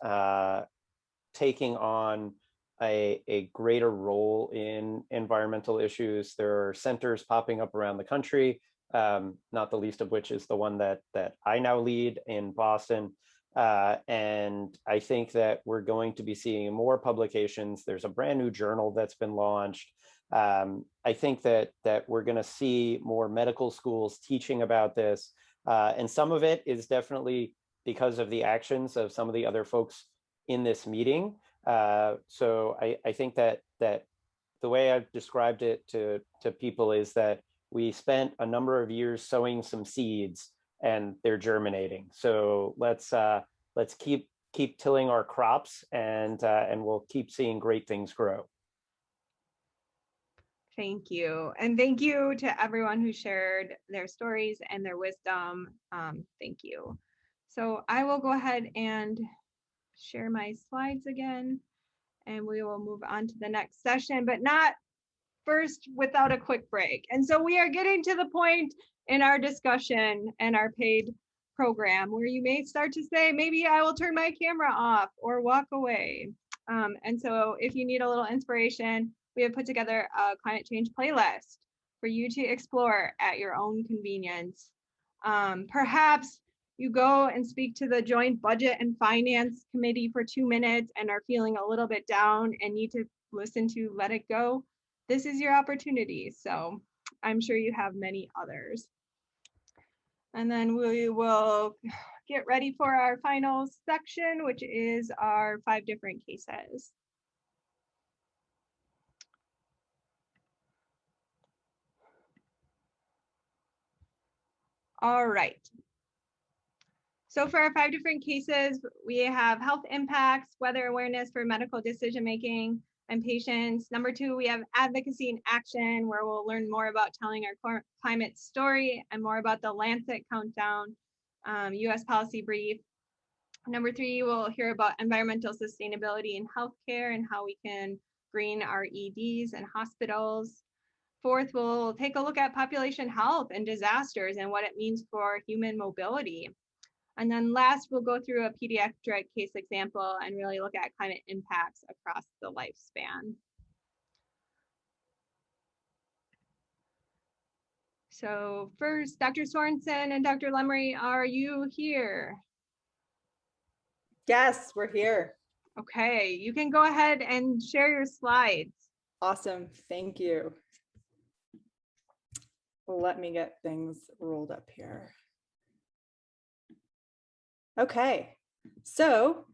taking on a greater role in environmental issues. There are centers popping up around the country, not the least of which is the one that I now lead in Boston. And I think that we're going to be seeing more publications. There's a brand new journal that's been launched. I think that we're going to see more medical schools teaching about this. And some of it is definitely because of the actions of some of the other folks in this meeting. So I think that the way I've described it to people is that we spent a number of years sowing some seeds and they're germinating. So let's keep tilling our crops and we'll keep seeing great things grow. Thank you. And thank you to everyone who shared their stories and their wisdom. Thank you. So I will go ahead and share my slides again, and we will move on to the next session, but not first without a quick break. And so we are getting to the point in our discussion and our paid program where you may start to say, maybe I will turn my camera off or walk away. And so if you need a little inspiration, we have put together a climate change playlist for you to explore at your own convenience. Perhaps you go and speak to the Joint Budget and Finance Committee for 2 minutes and are feeling a little bit down and need to listen to Let It Go. This is your opportunity. So I'm sure you have many others. And then we will get ready for our final section, which is our 5 different cases. All right. So for our 5 different cases, we have health impacts, weather awareness for medical decision-making and patients. Number 2, we have advocacy and action, where we'll learn more about telling our climate story and more about the Lancet Countdown US policy brief. Number 3, we'll hear about environmental sustainability in healthcare and how we can green our EDs and hospitals. 4th, we'll take a look at population health and disasters and what it means for human mobility. And then last, we'll go through a pediatric case example and really look at climate impacts across the lifespan. So first, Dr. Sorensen and Dr. Lemery, are you here? Yes, we're here. Okay, you can go ahead and share your slides. Awesome, thank you. Let me get things rolled up here. Okay, so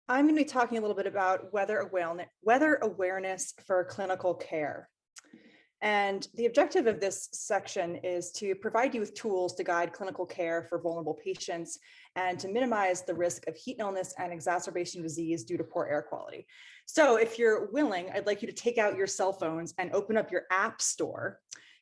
I'm going to be talking a little bit about weather awareness for clinical care. And the objective of this section is to provide you with tools to guide clinical care for vulnerable patients and to minimize the risk of heat illness and exacerbation of disease due to poor air quality. So if you're willing, I'd like you to take out your cell phones and open up your app store,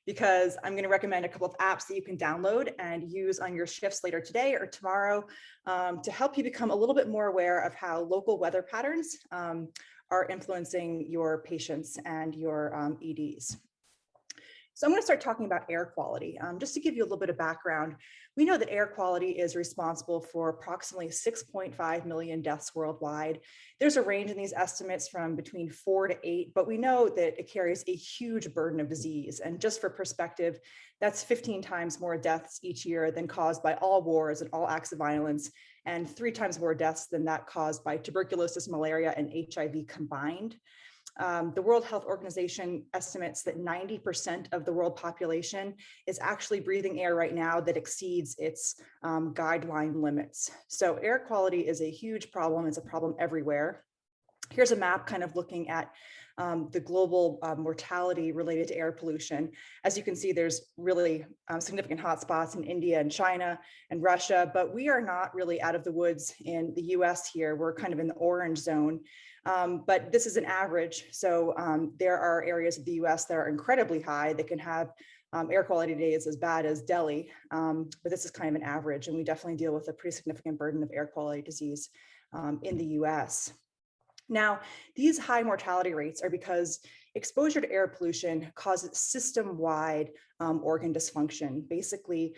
because I'm going to recommend a couple of apps that you can download and use on your shifts later today or tomorrow to help you become a little bit more aware of how local weather patterns are influencing your patients and your EDs. So I'm going to start talking about air quality. Just to give you a little bit of background, we know that air quality is responsible for approximately 6.5 million deaths worldwide. There's a range in these estimates from between 4 to 8, but we know that it carries a huge burden of disease. And just for perspective, that's 15 times more deaths each year than caused by all wars and all acts of violence, and 3 times more deaths than that caused by tuberculosis, malaria, and HIV combined. The World Health Organization estimates that 90% of the world population is actually breathing air right now that exceeds its guideline limits. So air quality is a huge problem. It's a problem everywhere. Here's a map kind of looking at the global mortality related to air pollution. As you can see, there's really significant hotspots in India and China and Russia, but we are not really out of the woods in the US here. We're kind of in the orange zone. But this is an average. So there are areas of the US that are incredibly high that can have air quality days as bad as Delhi. But this is kind of an average, and we definitely deal with a pretty significant burden of air quality disease in the US. Now, these high mortality rates are because exposure to air pollution causes system-wide organ dysfunction. Basically,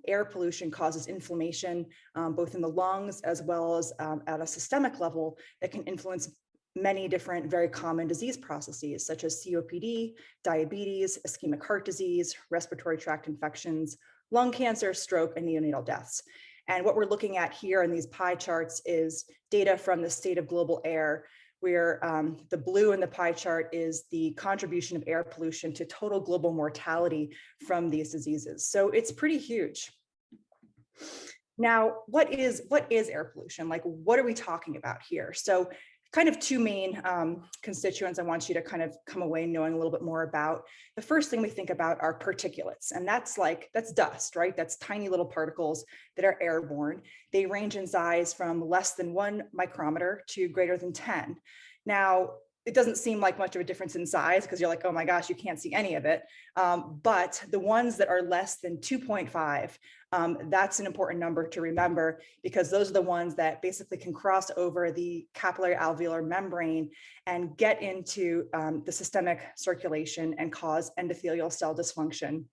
air pollution causes inflammation both in the lungs as well as at a systemic level that can influence many different very common disease processes such as COPD, diabetes, ischemic heart disease, respiratory tract infections, lung cancer, stroke, and neonatal deaths. And what we're looking at here in these pie charts is data from the State of Global Air, where the blue in the pie chart is the contribution of air pollution to total global mortality from these diseases. So it's pretty huge. Now, what is air pollution? Like, what are we talking about here? So kind of 2 main constituents I want you to kind of come away knowing a little bit more about. The first thing we think about are particulates, and that's dust, right? That's tiny little particles that are airborne. They range in size from less than 1 micrometer to greater than 10. Now, it doesn't seem like much of a difference in size because you're like, oh my gosh, you can't see any of it. But the ones that are less than 2.5, that's an important number to remember, because those are the ones that basically can cross over the capillary alveolar membrane and get into the systemic circulation and cause endothelial cell dysfunction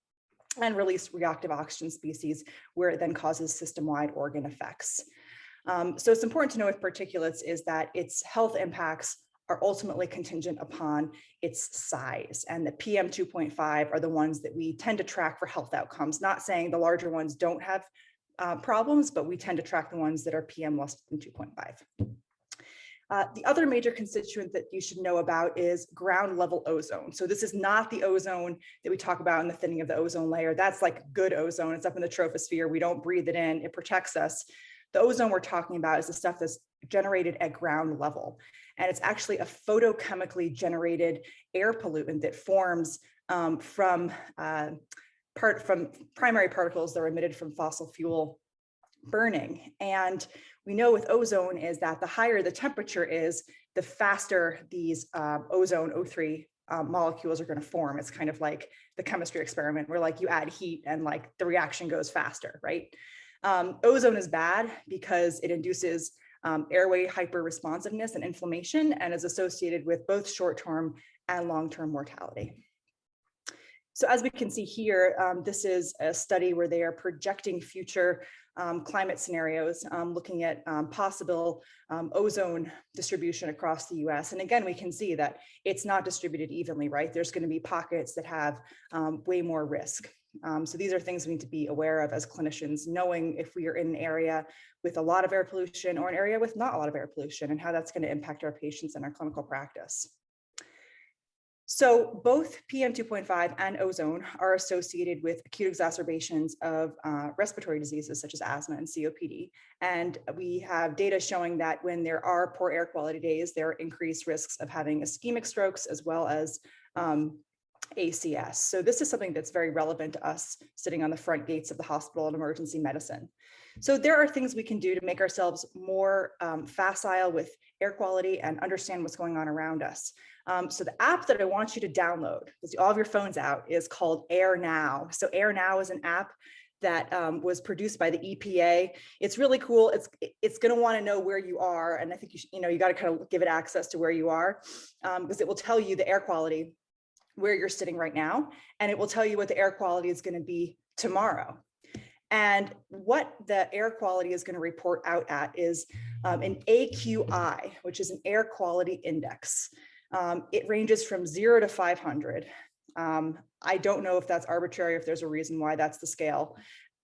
and release reactive oxygen species, where it then causes system-wide organ effects. So it's important to know with particulates is that its health impacts are ultimately contingent upon its size, and the PM 2.5 are the ones that we tend to track for health outcomes. Not saying the larger ones don't have problems, but we tend to track the ones that are PM less than 2.5. The other major constituent that you should know about is ground level ozone. So this is not the ozone that we talk about in the thinning of the ozone layer. That's like good ozone. It's up in the troposphere. We don't breathe it in. It protects us. The ozone we're talking about is the stuff that's generated at ground level. And it's actually a photochemically generated air pollutant that forms from primary particles that are emitted from fossil fuel burning. And we know with ozone is that the higher the temperature is, the faster these ozone O3 molecules are going to form. It's kind of like the chemistry experiment where like you add heat and like the reaction goes faster, right? Ozone is bad because it induces airway hyperresponsiveness and inflammation, and is associated with both short-term and long-term mortality. So as we can see here, this is a study where they are projecting future climate scenarios, looking at possible ozone distribution across the US. And again, we can see that it's not distributed evenly, right? There's going to be pockets that have way more risk. So these are things we need to be aware of as clinicians, knowing if we are in an area with a lot of air pollution or an area with not a lot of air pollution, and how that's going to impact our patients and our clinical practice. So both PM 2.5 and ozone are associated with acute exacerbations of respiratory diseases such as asthma and COPD. And we have data showing that when there are poor air quality days, there are increased risks of having ischemic strokes as well as ACS. So this is something that's very relevant to us sitting on the front gates of the hospital in emergency medicine. So there are things we can do to make ourselves more facile with air quality and understand what's going on around us. So the app that I want you to download, because all of your phones out, is called Air Now. So Air Now is an app that was produced by the EPA. It's really cool. It's going to want to know where you are, and I think you got to kind of give it access to where you are, because it will tell you the air quality where you're sitting right now, and it will tell you what the air quality is going to be tomorrow. And what the air quality is going to report out at is an AQI, which is an air quality index. It ranges from 0 to 500. I don't know if that's arbitrary, if there's a reason why that's the scale,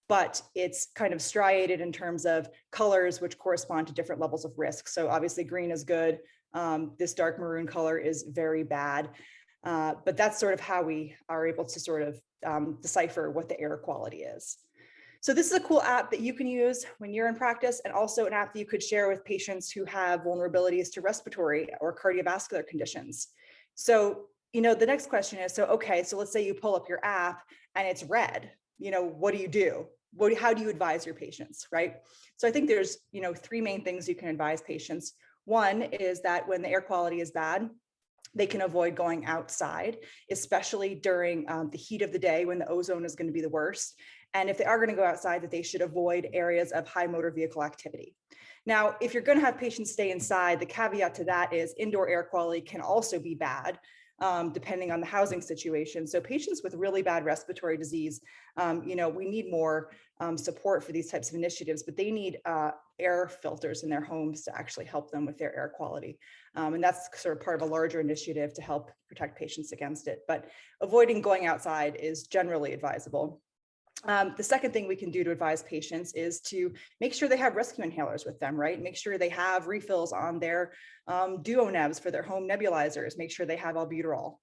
but it's kind of striated in terms of colors, which correspond to different levels of risk. So obviously green is good. This dark maroon color is very bad. But that's sort of how we are able to sort of decipher what the air quality is. So this is a cool app that you can use when you're in practice, and also an app that you could share with patients who have vulnerabilities to respiratory or cardiovascular conditions. So, you know, the next question is, so, okay, so let's say you pull up your app and it's red, you know, what do you do? How do you advise your patients, right? So I think there's, you know, 3 main things you can advise patients. One is that when the air quality is bad, they can avoid going outside, especially during the heat of the day when the ozone is going to be the worst. And if they are going to go outside, that they should avoid areas of high motor vehicle activity. Now, if you're going to have patients stay inside, the caveat to that is indoor air quality can also be bad, depending on the housing situation. So patients with really bad respiratory disease, you know, we need more support for these types of initiatives, but they need air filters in their homes to actually help them with their air quality. And that's sort of part of a larger initiative to help protect patients against it. But avoiding going outside is generally advisable. The second thing we can do to advise patients is to make sure they have rescue inhalers with them, right? Make sure they have refills on their duo nebs for their home nebulizers, make sure they have albuterol.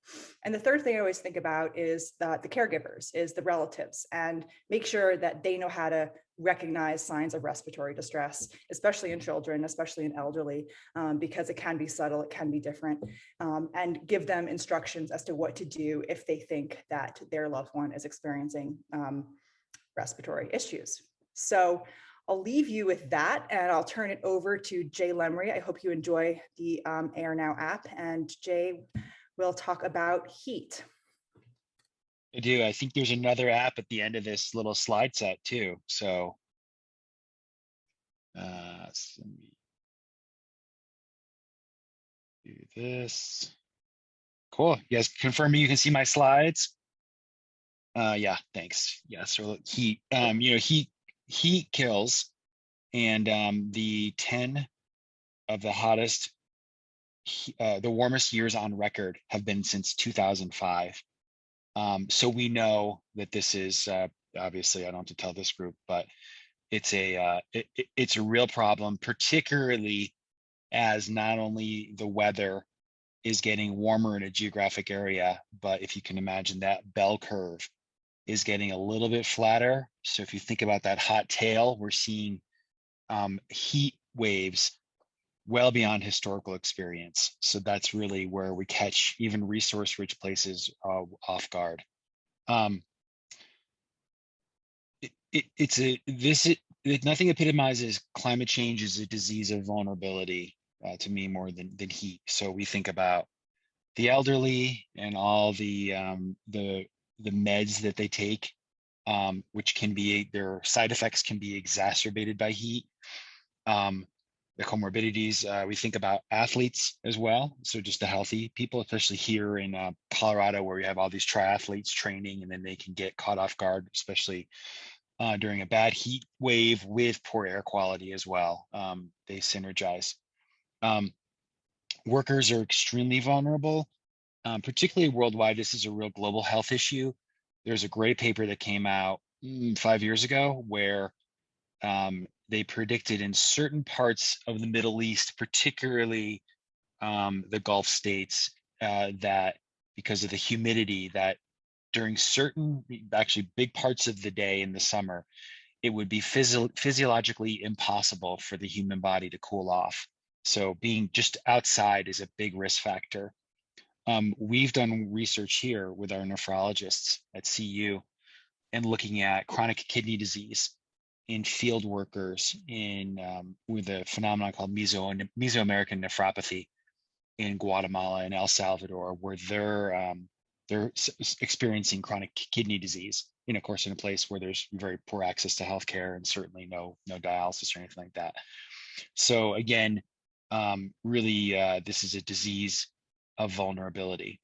And the third thing I always think about is the caregivers, is the relatives, and make sure that they know how to recognize signs of respiratory distress, especially in children, especially in elderly, because it can be subtle, it can be different, and give them instructions as to what to do if they think that their loved one is experiencing respiratory issues. So I'll leave you with that, and I'll turn it over to Jay Lemry. I hope you enjoy the Air Now app, and Jay will talk about heat. I do. I think there's another app at the end of this little slide set too. So let me do this. Cool. You guys confirming you can see my slides? Yeah, thanks. Yeah, so heat, you know, heat kills, and the 10 of the hottest, the warmest years on record have been since 2005. So we know that this is obviously, I don't have to tell this group, but it's it's a real problem, particularly as not only the weather is getting warmer in a geographic area, but if you can imagine, that bell curve is getting a little bit flatter. So if you think about that hot tail, we're seeing heat waves well beyond historical experience. So that's really where we catch even resource-rich places off guard. Nothing epitomizes climate change as a disease of vulnerability to me more than heat. So we think about the elderly and all the meds that they take, which can be, their side effects can be exacerbated by heat. The comorbidities, we think about athletes as well. So just the healthy people, especially here in Colorado, where we have all these triathletes training, and then they can get caught off guard, especially during a bad heat wave with poor air quality as well. They synergize. Workers are extremely vulnerable, particularly worldwide. This is a real global health issue. There's a great paper that came out 5 years ago where they predicted in certain parts of the Middle East, particularly the Gulf states, that because of the humidity, that during certain, actually big parts of the day in the summer, it would be physiologically impossible for the human body to cool off. So being just outside is a big risk factor. We've done research here with our nephrologists at CU and looking at chronic kidney disease in field workers with a phenomenon called Mesoamerican nephropathy in Guatemala and El Salvador, where they're experiencing chronic kidney disease, and of course in a place where there's very poor access to healthcare and certainly no dialysis or anything like that. So again, really, this is a disease of vulnerability.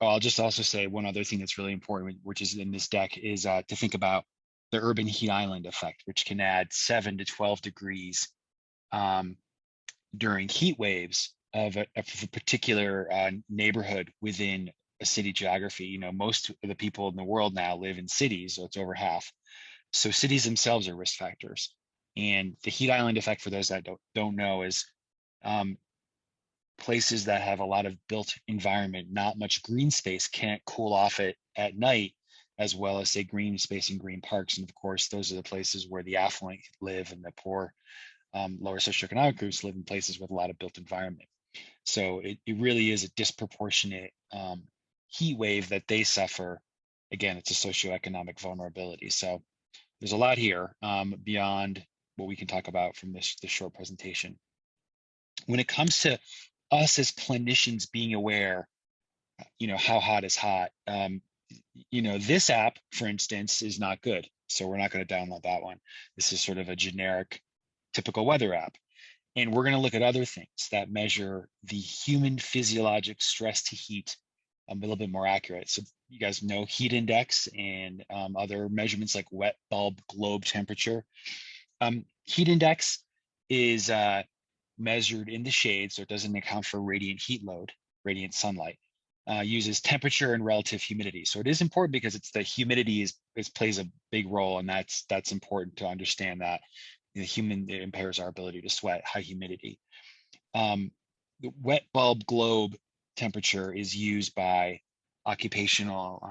I'll just also say one other thing that's really important, which is in this deck, is to think about the urban heat island effect, which can add 7 to 12 degrees during heat waves of a particular neighborhood within a city geography. You know, most of the people in the world now live in cities, so it's over half. So cities themselves are risk factors. And the heat island effect, for those that don't know, is places that have a lot of built environment, not much green space, can't cool off it at night, as well as say green space and green parks. And of course, those are the places where the affluent live and the poor lower socioeconomic groups live in places with a lot of built environment. So it really is a disproportionate heat wave that they suffer. Again, it's a socioeconomic vulnerability. So there's a lot here beyond what we can talk about from this short presentation. When it comes to us as clinicians being aware, you know, how hot is hot, you know, this app, for instance, is not good. So we're not going to download that one. This is sort of a generic, typical weather app. And we're going to look at other things that measure the human physiologic stress to heat a little bit more accurate. So you guys know heat index and other measurements like wet bulb globe temperature. Heat index is measured in the shade, so it doesn't account for radiant heat load, radiant sunlight. Uses temperature and relative humidity. So it is important because it's the humidity plays a big role, and that's important to understand that it impairs our ability to sweat, high humidity. The wet bulb globe temperature is used by occupational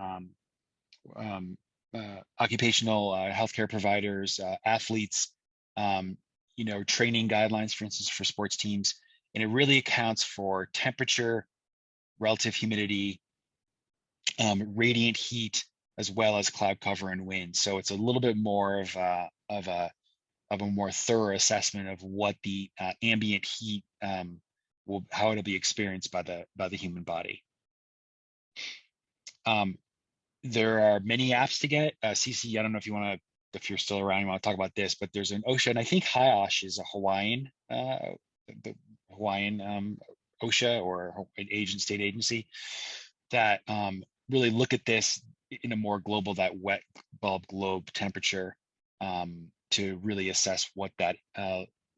healthcare providers, athletes, you know, training guidelines, for instance, for sports teams, and it really accounts for temperature, relative humidity, radiant heat, as well as cloud cover and wind. So it's a little bit more of a more thorough assessment of what the ambient heat how it'll be experienced by the human body. There are many apps to get. CC, I don't know if you're still around, you want to talk about this, but there's an OSHA, and I think HIOSH is a Hawaiian, the Hawaiian OSHA or an state agency that really look at this in a more global, that wet bulb globe temperature to really assess what that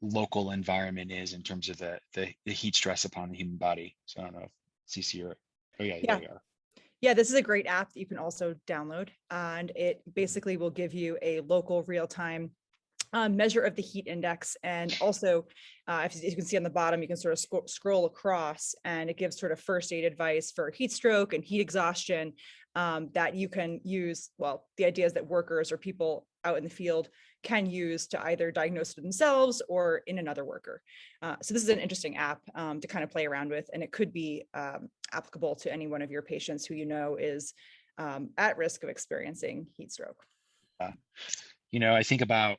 local environment is in terms of the heat stress upon the human body. So I don't know if CC or, oh yeah, there you are. Yeah, this is a great app that you can also download, and it basically will give you a local real-time measure of the heat index. And also, as you can see on the bottom, you can sort of scroll across, and it gives sort of first aid advice for heat stroke and heat exhaustion that you can use. Well, the idea is that workers or people out in the field can use to either diagnose it themselves or in another worker. So this is an interesting app to kind of play around with, and it could be applicable to any one of your patients who you know is at risk of experiencing heat stroke. You know, I think about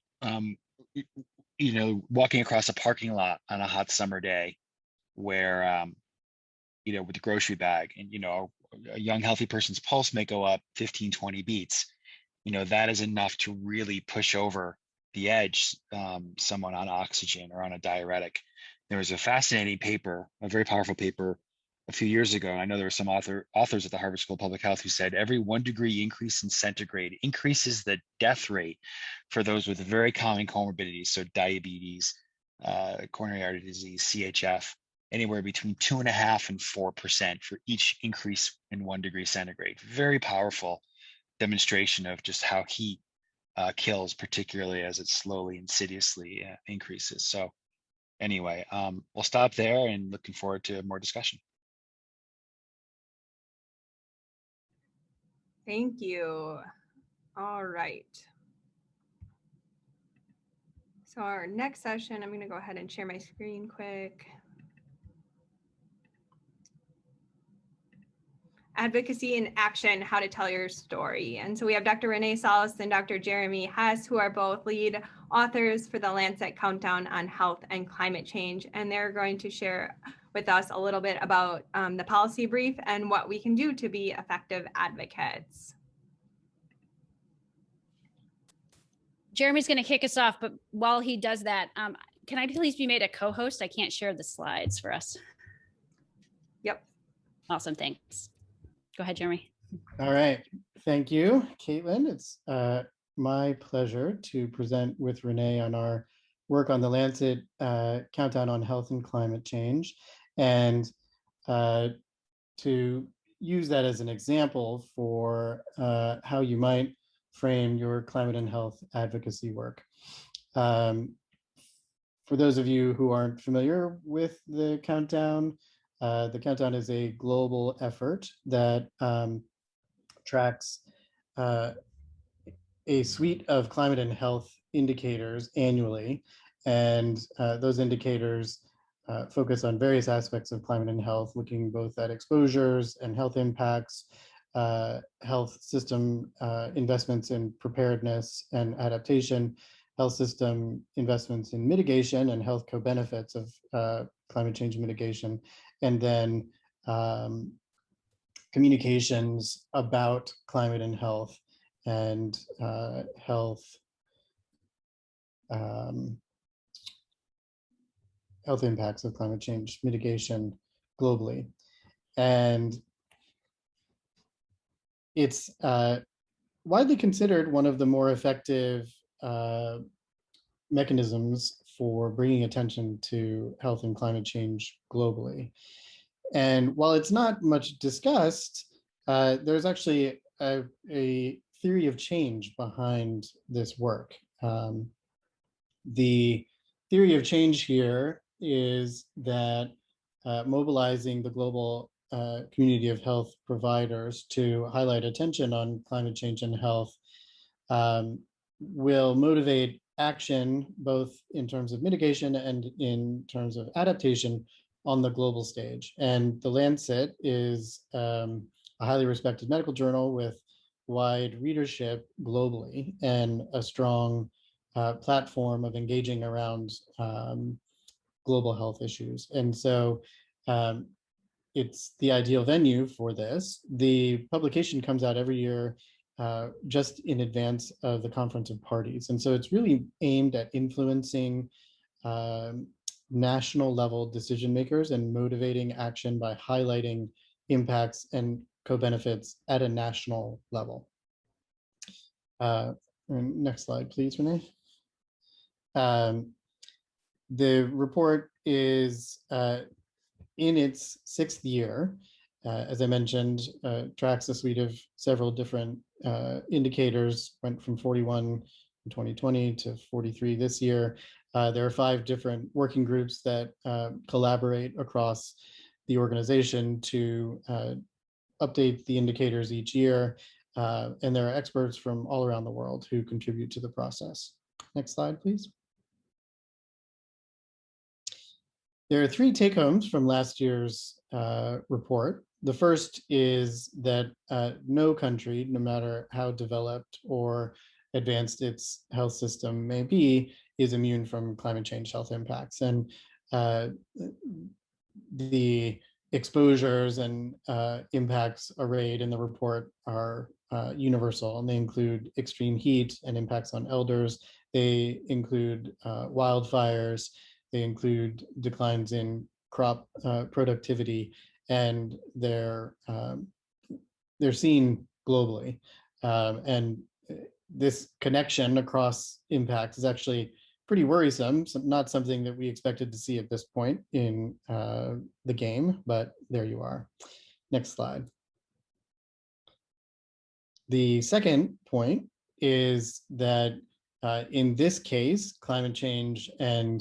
you know, walking across a parking lot on a hot summer day where you know, with the grocery bag, and you know, a young healthy person's pulse may go up 15, 20 beats. You know, that is enough to really push over the edge someone on oxygen or on a diuretic. There was a fascinating paper, a very powerful paper a few years ago. I know there were some authors at the Harvard School of Public Health who said every 1 degree increase in centigrade increases the death rate for those with very common comorbidities. So diabetes, coronary artery disease, CHF, anywhere between 2.5% and 4% for each increase in 1 degree centigrade. Very powerful demonstration of just how heat kills, particularly as it slowly, insidiously increases. So anyway, we'll stop there and looking forward to more discussion. Thank you. All right. So our next session, I'm going to go ahead and share my screen quick. Advocacy in Action, How to Tell Your Story. And so we have Dr. Renee Salas and Dr. Jeremy Hess, who are both lead authors for the Lancet Countdown on Health and Climate Change. And they're going to share with us a little bit about the policy brief and what we can do to be effective advocates. Jeremy's going to kick us off, but while he does that, can I please be made a co-host? I can't share the slides for us. Yep. Awesome, thanks. Go ahead, Jeremy. All right. Thank you, Caitlin. It's my pleasure to present with Renee on our work on the Lancet Countdown on Health and Climate Change, and to use that as an example for how you might frame your climate and health advocacy work. For those of you who aren't familiar with the Countdown is a global effort that tracks a suite of climate and health indicators annually. And those indicators focus on various aspects of climate and health, looking both at exposures and health impacts, health system investments in preparedness and adaptation, health system investments in mitigation and health co-benefits of climate change mitigation, and then communications about climate and health and health impacts of climate change mitigation globally. And it's widely considered one of the more effective mechanisms for bringing attention to health and climate change globally. And while it's not much discussed, there's actually a theory of change behind this work. The theory of change here is that mobilizing the global community of health providers to highlight attention on climate change and health will motivate action, both in terms of mitigation and in terms of adaptation on the global stage. And the Lancet is a highly respected medical journal with wide readership globally and a strong platform of engaging around global health issues. And so it's the ideal venue for this. The publication comes out every year just in advance of the Conference of Parties. And so it's really aimed at influencing national level decision makers and motivating action by highlighting impacts and co-benefits at a national level. Next slide, please, Renee. The report is in its 6th year. As I mentioned, tracks a suite of several different indicators, went from 41 in 2020 to 43 this year. There are 5 different working groups that collaborate across the organization to update the indicators each year. And there are experts from all around the world who contribute to the process. Next slide, please. There are 3 take-homes from last year's report. The first is that no country, no matter how developed or advanced its health system may be, is immune from climate change health impacts. And the exposures and impacts arrayed in the report are universal, and they include extreme heat and impacts on elders. They include wildfires. They include declines in crop productivity, and they're seen globally. And this connection across impacts is actually pretty worrisome. So not something that we expected to see at this point in the game, but there you are. Next slide. The second point is that in this case, climate change and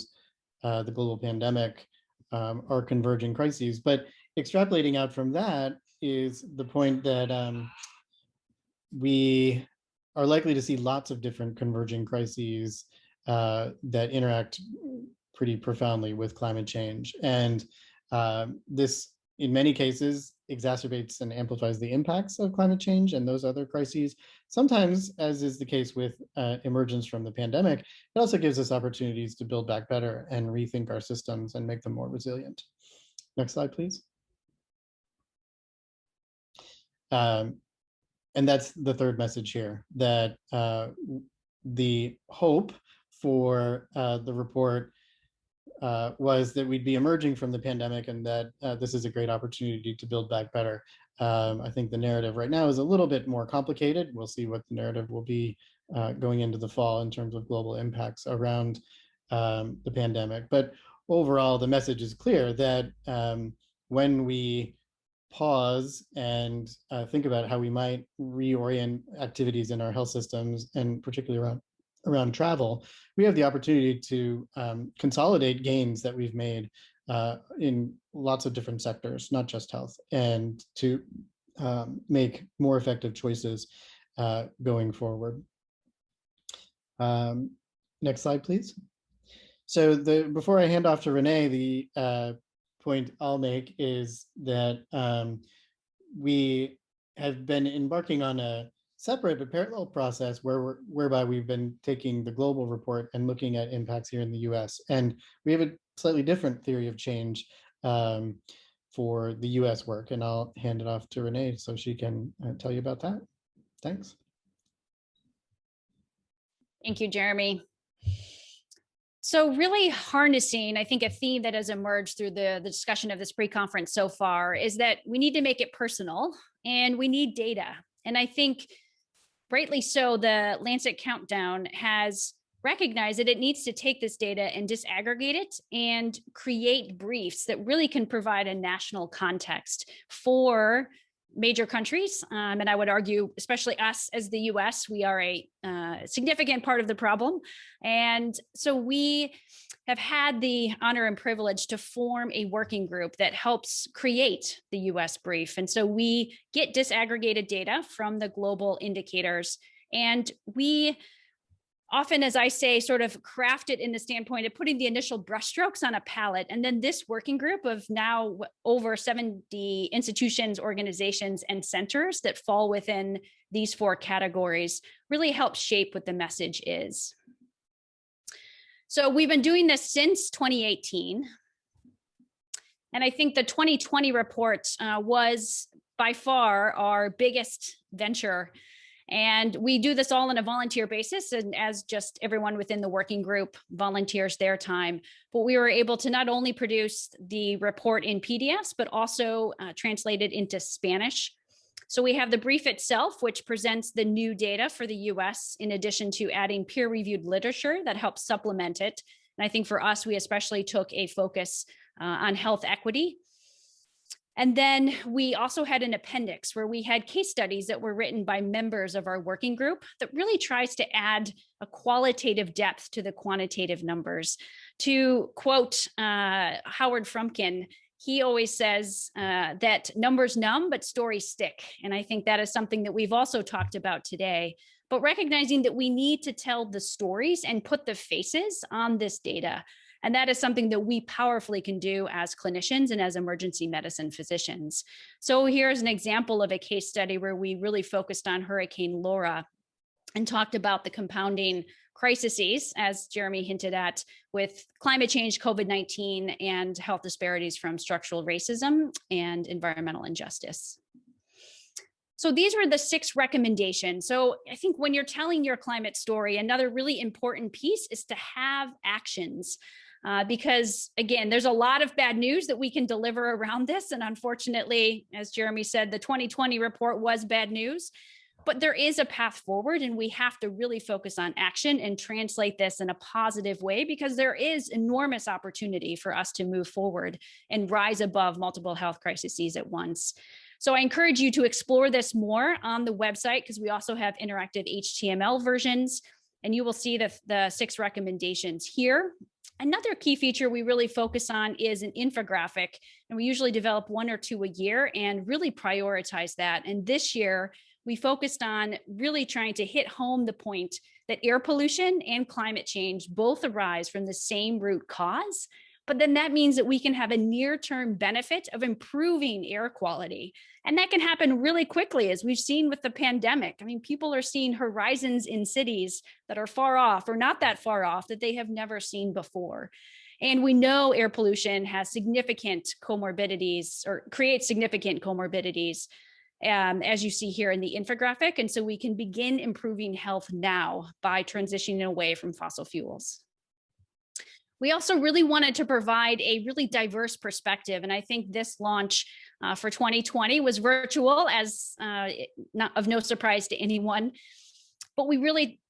the global pandemic are converging crises. But extrapolating out from that is the point that we are likely to see lots of different converging crises that interact pretty profoundly with climate change. And this, in many cases, exacerbates and amplifies the impacts of climate change and those other crises. Sometimes, as is the case with emergence from the pandemic, it also gives us opportunities to build back better and rethink our systems and make them more resilient. Next slide, please. And that's the third message here, that the hope for the report was that we'd be emerging from the pandemic and that this is a great opportunity to build back better. I think the narrative right now is a little bit more complicated. We'll see what the narrative will be going into the fall in terms of global impacts around the pandemic. But overall, the message is clear that when we pause and think about how we might reorient activities in our health systems, and particularly around travel, we have the opportunity to consolidate gains that we've made in lots of different sectors, not just health, and to make more effective choices going forward. Next slide, please. So before I hand off to Renee, the point I'll make is that we have been embarking on a separate but parallel process whereby we've been taking the global report and looking at impacts here in the US. And we have a slightly different theory of change for the US work. And I'll hand it off to Renee so she can tell you about that. Thanks. Thank you, Jeremy. So really harnessing, I think, a theme that has emerged through the discussion of this pre-conference so far is that we need to make it personal and we need data. And I think rightly so, the Lancet Countdown has recognized that it needs to take this data and disaggregate it and create briefs that really can provide a national context for major countries. And I would argue, especially us as the US, we are a significant part of the problem. And so we have had the honor and privilege to form a working group that helps create the US brief. And so we get disaggregated data from the global indicators. And we often, as I say, sort of craft it in the standpoint of putting the initial brushstrokes on a palette. And then this working group of now over 70 institutions, organizations, and centers that fall within these 4 categories really helps shape what the message is. So we've been doing this since 2018. And I think the 2020 report was by far our biggest venture. And we do this all on a volunteer basis, and as just everyone within the working group volunteers their time. But we were able to not only produce the report in PDFs, but also translate it into Spanish. So we have the brief itself, which presents the new data for the US, in addition to adding peer-reviewed literature that helps supplement it. And I think for us, we especially took a focus on health equity. And then we also had an appendix where we had case studies that were written by members of our working group that really tries to add a qualitative depth to the quantitative numbers. To quote Howard Frumkin, he always says that numbers numb, but stories stick. And I think that is something that we've also talked about today, but recognizing that we need to tell the stories and put the faces on this data. And that is something that we powerfully can do as clinicians and as emergency medicine physicians. So here's an example of a case study where we really focused on Hurricane Laura and talked about the compounding crises, as Jeremy hinted at, with climate change, COVID-19, and health disparities from structural racism and environmental injustice. So these were the 6 recommendations. So I think when you're telling your climate story, another really important piece is to have actions. Because again, there's a lot of bad news that we can deliver around this. And unfortunately, as Jeremy said, the 2020 report was bad news, but there is a path forward and we have to really focus on action and translate this in a positive way, because there is enormous opportunity for us to move forward and rise above multiple health crises at once. So I encourage you to explore this more on the website, because we also have interactive HTML versions, and you will see the 6 recommendations here. Another key feature we really focus on is an infographic, and we usually develop 1 or 2 a year and really prioritize that. And this year, we focused on really trying to hit home the point that air pollution and climate change both arise from the same root cause, but then that means that we can have a near-term benefit of improving air quality. And that can happen really quickly, as we've seen with the pandemic. I mean, people are seeing horizons in cities that are far off or not that far off that they have never seen before. And we know air pollution has significant comorbidities, or creates significant comorbidities, as you see here in the infographic. And so we can begin improving health now by transitioning away from fossil fuels. We also really wanted to provide a really diverse perspective. And I think this launch for 2020 was virtual, as not of no surprise to anyone. But we really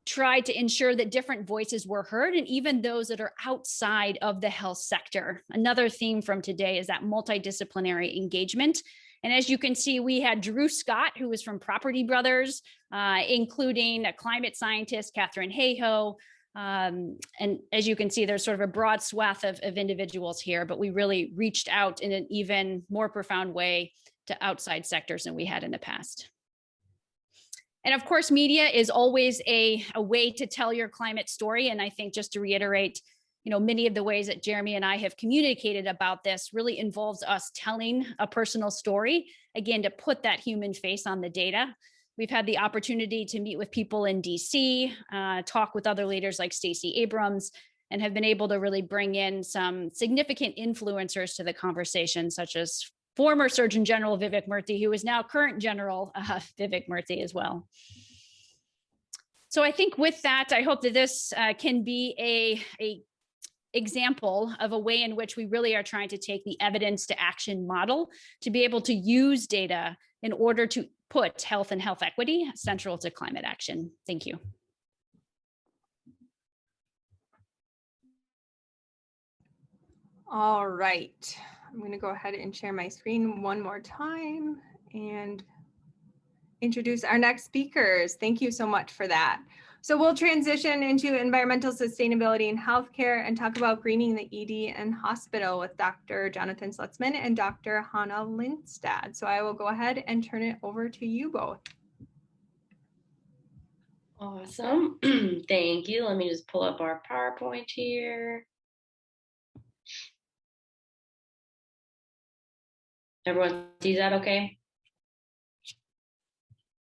tried to ensure that different voices were heard, and even those that are outside of the health sector. Another theme from today is that multidisciplinary engagement. And as you can see, we had Drew Scott, who was from Property Brothers, including a climate scientist, Catherine Hayhoe. And as you can see, there's sort of a broad swath of individuals here, but we really reached out in an even more profound way to outside sectors than we had in the past. And of course, media is always a way to tell your climate story. And I think just to reiterate, many of the ways that Jeremy and I have communicated about this really involves us telling a personal story, again, to put that human face on the data. We've had the opportunity to meet with people in DC, talk with other leaders like Stacey Abrams, and have been able to really bring in some significant influencers to the conversation, such as former Surgeon General Vivek Murthy, who is now current General Vivek Murthy as well. So I think with that, I hope that this can be a example of a way in which we really are trying to take the evidence to action model to be able to use data in order to put health and health equity central to climate action. Thank you. All right, I'm going to go ahead and share my screen one more time and introduce our next speakers. Thank you so much for that. So we'll transition into environmental sustainability in healthcare and talk about greening the ED and hospital with Dr. Jonathan Slutzman and Dr. Hannah Lindstad. So I will go ahead and turn it over to you both. Awesome. Thank you. Let me just pull up our PowerPoint here. Everyone sees that okay?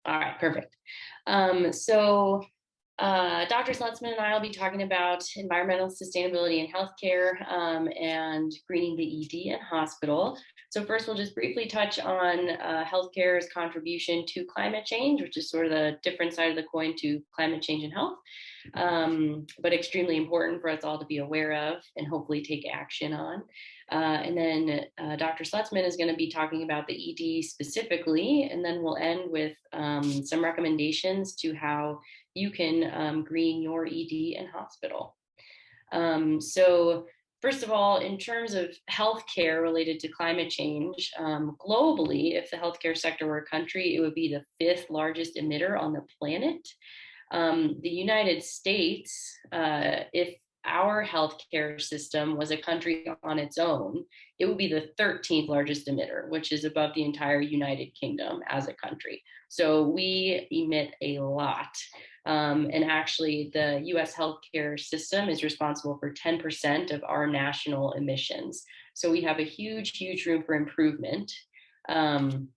All right, perfect. Dr. Slutzman and I will be talking about environmental sustainability in healthcare and greening the ED and hospital. So first, we'll just briefly touch on healthcare's contribution to climate change, which is sort of the different side of the coin to climate change and health, but extremely important for us all to be aware of and hopefully take action on. And then Dr. Slutzman is going to be talking about the ED specifically, and then we'll end with some recommendations to how you can green your ED and hospital. So first of all, in terms of healthcare related to climate change, globally, if the healthcare sector were a country, it would be the 5th largest emitter on the planet. The United States, if our healthcare system was a country on its own, it would be the 13th largest emitter, which is above the entire United Kingdom as a country. So we emit a lot. And actually, the US healthcare system is responsible for 10% of our national emissions. So we have a huge, huge room for improvement. And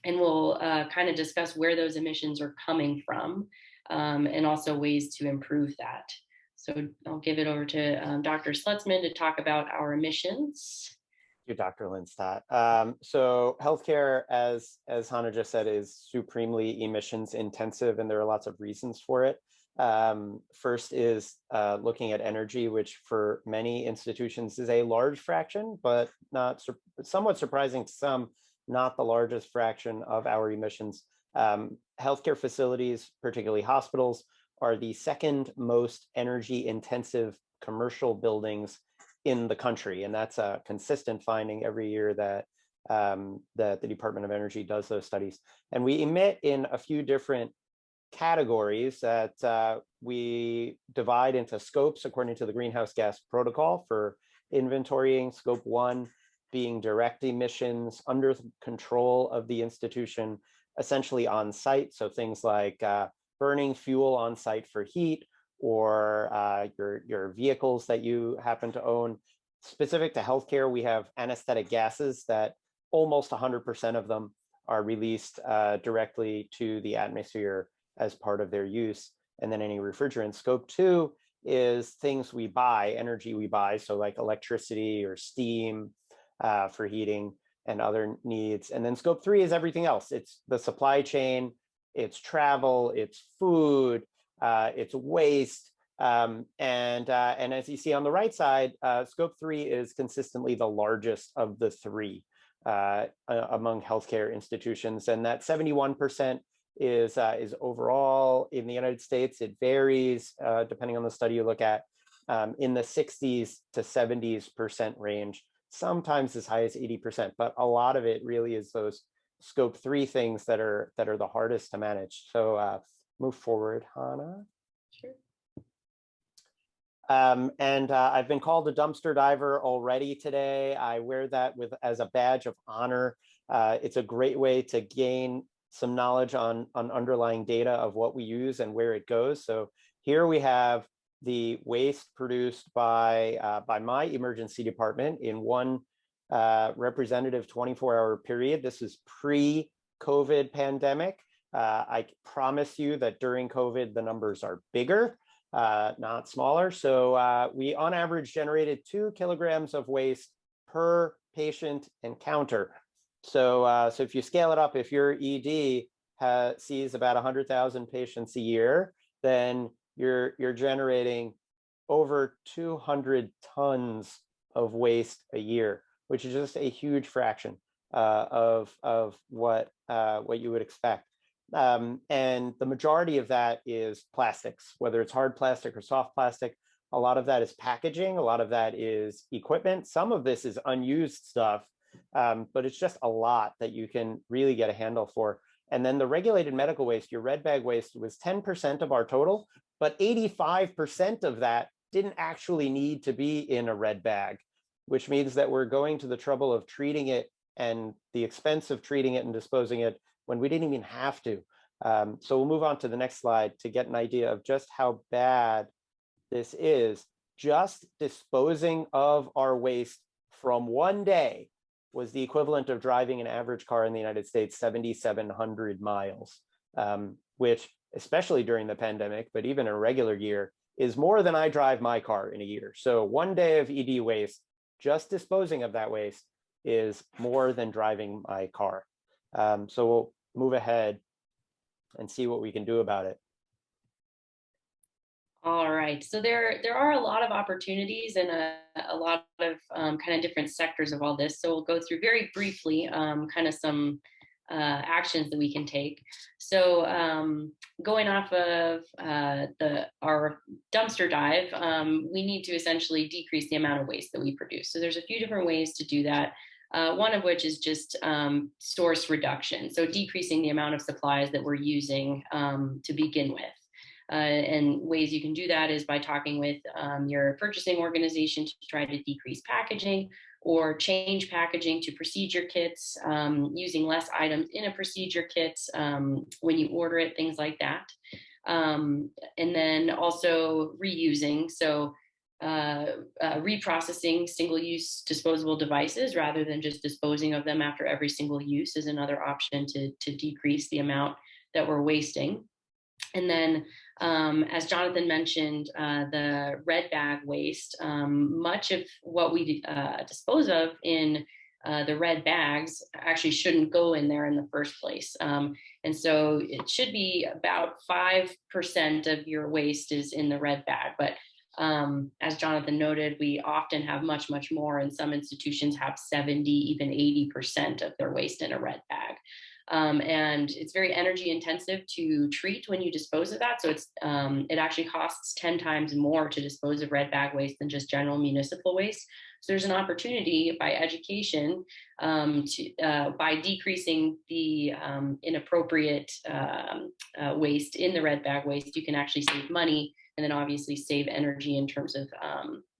we'll kind of discuss where those emissions are coming from and also ways to improve that. So I'll give it over to Dr. Slutzman to talk about our emissions. Thank you, Dr. Lindstad. So healthcare, as Hannah just said, is supremely emissions intensive, and there are lots of reasons for it. First is looking at energy, which for many institutions is a large fraction, but somewhat surprising to some, not the largest fraction of our emissions. Healthcare facilities, particularly hospitals, are the 2nd most energy intensive commercial buildings in the country. And that's a consistent finding every year that the Department of Energy does those studies. And we emit in a few different categories that we divide into scopes according to the greenhouse gas protocol for inventorying. Scope 1 being direct emissions under the control of the institution, essentially on site. So things like burning fuel on site for heat, or your vehicles that you happen to own. Specific to healthcare, we have anesthetic gases that almost 100% of them are released directly to the atmosphere as part of their use. And then any refrigerant. Scope 2 is things we buy, energy we buy, so like electricity or steam for heating and other needs. And then scope 3 is everything else. It's the supply chain, it's travel, it's food, it's waste, And as you see on the right side, scope 3 is consistently the largest of the three among healthcare institutions, and that 71% is overall in the United States. It varies depending on the study you look at, in the 60s to 70% range, sometimes as high as 80%, but a lot of it really is those scope 3 things that are the hardest to manage. So move forward, Hannah. Sure. I've been called a dumpster diver already today. I wear that as a badge of honor. It's a great way to gain some knowledge on underlying data of what we use and where it goes. So here we have the waste produced by my emergency department in one representative 24-hour period. This is pre-COVID pandemic. I promise you that during COVID, the numbers are bigger, not smaller. So we on average generated 2 kilograms of waste per patient encounter. So if you scale it up, if your ED sees about 100,000 patients a year, then you're generating over 200 tons of waste a year, which is just a huge fraction of what you would expect. And the majority of that is plastics, whether it's hard plastic or soft plastic. A lot of that is packaging. A lot of that is equipment. Some of this is unused stuff, but it's just a lot that you can really get a handle for. And then the regulated medical waste, your red bag waste, was 10% of our total, but 85% of that didn't actually need to be in a red bag, which means that we're going to the trouble of treating it and the expense of treating it and disposing it when we didn't even have to. So we'll move on to the next slide to get an idea of just how bad this is. Just disposing of our waste from one day was the equivalent of driving an average car in the United States 7,700 miles, which, especially during the pandemic, but even a regular year, is more than I drive my car in a year. So one day of ED waste, just disposing of that waste, is more than driving my car. So we'll move ahead and see what we can do about it. All right, so there are a lot of opportunities and a lot of kind of different sectors of all this. So we'll go through very briefly kind of some actions that we can take. So going off of our dumpster dive, we need to essentially decrease the amount of waste that we produce. So there's a few different ways to do that. One of which is just source reduction. So decreasing the amount of supplies that we're using to begin with. And ways you can do that is by talking with your purchasing organization to try to decrease packaging or change packaging to procedure kits, using less items in a procedure kit when you order it, things like that. And then also reusing. So reprocessing single-use disposable devices rather than just disposing of them after every single use is another option to decrease the amount that we're wasting. And then, as Jonathan mentioned, the red bag waste, much of what we dispose of in the red bags actually shouldn't go in there in the first place. And so it should be about 5% of your waste is in the red bag. But as Jonathan noted, we often have much, much more, and some institutions have 70, even 80% of their waste in a red bag. And it's very energy intensive to treat when you dispose of that. So it actually costs 10 times more to dispose of red bag waste than just general municipal waste. So there's an opportunity by education by decreasing the inappropriate waste in the red bag waste, you can actually save money and then obviously save energy in terms of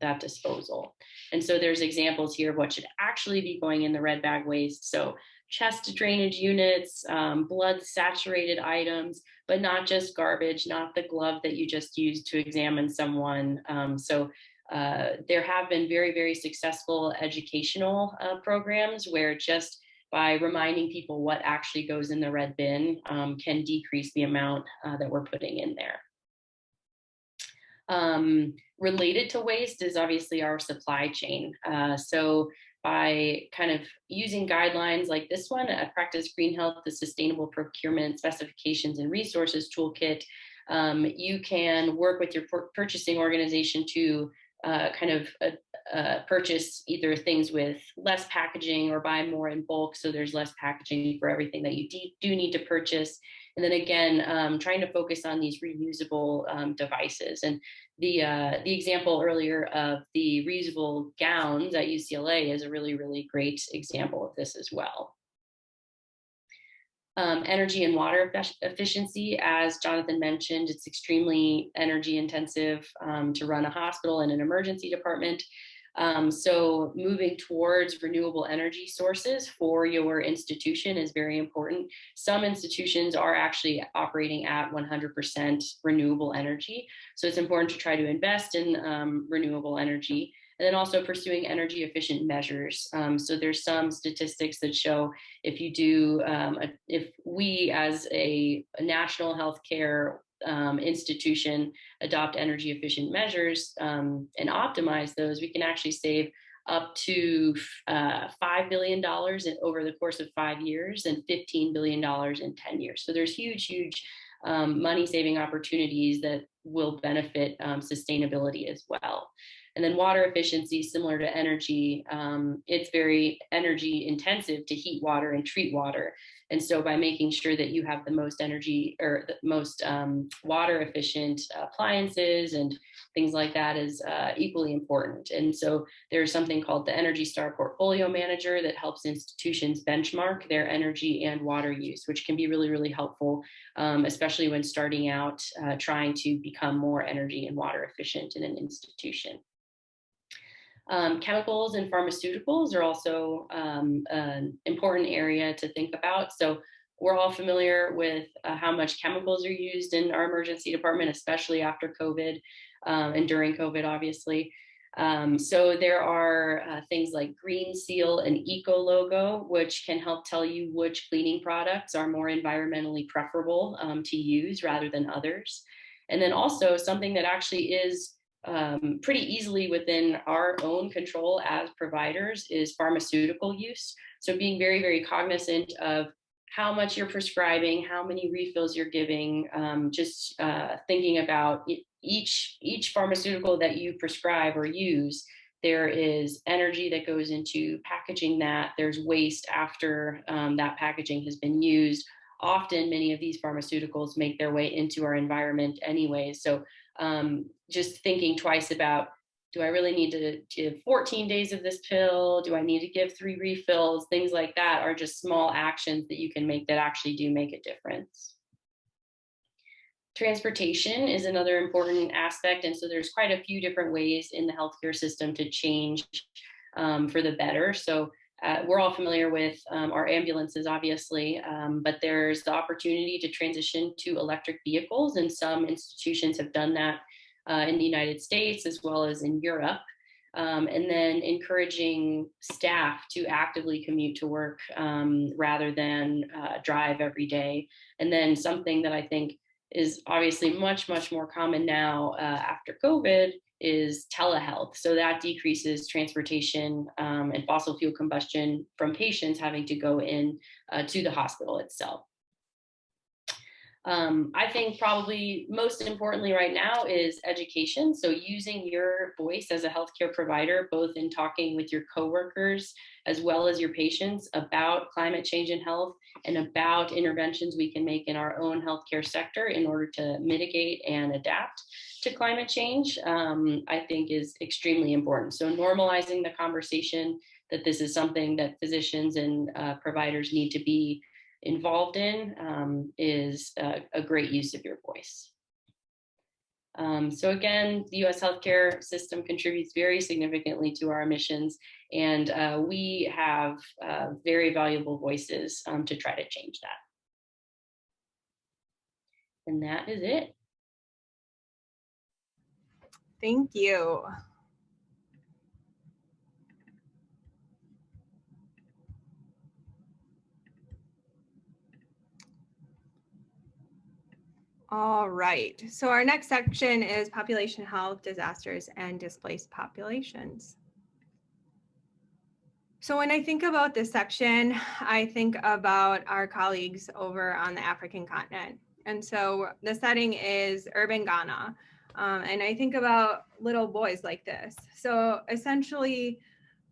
that disposal. And so there's examples here of what should actually be going in the red bag waste. So chest drainage units, blood saturated items, but not just garbage, not the glove that you just used to examine someone. So there have been very, very successful educational programs where just by reminding people what actually goes in the red bin can decrease the amount that we're putting in there. Related to waste is obviously our supply chain. So by kind of using guidelines like this one, Practice Green Health, the Sustainable Procurement Specifications and Resources Toolkit, you can work with your purchasing organization to purchase either things with less packaging or buy more in bulk, so there's less packaging for everything that you do need to purchase. And then again, trying to focus on these reusable devices. And the example earlier of the reusable gowns at UCLA is a really, really great example of this as well. Energy and water efficiency, as Jonathan mentioned, it's extremely energy intensive to run a hospital and an emergency department. So moving towards renewable energy sources for your institution is very important. Some institutions are actually operating at 100% renewable energy. So it's important to try to invest in renewable energy. And then also pursuing energy efficient measures. So there's some statistics that show if you do, if we as a national healthcare institution adopt energy efficient measures and optimize those, we can actually save up to $5 billion over the course of 5 years and $15 billion in 10 years. So there's huge, huge money saving opportunities that will benefit sustainability as well. And then water efficiency, similar to energy, it's very energy intensive to heat water and treat water. And so by making sure that you have the most energy or the most water efficient appliances and things like that is equally important. And so there's something called the Energy Star Portfolio Manager that helps institutions benchmark their energy and water use, which can be really, really helpful, especially when starting out trying to become more energy and water efficient in an institution. Chemicals and pharmaceuticals are also an important area to think about. So we're all familiar with how much chemicals are used in our emergency department, especially after COVID and during COVID, obviously. So there are things like Green Seal and Eco Logo, which can help tell you which cleaning products are more environmentally preferable to use rather than others. And then also something that actually is pretty easily within our own control as providers is pharmaceutical use. So being very, very cognizant of how much you're prescribing, how many refills you're giving, just thinking about each pharmaceutical that you prescribe or use, there is energy that goes into packaging that, there's waste after that packaging has been used. Often many of these pharmaceuticals make their way into our environment anyway. So just thinking twice about, do I really need to give 14 days of this pill? Do I need to give 3 refills? Things like that are just small actions that you can make that actually do make a difference. Transportation is another important aspect. And so there's quite a few different ways in the healthcare system to change for the better. So we're all familiar with our ambulances, obviously, but there's the opportunity to transition to electric vehicles, and some institutions have done that in the United States as well as in Europe. And then encouraging staff to actively commute to work rather than drive every day. And then something that I think is obviously much, much more common now after COVID is telehealth. So that decreases transportation and fossil fuel combustion from patients having to go in to the hospital itself. I think probably most importantly right now is education. So using your voice as a healthcare provider, both in talking with your coworkers as well as your patients about climate change and health and about interventions we can make in our own healthcare sector in order to mitigate and adapt to climate change, I think is extremely important. So normalizing the conversation that this is something that physicians and providers need to be involved in is a great use of your voice. So again, the US healthcare system contributes very significantly to our emissions, and we have very valuable voices to try to change that. And that is it. Thank you. All right, so our next section is population health, disasters, and displaced populations. So when I think about this section, I think about our colleagues over on the African continent. And so the setting is urban Ghana. And I think about little boys like this. So essentially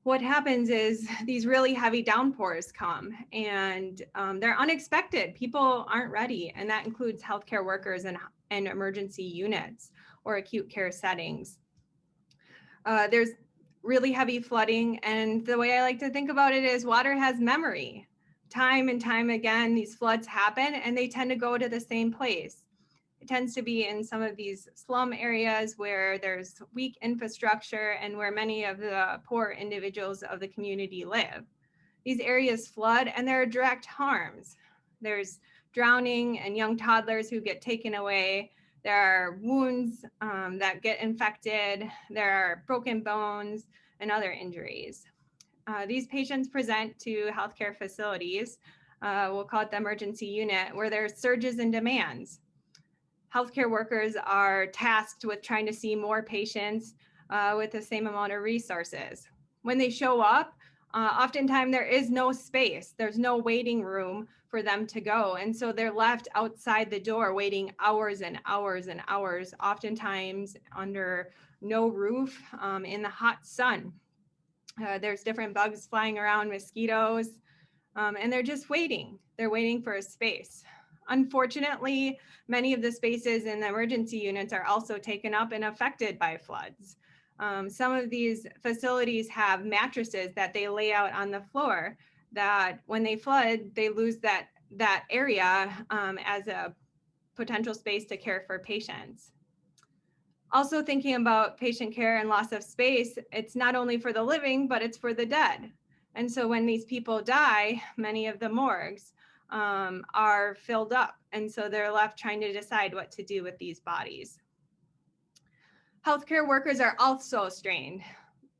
what happens is these really heavy downpours come and they're unexpected. People aren't ready. And that includes healthcare workers and emergency units or acute care settings. There's really heavy flooding. And the way I like to think about it is water has memory. Time and time again, these floods happen and they tend to go to the same place. It tends to be in some of these slum areas where there's weak infrastructure and where many of the poor individuals of the community live. These areas flood and there are direct harms. There's drowning and young toddlers who get taken away. There are wounds that get infected. There are broken bones and other injuries. These patients present to healthcare facilities, we'll call it the emergency unit, where there's surges in demands. Healthcare workers are tasked with trying to see more patients with the same amount of resources. When they show up, oftentimes there is no space. There's no waiting room for them to go. And so they're left outside the door waiting hours and hours and hours, oftentimes under no roof in the hot sun. There's different bugs flying around, mosquitoes, and they're just waiting. They're waiting for a space. Unfortunately, many of the spaces in the emergency units are also taken up and affected by floods. Some of these facilities have mattresses that they lay out on the floor that when they flood, they lose that area as a potential space to care for patients. Also thinking about patient care and loss of space, it's not only for the living, but it's for the dead. And so when these people die, many of the morgues are filled up. And so they're left trying to decide what to do with these bodies. Healthcare workers are also strained.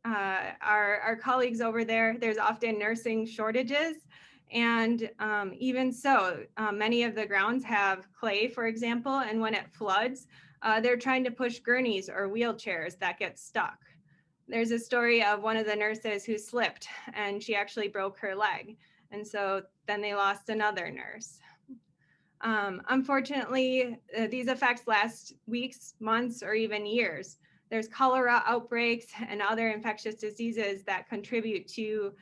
Our colleagues over there, there's often nursing shortages. And even so, many of the grounds have clay, for example, and when it floods, they're trying to push gurneys or wheelchairs that get stuck. There's a story of one of the nurses who slipped and she actually broke her leg. And so then they lost another nurse. Unfortunately, these effects last weeks, months, or even years. There's cholera outbreaks and other infectious diseases that contribute to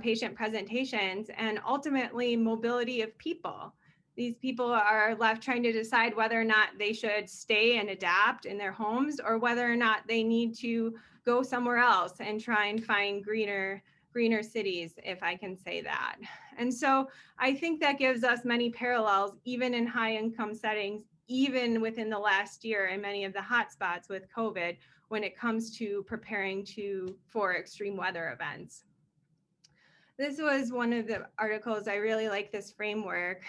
patient presentations and ultimately mobility of people. These people are left trying to decide whether or not they should stay and adapt in their homes or whether or not they need to go somewhere else and try and find greener cities, if I can say that. And so I think that gives us many parallels, even in high income settings, even within the last year in many of the hotspots with COVID, when it comes to preparing for extreme weather events. This was one of the articles. I really like this framework,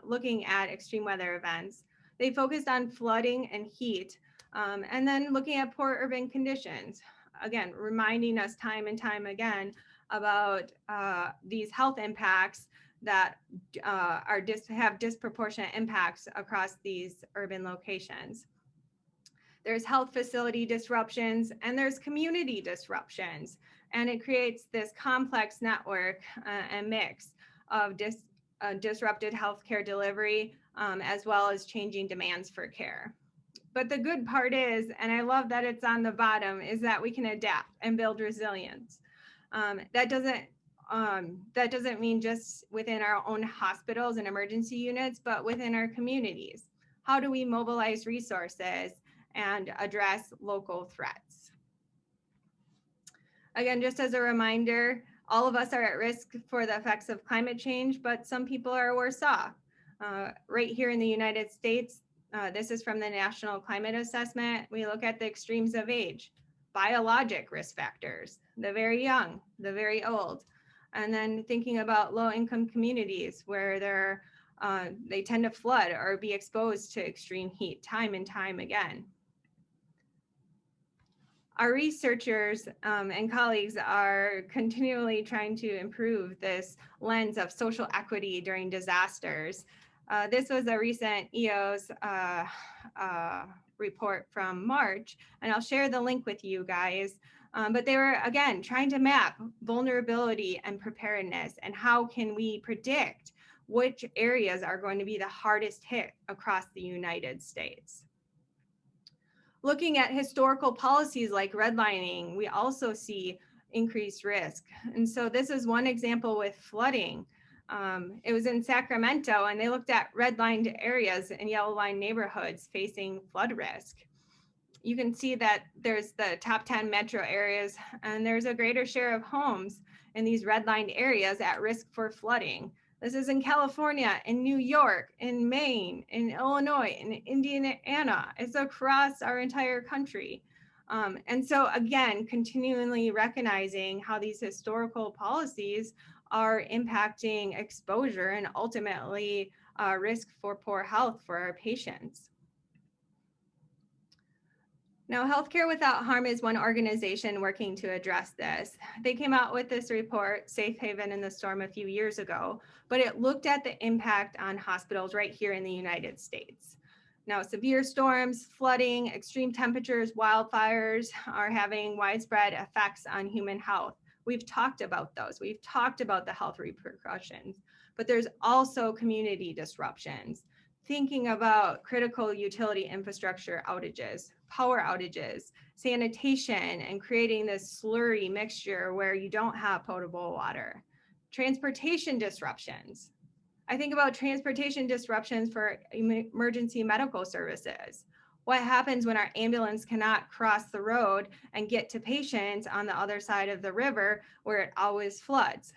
looking at extreme weather events. They focused on flooding and heat, and then looking at poor urban conditions. Again, reminding us time and time again about these health impacts that have disproportionate impacts across these urban locations. There's health facility disruptions and there's community disruptions. And it creates this complex network and mix of disrupted healthcare delivery, as well as changing demands for care. But the good part is, and I love that it's on the bottom, is that we can adapt and build resilience. That doesn't mean just within our own hospitals and emergency units, but within our communities. How do we mobilize resources and address local threats? Again, just as a reminder, all of us are at risk for the effects of climate change, but some people are worse off. Right here in the United States, this is from the National Climate Assessment. We look at the extremes of age, biologic risk factors, the very young, the very old, and then thinking about low-income communities where they tend to flood or be exposed to extreme heat time and time again. Our researchers and colleagues are continually trying to improve this lens of social equity during disasters. This was a recent EOS report from March, and I'll share the link with you guys. But they were, again, trying to map vulnerability and preparedness and how can we predict which areas are going to be the hardest hit across the United States. Looking at historical policies like redlining, we also see increased risk. And so this is one example with flooding. It was in Sacramento, and they looked at redlined areas and yellow line neighborhoods facing flood risk. You can see that there's the top 10 metro areas, and there's a greater share of homes in these redlined areas at risk for flooding. This is in California, in New York, in Maine, in Illinois, in Indiana. It's across our entire country. And so again, continually recognizing how these historical policies are impacting exposure and ultimately risk for poor health for our patients. Now, Healthcare Without Harm is one organization working to address this. They came out with this report, Safe Haven in the Storm, a few years ago, but it looked at the impact on hospitals right here in the United States. Now, severe storms, flooding, extreme temperatures, wildfires are having widespread effects on human health. We've talked about those. We've talked about the health repercussions, but there's also community disruptions. Thinking about critical utility infrastructure outages, power outages, sanitation, and creating this slurry mixture where you don't have potable water. Transportation disruptions. I think about transportation disruptions for emergency medical services. What happens when our ambulance cannot cross the road and get to patients on the other side of the river where it always floods?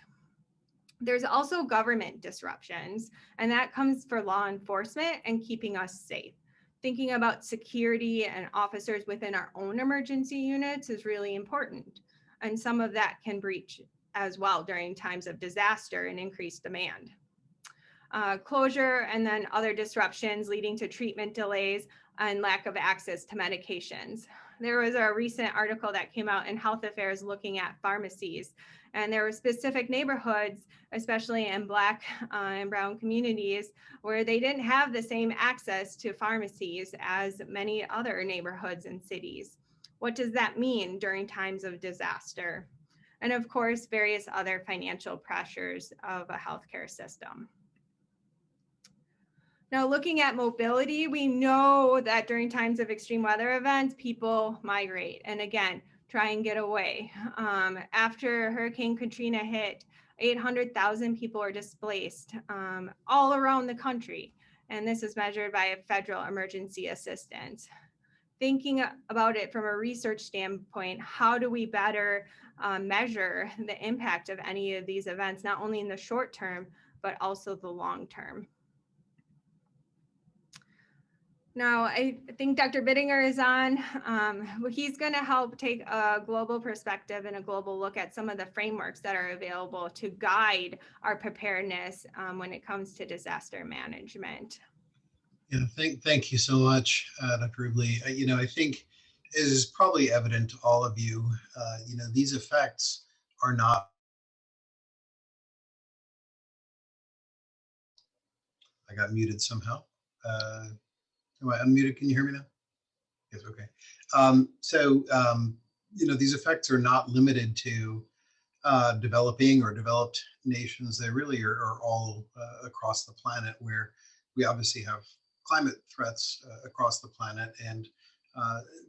There's also government disruptions, and that comes for law enforcement and keeping us safe. Thinking about security and officers within our own emergency units is really important. And some of that can breach as well during times of disaster and increased demand. Closure and then other disruptions leading to treatment delays and lack of access to medications. There was a recent article that came out in Health Affairs looking at pharmacies, and there were specific neighborhoods, especially in Black and Brown communities, where they didn't have the same access to pharmacies as many other neighborhoods and cities. What does that mean during times of disaster? And of course, various other financial pressures of a healthcare system. Now, looking at mobility, we know that during times of extreme weather events, people migrate and again, try and get away. After Hurricane Katrina hit, 800,000 people are displaced all around the country. And this is measured by a federal emergency assistance. Thinking about it from a research standpoint, how do we better measure the impact of any of these events, not only in the short term, but also the long term? Now, I think Dr. Bittinger is on. He's going to help take a global perspective and a global look at some of the frameworks that are available to guide our preparedness when it comes to disaster management. Yeah, thank you so much, Dr. Rubley. I think it is probably evident to all of you, these effects are not. I got muted somehow. Am I unmuted? Can you hear me now? Yes, okay. These effects are not limited to developing or developed nations. They really are all across the planet, where we obviously have climate threats across the planet. And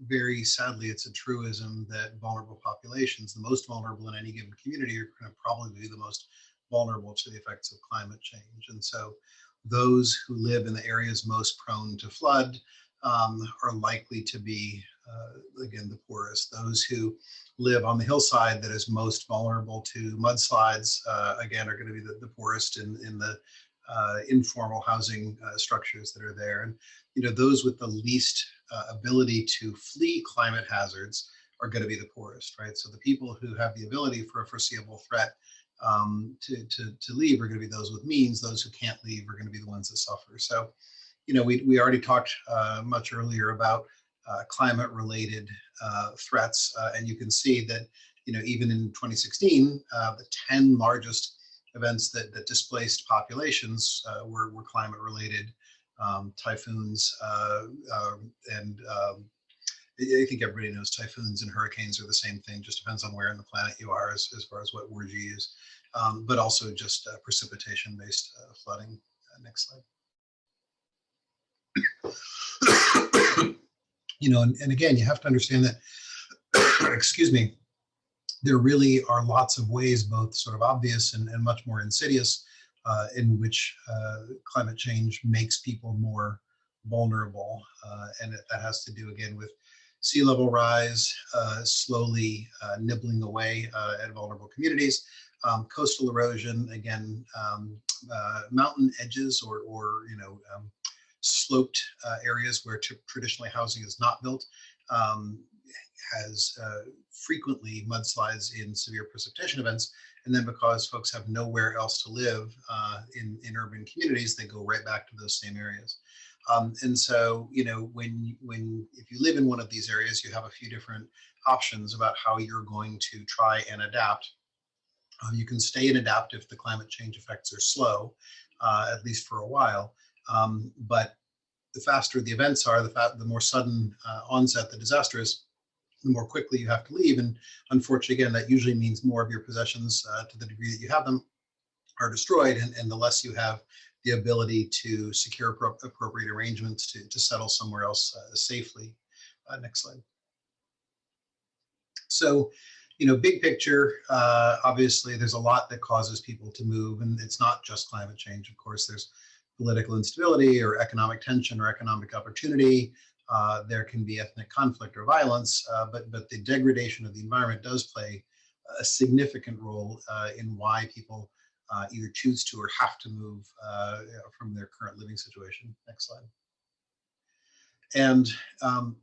very sadly, it's a truism that vulnerable populations, the most vulnerable in any given community, are going to probably be the most vulnerable to the effects of climate change. And so those who live in the areas most prone to flood are likely to be, again, the poorest. Those who live on the hillside that is most vulnerable to mudslides, again, are going to be the poorest in the informal housing structures that are there. And, those with the least ability to flee climate hazards are going to be the poorest, right? So the people who have the ability for a foreseeable threat to leave are going to be those with means. Those who can't leave are going to be the ones that suffer. So, we already talked much earlier about climate-related threats, and you can see that, even in 2016, the 10 largest events that displaced populations were climate-related. Typhoons and I think everybody knows typhoons and hurricanes are the same thing. Just depends on where on the planet you are as far as what word you use. but also just precipitation-based flooding. Next slide. You know, and again, you have to understand that, excuse me, there really are lots of ways, both sort of obvious and much more insidious, in which climate change makes people more vulnerable. And that has to do, again, with sea level rise, slowly nibbling away at vulnerable communities, coastal erosion, again, mountain edges or you know, sloped areas where traditionally housing is not built, has frequently mudslides in severe precipitation events. And then because folks have nowhere else to live in urban communities, they go right back to those same areas. And so, you know, if you live in one of these areas, you have a few different options about how you're going to try and adapt. You can stay and adapt if the climate change effects are slow, at least for a while. But the faster the events are, the more sudden onset the disaster is, the more quickly you have to leave. And unfortunately, again, that usually means more of your possessions, to the degree that you have them, are destroyed, and the less you have the ability to secure appropriate arrangements to settle somewhere else safely. Next slide. So, you know, big picture, obviously there's a lot that causes people to move, and it's not just climate change. Of course, there's political instability or economic tension or economic opportunity. There can be ethnic conflict or violence, but the degradation of the environment does play a significant role in why people either choose to or have to move from their current living situation. Next slide. And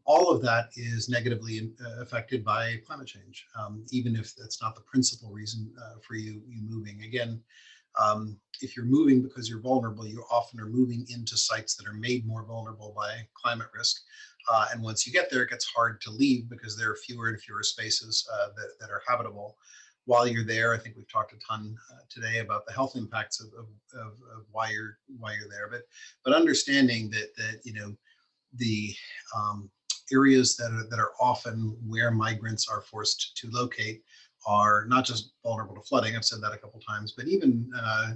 all of that is negatively affected by climate change, even if that's not the principal reason for you moving. Again, if you're moving because you're vulnerable, you often are moving into sites that are made more vulnerable by climate risk. And once you get there, it gets hard to leave because there are fewer and fewer spaces that are habitable. While you're there, I think we've talked a ton today about the health impacts of why you're there. But understanding that you know, the areas that are often where migrants are forced to locate are not just vulnerable to flooding, I've said that a couple times, but even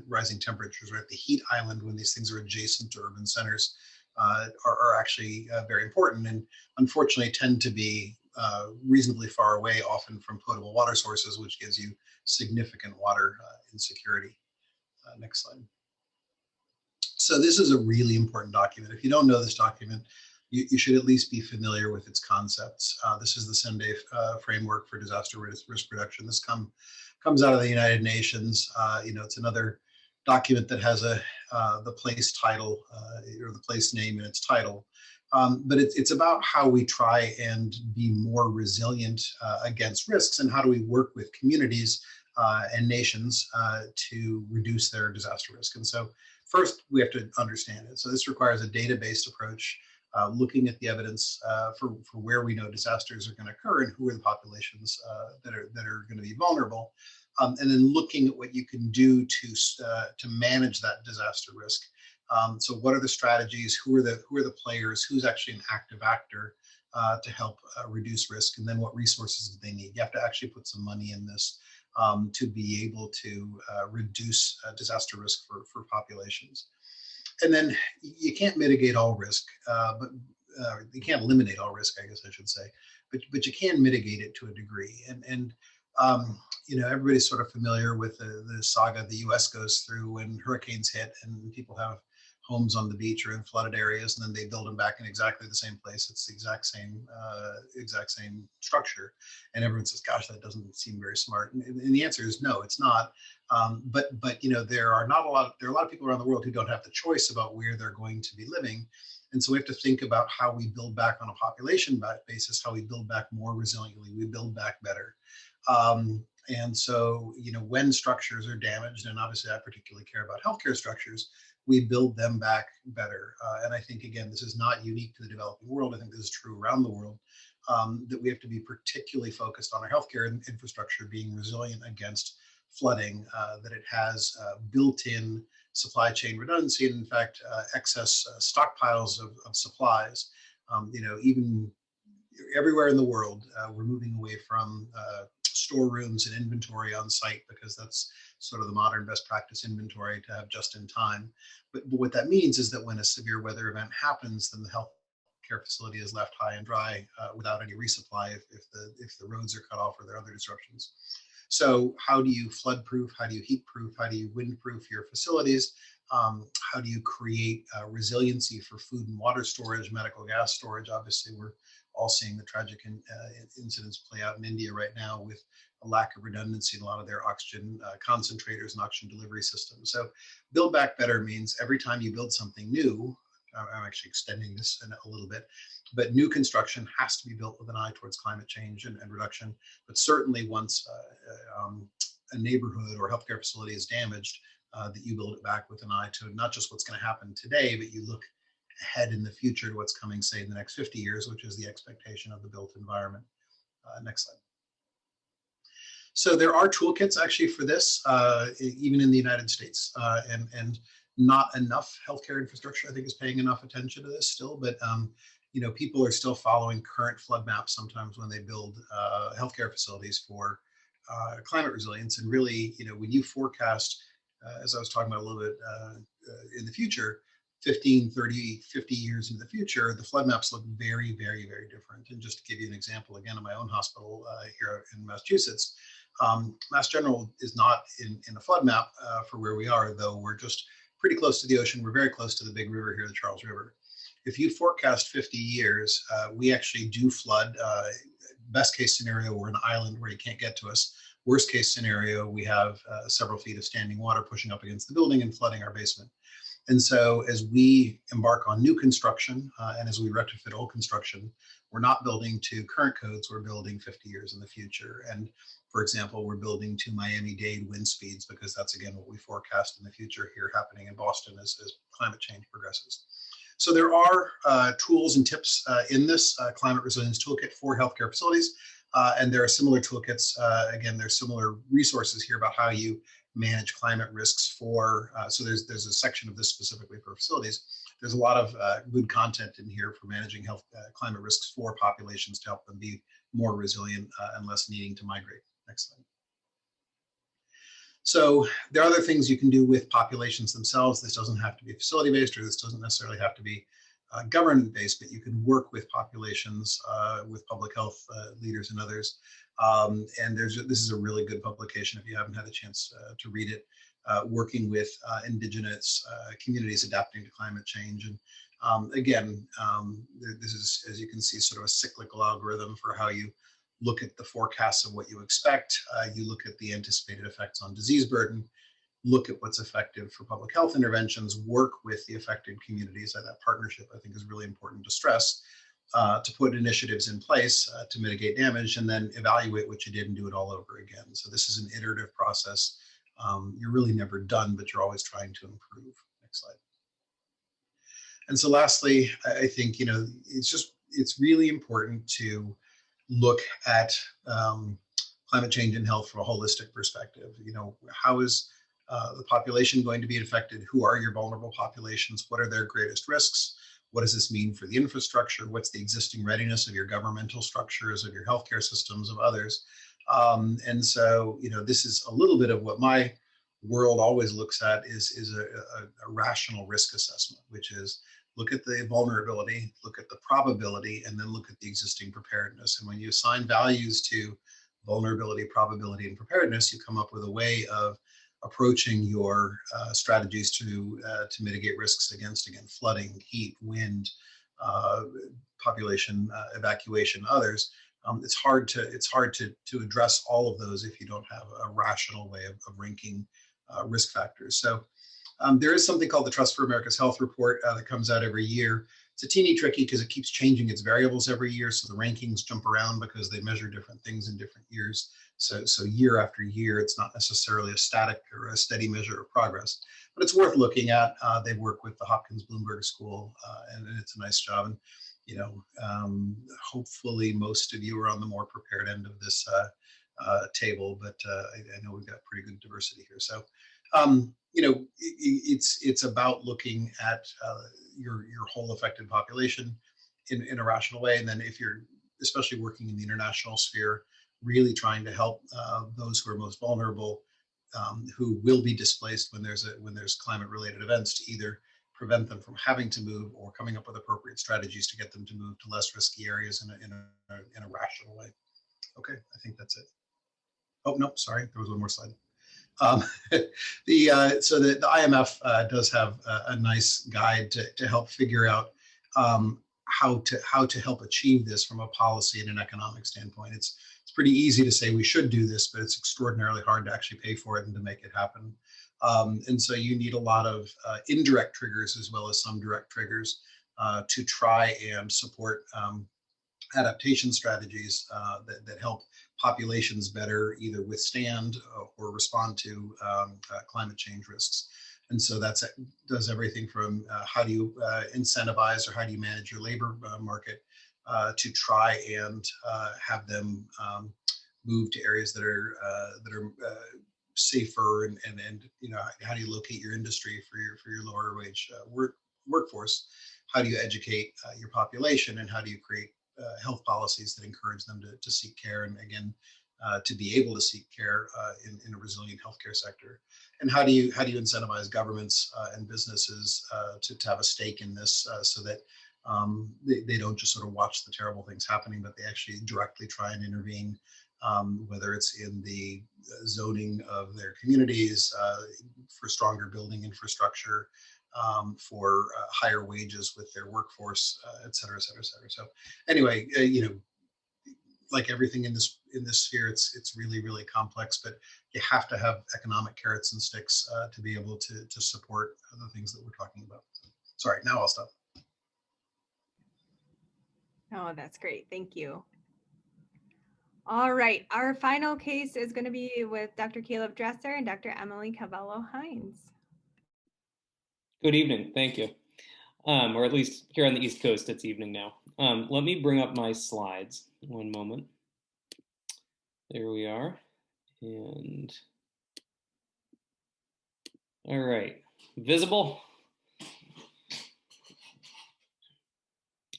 rising temperatures, right? The heat island, when these things are adjacent to urban centers, are actually very important, and unfortunately tend to be reasonably far away, often from potable water sources, which gives you significant water insecurity. Next slide. So this is a really important document. If you don't know this document, you should at least be familiar with its concepts. This is the Sendai framework for disaster risk reduction. This comes out of the United Nations. You know, it's another document that has the place title or the place name in its title. But it's about how we try and be more resilient against risks, and how do we work with communities and nations to reduce their disaster risk. And so first, we have to understand it. So this requires a data-based approach, looking at the evidence for where we know disasters are going to occur and who are the populations that are going to be vulnerable, and then looking at what you can do to manage that disaster risk. So what are the strategies? Who are the players? Who's actually an active actor to help reduce risk? And then what resources do they need? You have to actually put some money in this to be able to reduce disaster risk for populations. And then you can't mitigate all risk, but you can't eliminate all risk, I guess I should say, but you can mitigate it to a degree. And you know, everybody's sort of familiar with the saga the U.S. goes through when hurricanes hit and people have homes on the beach or in flooded areas, and then they build them back in exactly the same place. It's the exact same structure, and everyone says, "Gosh, that doesn't seem very smart." And the answer is no, it's not. But you know, there are a lot of people around the world who don't have the choice about where they're going to be living, and so we have to think about how we build back on a population basis, how we build back more resiliently, we build back better. And so, you know, when structures are damaged, and obviously I particularly care about healthcare structures, we build them back better. And I think, again, this is not unique to the developing world. I think this is true around the world, that we have to be particularly focused on our healthcare infrastructure being resilient against flooding, that it has built-in supply chain redundancy, and in fact, excess stockpiles of supplies. You know, even everywhere in the world, we're moving away from storerooms and inventory on site, because that's sort of the modern best practice inventory to have just in time. But what that means is that when a severe weather event happens, then the healthcare facility is left high and dry without any resupply if the roads are cut off or there are other disruptions. So how do you flood proof? How do you heat proof? How do you wind proof your facilities? How do you create resiliency for food and water storage, medical gas storage? Obviously, we're all seeing the tragic incidents play out in India right now with a lack of redundancy in a lot of their oxygen concentrators and oxygen delivery systems. So build back better means every time you build something new, I'm actually extending this a little bit, but new construction has to be built with an eye towards climate change and reduction. But certainly once a neighborhood or healthcare facility is damaged, that you build it back with an eye to not just what's going to happen today, but you look ahead in the future to what's coming, say, in the next 50 years, which is the expectation of the built environment. Next slide. So there are toolkits actually for this, even in the United States, and not enough healthcare infrastructure, I think, is paying enough attention to this still, but you know, people are still following current flood maps sometimes when they build healthcare facilities for climate resilience. And really, you know, when you forecast, as I was talking about a little bit in the future, 15, 30, 50 years into the future, the flood maps look very, very, very different. And just to give you an example, again, in my own hospital here in Massachusetts, Mass General is not in a flood map for where we are, though we're just pretty close to the ocean. We're very close to the big river here, the Charles River. If you forecast 50 years, we actually do flood. Best case scenario, we're an island where you can't get to us. Worst case scenario, we have several feet of standing water pushing up against the building and flooding our basement. And so as we embark on new construction and as we retrofit old construction, we're not building to current codes, we're building 50 years in the future. And for example, we're building to Miami-Dade wind speeds because that's, again, what we forecast in the future here happening in Boston as climate change progresses. So there are tools and tips in this climate resilience toolkit for healthcare facilities. And there are similar toolkits. Again, there's similar resources here about how you manage climate risks for, so there's a section of this specifically for facilities. There's a lot of good content in here for managing climate risks for populations to help them be more resilient and less needing to migrate. Next slide. So there are other things you can do with populations themselves. This doesn't have to be facility-based, or this doesn't necessarily have to be government-based, but you can work with populations, with public health leaders and others. And this is a really good publication if you haven't had a chance to read it, working with indigenous communities adapting to climate change. And again, this is, as you can see, sort of a cyclical algorithm for how you look at the forecasts of what you expect. You look at the anticipated effects on disease burden, look at what's effective for public health interventions, work with the affected communities. That partnership, I think, is really important to stress, to put initiatives in place to mitigate damage, and then evaluate what you did and do it all over again. So this is an iterative process. You're really never done, but you're always trying to improve. Next slide. And so lastly, I think, you know, it's really important to look at climate change and health from a holistic perspective. You know, how is the population going to be affected? Who are your vulnerable populations? What are their greatest risks? What does this mean for the infrastructure? What's the existing readiness of your governmental structures, of your healthcare systems, of others? And so, you know, this is a little bit of what my world always looks at is a rational risk assessment, which is look at the vulnerability, look at the probability, and then look at the existing preparedness. And when you assign values to vulnerability, probability, and preparedness, you come up with a way of approaching your strategies to mitigate risks against, again, flooding, heat, wind, population evacuation, others. It's hard to address all of those if you don't have a rational way of ranking risk factors. So there is something called the Trust for America's Health report that comes out every year. It's a teeny tricky because it keeps changing its variables every year, so the rankings jump around because they measure different things in different years. So year after year, it's not necessarily a static or a steady measure of progress, but it's worth looking at. They work with the Hopkins Bloomberg School, and it's a nice job. And you know, hopefully most of you are on the more prepared end of this table, but I know we've got pretty good diversity here. So you know, it's about looking at your whole affected population in a rational way. And then if you're especially working in the international sphere, really trying to help those who are most vulnerable, who will be displaced when there's climate-related events, to either prevent them from having to move or coming up with appropriate strategies to get them to move to less risky areas in a rational way. Okay, I think that's it. Oh, no, sorry, there was one more slide. So the IMF does have a nice guide to help figure out how to help achieve this from a policy and an economic standpoint. It's pretty easy to say we should do this, but it's extraordinarily hard to actually pay for it and to make it happen. And so you need a lot of indirect triggers as well as some direct triggers to try and support adaptation strategies that help populations better either withstand or respond to climate change risks. And so that does everything from how do you incentivize or how do you manage your labor market to try and have them move to areas that are safer, and how do you locate your industry for your lower wage workforce? How do you educate your population, and how do you create health policies that encourage them to seek care, and again to be able to seek care in a resilient healthcare sector? And how do you incentivize governments and businesses to have a stake in this so that they don't just sort of watch the terrible things happening, but they actually directly try and intervene, whether it's in the zoning of their communities, for stronger building infrastructure, for higher wages with their workforce, et cetera, et cetera, et cetera. So anyway, like everything in this sphere, it's really, really complex, but you have to have economic carrots and sticks to be able to support the things that we're talking about. Sorry, now I'll stop. Oh, that's great. Thank you. All right, our final case is going to be with Dr. Caleb Dresser and Dr. Emily Cavallo-Hines. Good evening, thank you. Or at least here on the East Coast, it's evening now. Let me bring up my slides, one moment. There we are, and all right, visible?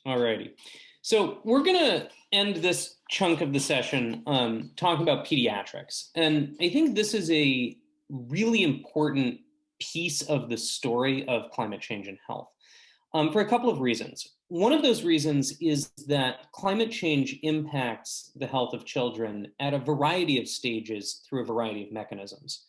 All righty, so we're gonna end this chunk of the session talking about pediatrics. And I think this is a really important piece of the story of climate change and health for a couple of reasons. One of those reasons is that climate change impacts the health of children at a variety of stages through a variety of mechanisms.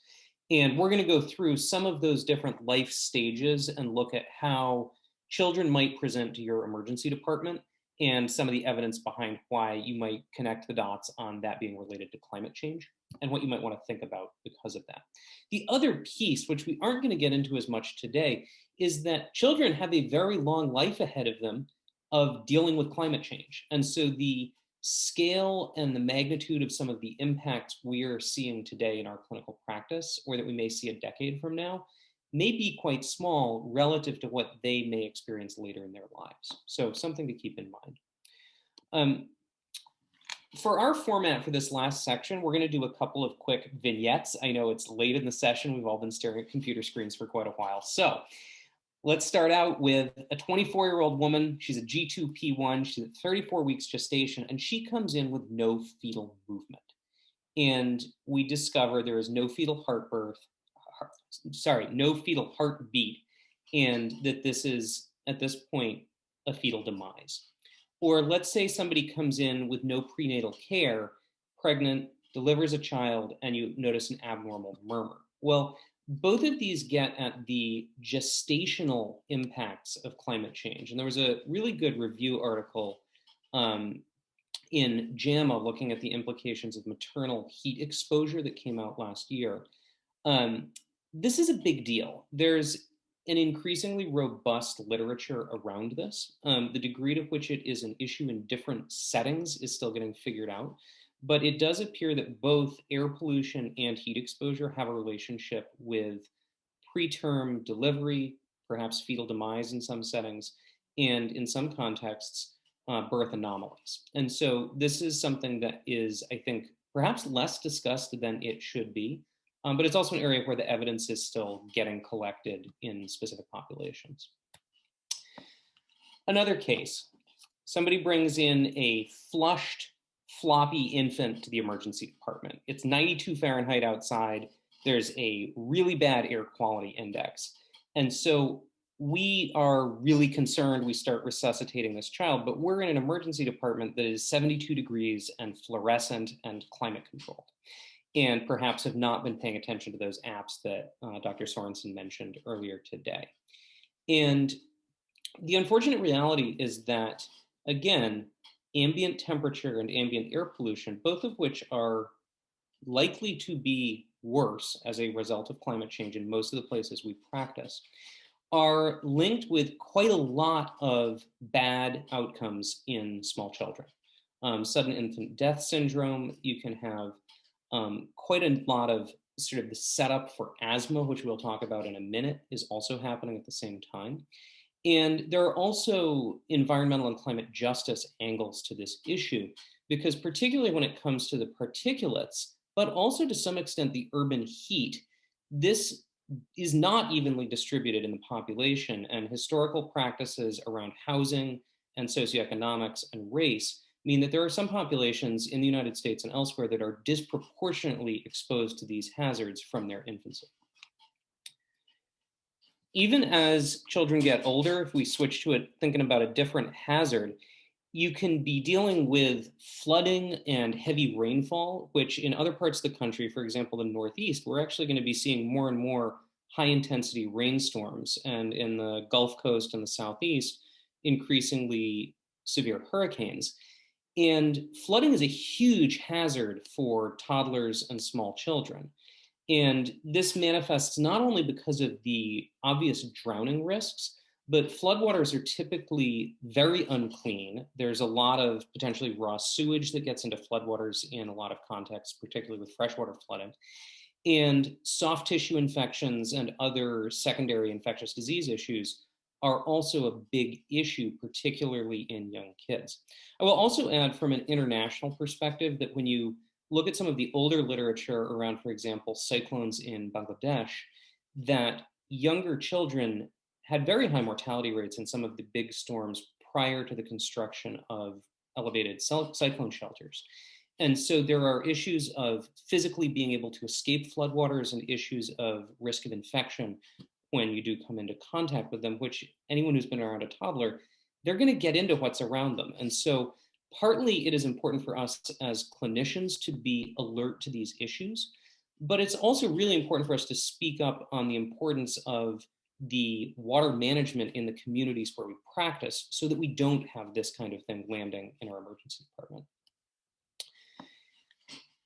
And we're going to go through some of those different life stages and look at how children might present to your emergency department and some of the evidence behind why you might connect the dots on that being related to climate change and what you might want to think about because of that. The other piece, which we aren't going to get into as much today, is that children have a very long life ahead of them of dealing with climate change. And so the scale and the magnitude of some of the impacts we're seeing today in our clinical practice, or that we may see a decade from now, may be quite small relative to what they may experience later in their lives. So something to keep in mind. For our format for this last section, we're going to do a couple of quick vignettes. I know it's late in the session. We've all been staring at computer screens for quite a while. So let's start out with a 24-year-old woman. She's a G2P1. She's at 34 weeks gestation, and she comes in with no fetal movement. And we discover there is no fetal no fetal heartbeat, and that this is, at this point, a fetal demise. Or let's say somebody comes in with no prenatal care, pregnant, delivers a child, and you notice an abnormal murmur. Well, both of these get at the gestational impacts of climate change. And there was a really good review article in JAMA looking at the implications of maternal heat exposure that came out last year. This is a big deal. There's an increasingly robust literature around this. The degree to which it is an issue in different settings is still getting figured out, but it does appear that both air pollution and heat exposure have a relationship with preterm delivery, perhaps fetal demise in some settings, and in some contexts, birth anomalies. And so this is something that is, I think, perhaps less discussed than it should be. But it's also an area where the evidence is still getting collected in specific populations. Another case, somebody brings in a flushed floppy infant to the emergency department. It's 92 Fahrenheit outside. There's a really bad air quality index. And so we are really concerned we start resuscitating this child, but we're in an emergency department that is 72 degrees and fluorescent and climate controlled, and perhaps have not been paying attention to those apps that Dr. Sorensen mentioned earlier today. And the unfortunate reality is that, again, ambient temperature and ambient air pollution, both of which are likely to be worse as a result of climate change in most of the places we practice, are linked with quite a lot of bad outcomes in small children. Sudden infant death syndrome, you can have quite a lot of sort of the setup for asthma, which we'll talk about in a minute, is also happening at the same time. And there are also environmental and climate justice angles to this issue, because particularly when it comes to the particulates, but also to some extent the urban heat, this is not evenly distributed in the population, and historical practices around housing and socioeconomics and race mean that there are some populations in the United States and elsewhere that are disproportionately exposed to these hazards from their infancy. Even as children get older, if we switch to it, thinking about a different hazard, you can be dealing with flooding and heavy rainfall, which in other parts of the country, for example, the Northeast, we're actually going to be seeing more and more high intensity rainstorms, and in the Gulf Coast and the Southeast, increasingly severe hurricanes. And flooding is a huge hazard for toddlers and small children. And this manifests not only because of the obvious drowning risks, but floodwaters are typically very unclean. There's a lot of potentially raw sewage that gets into floodwaters in a lot of contexts, particularly with freshwater flooding. And soft tissue infections and other secondary infectious disease issues are also a big issue, particularly in young kids. I will also add from an international perspective that when you look at some of the older literature around, for example, cyclones in Bangladesh, that younger children had very high mortality rates in some of the big storms prior to the construction of elevated cyclone shelters. And so there are issues of physically being able to escape floodwaters and issues of risk of infection when you do come into contact with them, which anyone who's been around a toddler, they're going to get into what's around them. And so partly it is important for us as clinicians to be alert to these issues, but it's also really important for us to speak up on the importance of the water management in the communities where we practice so that we don't have this kind of thing landing in our emergency department.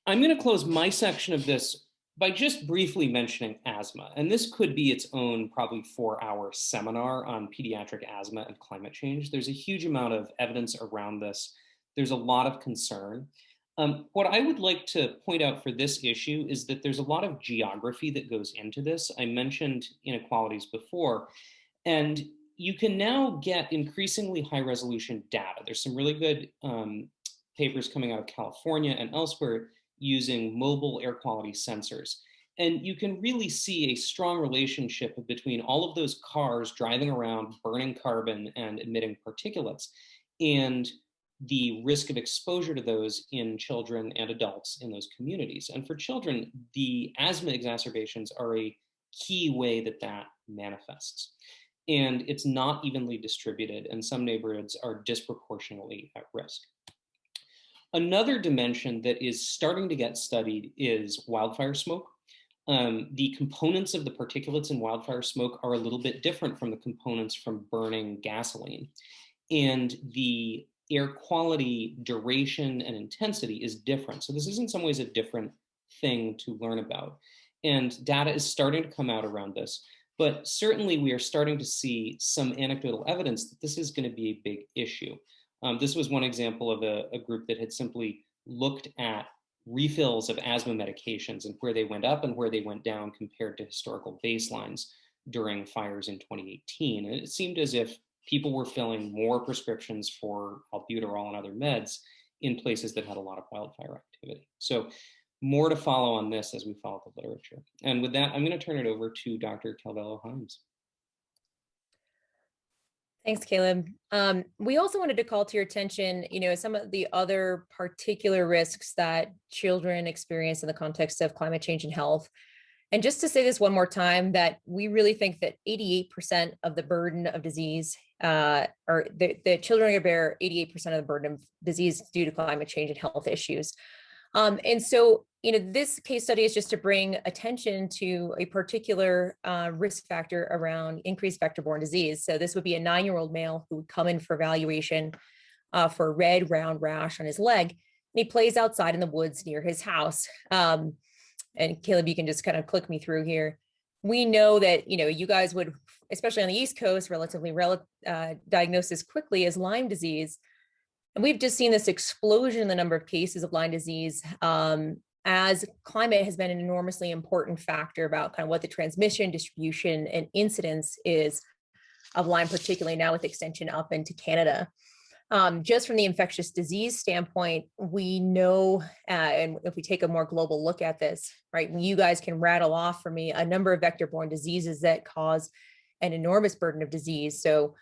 I'm going to close my section of this by just briefly mentioning asthma. And this could be its own probably 4-hour seminar on pediatric asthma and climate change. There's a huge amount of evidence around this. There's a lot of concern. What I would like to point out for this issue is that there's a lot of geography that goes into this. I mentioned inequalities before, and you can now get increasingly high resolution data. There's some really good papers coming out of California and elsewhere using mobile air quality sensors. And you can really see a strong relationship between all of those cars driving around, burning carbon and emitting particulates, and the risk of exposure to those in children and adults in those communities. And for children, the asthma exacerbations are a key way that that manifests. And it's not evenly distributed, and some neighborhoods are disproportionately at risk. Another dimension that is starting to get studied is wildfire smoke. The components of the particulates in wildfire smoke are a little bit different from the components from burning gasoline. And the air quality duration and intensity is different. So this is in some ways a different thing to learn about. And data is starting to come out around this. But certainly we are starting to see some anecdotal evidence that this is going to be a big issue. This was one example of a group that had simply looked at refills of asthma medications and where they went up and where they went down compared to historical baselines during fires in 2018. And it seemed as if people were filling more prescriptions for albuterol and other meds in places that had a lot of wildfire activity. So more to follow on this as we follow the literature. And with that, I'm going to turn it over to Dr. Calvello-Hyams. Thanks, Caleb. We also wanted to call to your attention, some of the other particular risks that children experience in the context of climate change and health. And just to say this one more time, that we really think that 88% of the burden of disease, or the children are going to bear 88% of the burden of disease due to climate change and health issues. And so, this case study is just to bring attention to a particular risk factor around increased vector-borne disease. So this would be a 9-year-old male who would come in for evaluation for a red round rash on his leg. And he plays outside in the woods near his house. And Caleb, you can just kind of click me through here. We know that, you guys would, especially on the East Coast, relatively diagnose this quickly as Lyme disease. And we've just seen this explosion in the number of cases of Lyme disease as climate has been an enormously important factor about kind of what the transmission, distribution, and incidence is of Lyme, particularly now with extension up into Canada. Just from the infectious disease standpoint, we know, and if we take a more global look at this, right, you guys can rattle off for me a number of vector-borne diseases that cause an enormous burden of disease. So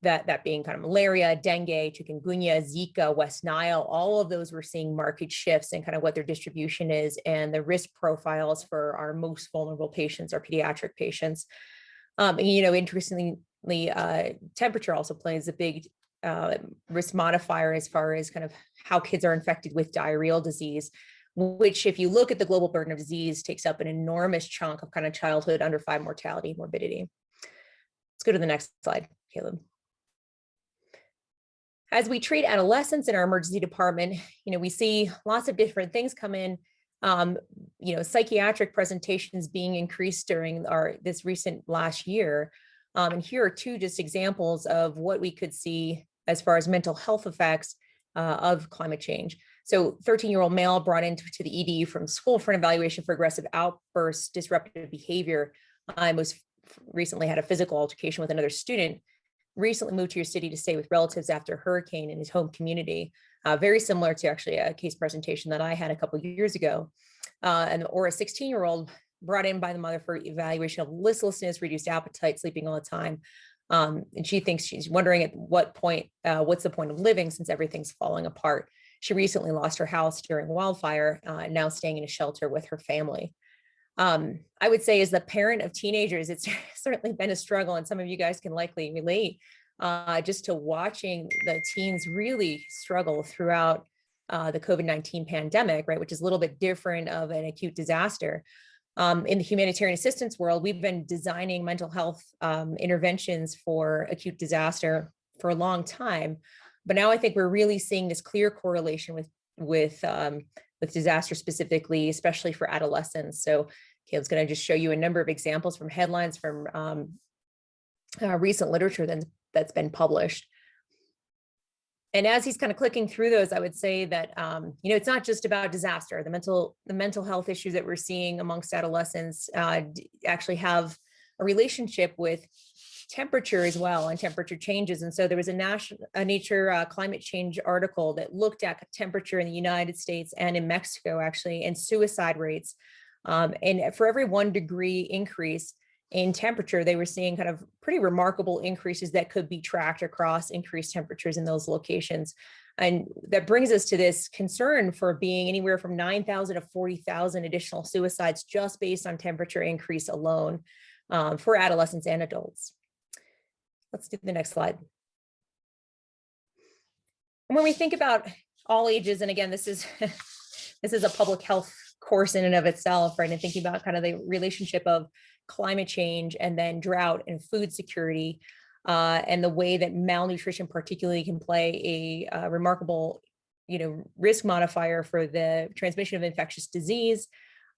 that being kind of malaria, dengue, chikungunya, Zika, West Nile, all of those we're seeing market shifts in kind of what their distribution is and the risk profiles for our most vulnerable patients, our pediatric patients. Interestingly, temperature also plays a big risk modifier as far as kind of how kids are infected with diarrheal disease, which if you look at the global burden of disease takes up an enormous chunk of kind of childhood under 5 mortality, morbidity. Let's go to the next slide, Caleb. As we treat adolescents in our emergency department, we see lots of different things come in. Psychiatric presentations being increased during this recent last year. And here are 2 just examples of what we could see as far as mental health effects of climate change. So 13-year-old male brought into the ED from school for an evaluation for aggressive outbursts, disruptive behavior. Was recently had a physical altercation with another student. Recently moved to your city to stay with relatives after a hurricane in his home community. Very similar to actually a case presentation that I had a couple of years ago. Or a 16-year-old brought in by the mother for evaluation of listlessness, reduced appetite, sleeping all the time. And she's wondering at what point, what's the point of living since everything's falling apart. She recently lost her house during wildfire, now staying in a shelter with her family. I would say as the parent of teenagers, it's certainly been a struggle, and some of you guys can likely relate just to watching the teens really struggle throughout the COVID-19 pandemic, right, which is a little bit different of an acute disaster. In the humanitarian assistance world, we've been designing mental health interventions for acute disaster for a long time, but now I think we're really seeing this clear correlation with disaster specifically, especially for adolescents. So Caleb's going to just show you a number of examples from headlines from recent literature that's been published. And as he's kind of clicking through those, I would say that, it's not just about disaster. The mental health issues that we're seeing amongst adolescents actually have a relationship with temperature as well and temperature changes. And so there was a Nature climate change article that looked at temperature in the United States and in Mexico actually, and suicide rates. And for every 1 degree increase in temperature, they were seeing kind of pretty remarkable increases that could be tracked across increased temperatures in those locations. And that brings us to this concern for being anywhere from 9,000 to 40,000 additional suicides just based on temperature increase alone for adolescents and adults. Let's do the next slide. And when we think about all ages, and again, this is a public health course in and of itself, right? And thinking about kind of the relationship of climate change and then drought and food security, and the way that malnutrition particularly can play a remarkable, risk modifier for the transmission of infectious disease.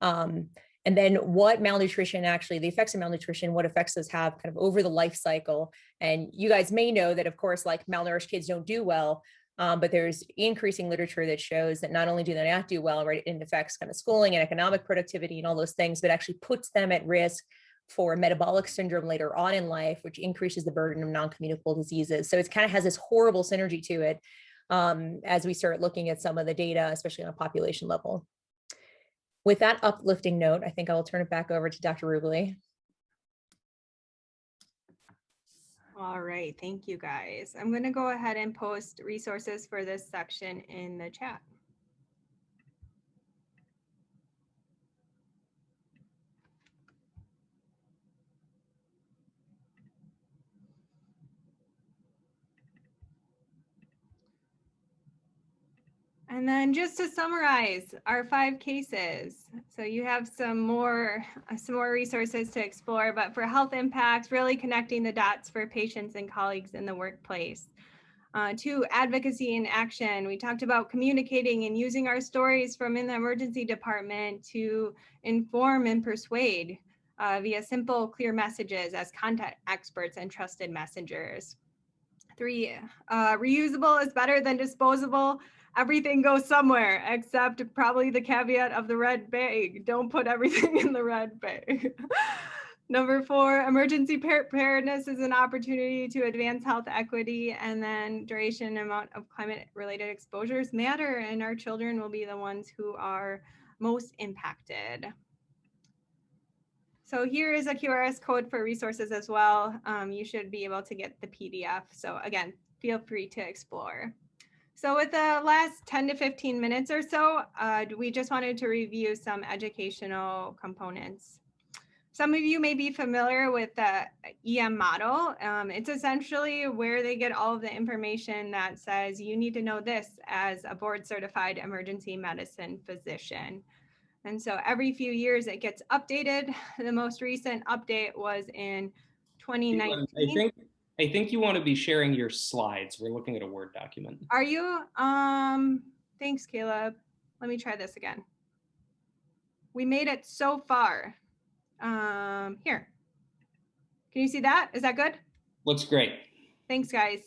And then what malnutrition actually, the effects of malnutrition, what effects those have kind of over the life cycle. And you guys may know that, of course, like malnourished kids don't do well, but there's increasing literature that shows that not only do they not do well, right, it affects kind of schooling and economic productivity and all those things, but actually puts them at risk for metabolic syndrome later on in life, which increases the burden of non-communicable diseases. So it kind of has this horrible synergy to it as we start looking at some of the data, especially on a population level. With that uplifting note, I think I will turn it back over to Dr. Rubley. All right, thank you guys. I'm going to go ahead and post resources for this section in the chat. And then just to summarize our 5 cases. So you have some more resources to explore, but for health impacts, really connecting the dots for patients and colleagues in the workplace. 2, advocacy in action. We talked about communicating and using our stories from in the emergency department to inform and persuade via simple, clear messages as content experts and trusted messengers. 3, reusable is better than disposable. Everything goes somewhere, except probably the caveat of the red bag. Don't put everything in the red bag. Number 4, emergency preparedness is an opportunity to advance health equity, and then duration and amount of climate-related exposures matter, and our children will be the ones who are most impacted. So here is a QRS code for resources as well. You should be able to get the PDF. So again, feel free to explore. So with the last 10 to 15 minutes or so, we just wanted to review some educational components. Some of you may be familiar with the EM model. It's essentially where they get all of the information that says you need to know this as a board certified emergency medicine physician. And so every few years it gets updated. The most recent update was in 2019. I think you want to be sharing your slides. We're looking at a Word document. Are you? Thanks, Caleb. Let me try this again. We made it so far. Here. Can you see that? Is that good? Looks great. Thanks, guys.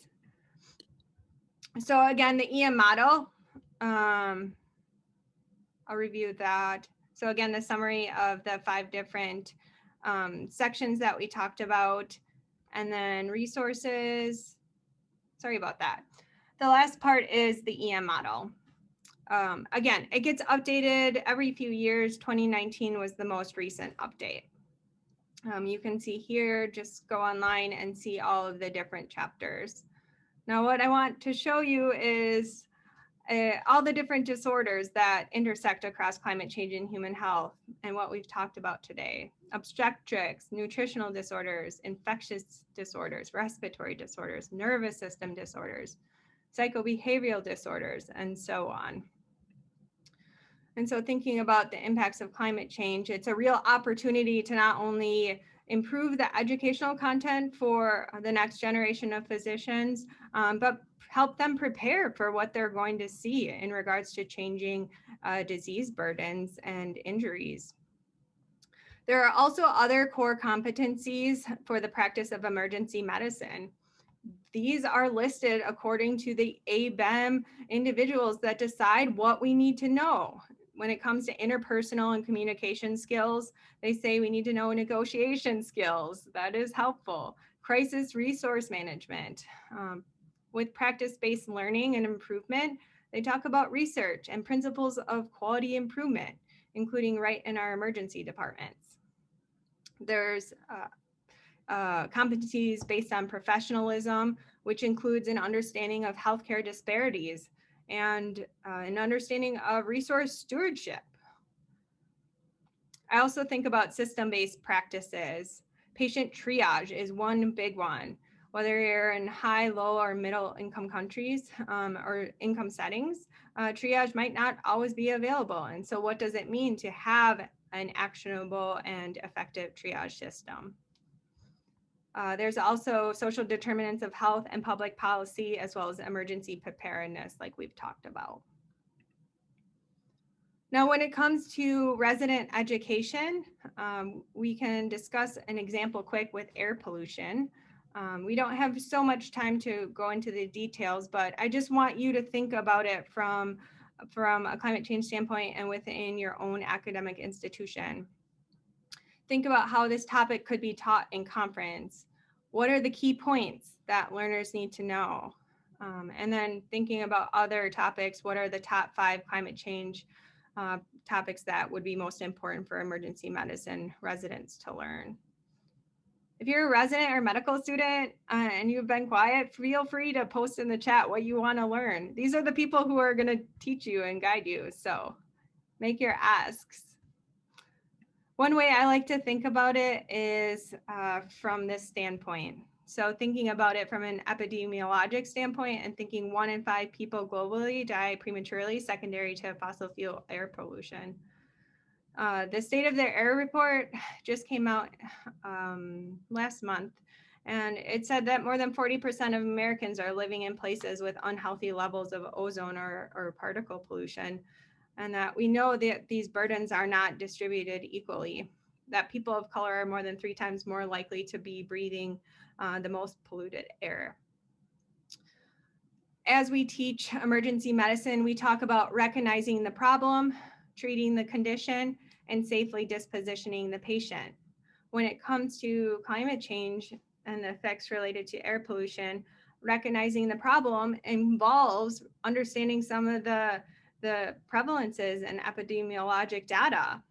So again, the EM model. I'll review that. So again, the summary of the 5 different sections that we talked about, and then resources. Sorry about that. The last part is the EM model. Again, it gets updated every few years. 2019 was the most recent update. You can see here, just go online and see all of the different chapters. Now, what I want to show you is all the different disorders that intersect across climate change and human health and what we've talked about today. Obstetrics, nutritional disorders, infectious disorders, respiratory disorders, nervous system disorders, psychobehavioral disorders, and so on. And so thinking about the impacts of climate change, it's a real opportunity to not only improve the educational content for the next generation of physicians, but help them prepare for what they're going to see in regards to changing disease burdens and injuries. There are also other core competencies for the practice of emergency medicine. These are listed according to the ABEM individuals that decide what we need to know. When it comes to interpersonal and communication skills, they say we need to know negotiation skills. That is helpful. Crisis resource management. With practice-based learning and improvement, they talk about research and principles of quality improvement, including right in our emergency departments. There's competencies based on professionalism, which includes an understanding of healthcare disparities and an understanding of resource stewardship. I also think about system-based practices. Patient triage is one big one. Whether you're in high, low, or middle income countries or income settings, triage might not always be available. And so what does it mean to have an actionable and effective triage system? There's also social determinants of health and public policy, as well as emergency preparedness, like we've talked about. Now, when it comes to resident education, we can discuss an example quick with air pollution. We don't have so much time to go into the details, but I just want you to think about it from a climate change standpoint and within your own academic institution. Think about how this topic could be taught in conference. What are the key points that learners need to know? And then thinking about other topics, what are the top 5 climate change topics that would be most important for emergency medicine residents to learn? If you're a resident or medical student and you've been quiet, feel free to post in the chat what you want to learn. These are the people who are going to teach you and guide you. So make your asks. One way I like to think about it is from this standpoint. So thinking about it from an epidemiologic standpoint and thinking 1 in 5 people globally die prematurely secondary to fossil fuel air pollution. The State of the Air report just came out last month, and it said that more than 40% of Americans are living in places with unhealthy levels of ozone or particle pollution, and that we know that these burdens are not distributed equally, that people of color are more than 3 times more likely to be breathing the most polluted air. As we teach emergency medicine, we talk about recognizing the problem, treating the condition, and safely dispositioning the patient. When it comes to climate change and the effects related to air pollution, recognizing the problem involves understanding some of the prevalences and epidemiologic data.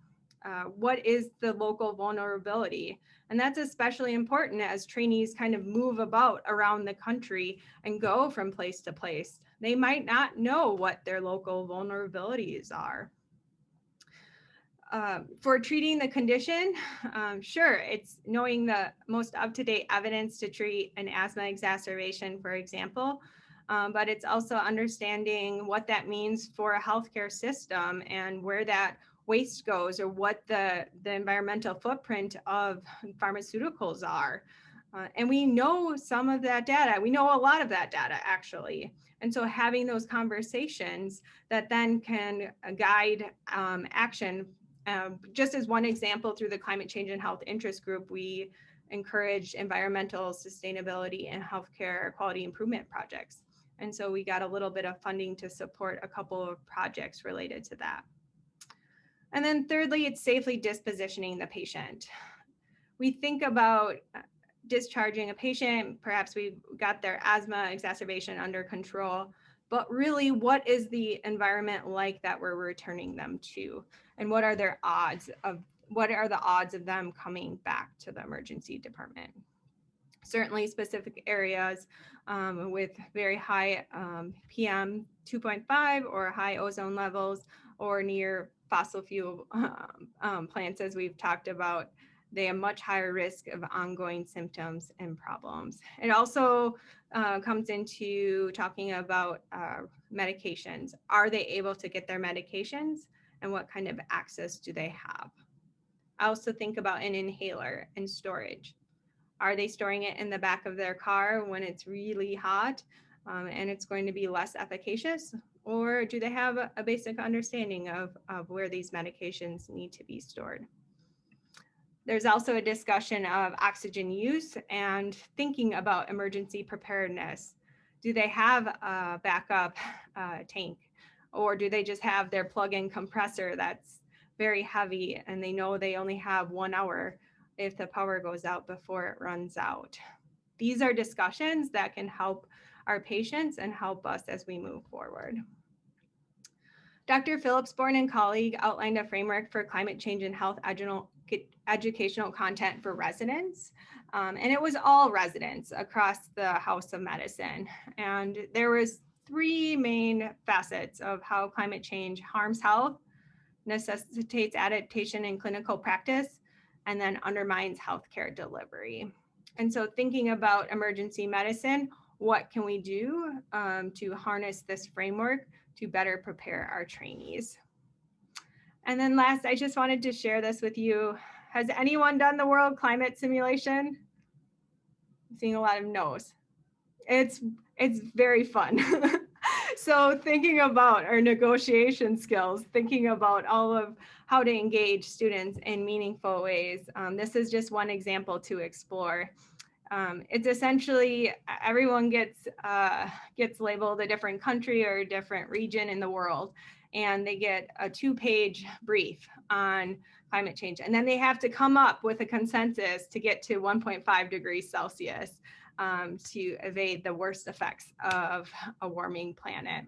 What is the local vulnerability? And that's especially important as trainees kind of move about around the country and go from place to place. They might not know what their local vulnerabilities are. For treating the condition, sure, it's knowing the most up-to-date evidence to treat an asthma exacerbation, for example, but it's also understanding what that means for a healthcare system and where that waste goes or what the environmental footprint of pharmaceuticals are. And we know some of that data. We know a lot of that data, actually. And so having those conversations that then can guide action. Just as one example, through the Climate Change and Health Interest Group, we encouraged environmental sustainability and healthcare quality improvement projects. And so we got a little bit of funding to support a couple of projects related to that. And then thirdly, it's safely dispositioning the patient. We think about discharging a patient, perhaps we got their asthma exacerbation under control, but really what is the environment like that we're returning them to? And what are their odds of, what are the odds of them coming back to the emergency department? Certainly specific areas with very high PM 2.5 or high ozone levels or near fossil fuel plants, as we've talked about, they have much higher risk of ongoing symptoms and problems. It also comes into talking about medications. Are they able to get their medications and what kind of access do they have? I also think about an inhaler and storage. Are they storing it in the back of their car when it's really hot and it's going to be less efficacious? Or do they have a basic understanding of where these medications need to be stored? There's also a discussion of oxygen use and thinking about emergency preparedness. Do they have a backup tank? Or do they just have their plug-in compressor that's very heavy and they know they only have 1 hour if the power goes out before it runs out? These are discussions that can help our patients and help us as we move forward. Dr. Phillipsborn and colleague outlined a framework for climate change and health educational content for residents. And it was all residents across the House of Medicine. And there was 3 main facets of how climate change harms health, necessitates adaptation in clinical practice, and then undermines healthcare delivery. And so thinking about emergency medicine, what can we do to harness this framework to better prepare our trainees? And then last, I just wanted to share this with you. Has anyone done the world climate simulation? I'm seeing a lot of no's. It's very fun. So thinking about our negotiation skills, thinking about all of how to engage students in meaningful ways. This is just one example to explore. It's essentially everyone gets labeled a different country or a different region in the world, and they get a 2-page brief on climate change. And then they have to come up with a consensus to get to 1.5 degrees Celsius to evade the worst effects of a warming planet.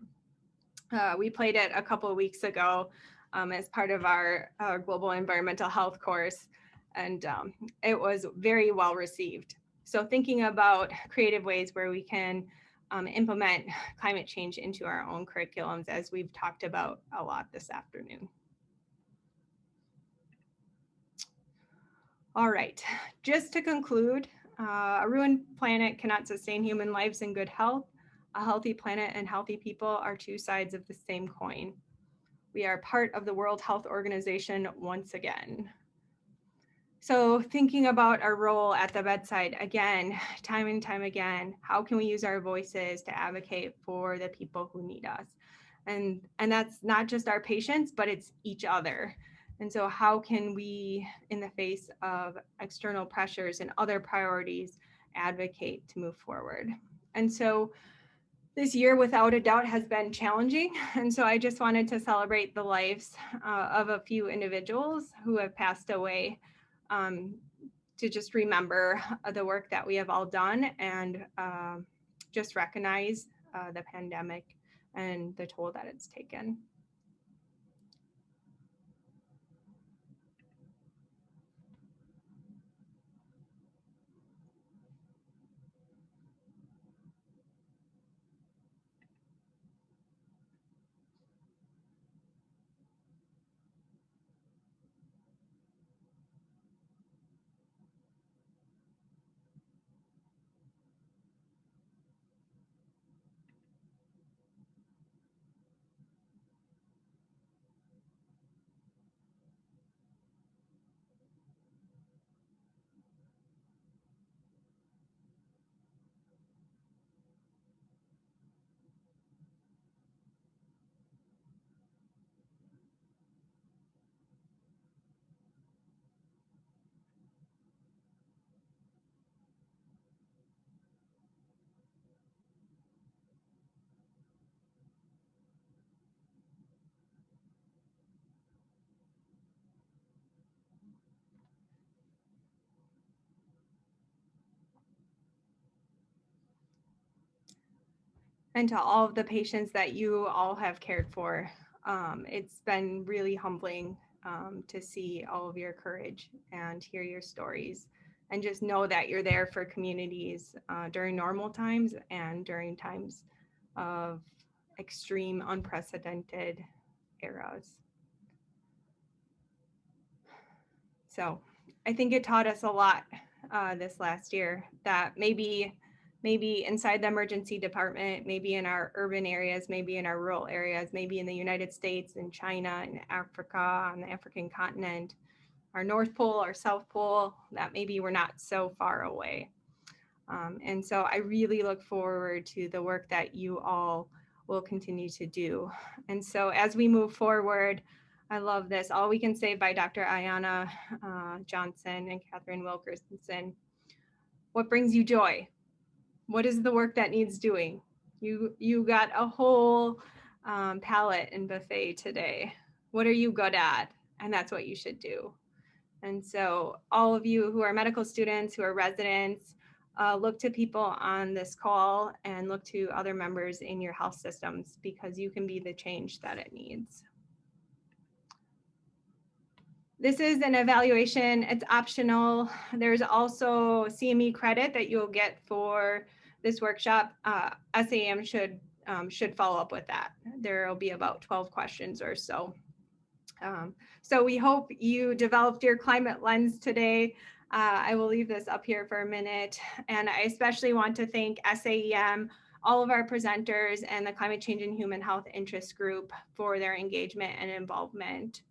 We played it a couple of weeks ago as part of our global environmental health course. and it was very well received. So thinking about creative ways where we can implement climate change into our own curriculums, as we've talked about a lot this afternoon. All right, just to conclude, a ruined planet cannot sustain human lives in good health. A healthy planet and healthy people are two sides of the same coin. We are part of the World Health Organization once again. So thinking about our role at the bedside, again, time and time again, how can we use our voices to advocate for the people who need us? And that's not just our patients, but it's each other. And so how can we, in the face of external pressures and other priorities, advocate to move forward? And so this year, without a doubt, has been challenging. And so I just wanted to celebrate the lives of a few individuals who have passed away, to just remember the work that we have all done, and just recognize the pandemic and the toll that it's taken. And to all of the patients that you all have cared for, it's been really humbling to see all of your courage and hear your stories, and just know that you're there for communities during normal times and during times of extreme, unprecedented eras. So I think it taught us a lot this last year, that maybe inside the emergency department, maybe in our urban areas, maybe in our rural areas, maybe in the United States, in China, in Africa, on the African continent, our North Pole, our South Pole, that maybe we're not so far away. And so I really look forward to the work that you all will continue to do. And so as we move forward, I love this, All We Can Say by Dr. Ayanna Johnson and Catherine Wilkerson. What brings you joy? What is the work that needs doing? You got a whole palette and buffet today. What are you good at? And that's what you should do. And so all of you who are medical students, who are residents, look to people on this call and look to other members in your health systems, because you can be the change that it needs. This is an evaluation, it's optional. There's also CME credit that you'll get for this workshop. SAM should follow up with that. There will be about 12 questions or so. So we hope you developed your climate lens today. I will leave this up here for a minute. And I especially want to thank SAEM, all of our presenters, and the Climate Change and Human Health Interest Group for their engagement and involvement.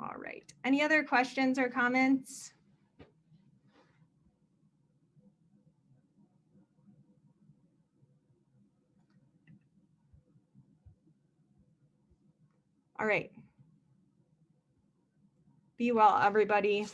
All right, any other questions or comments? All right. Be well, everybody.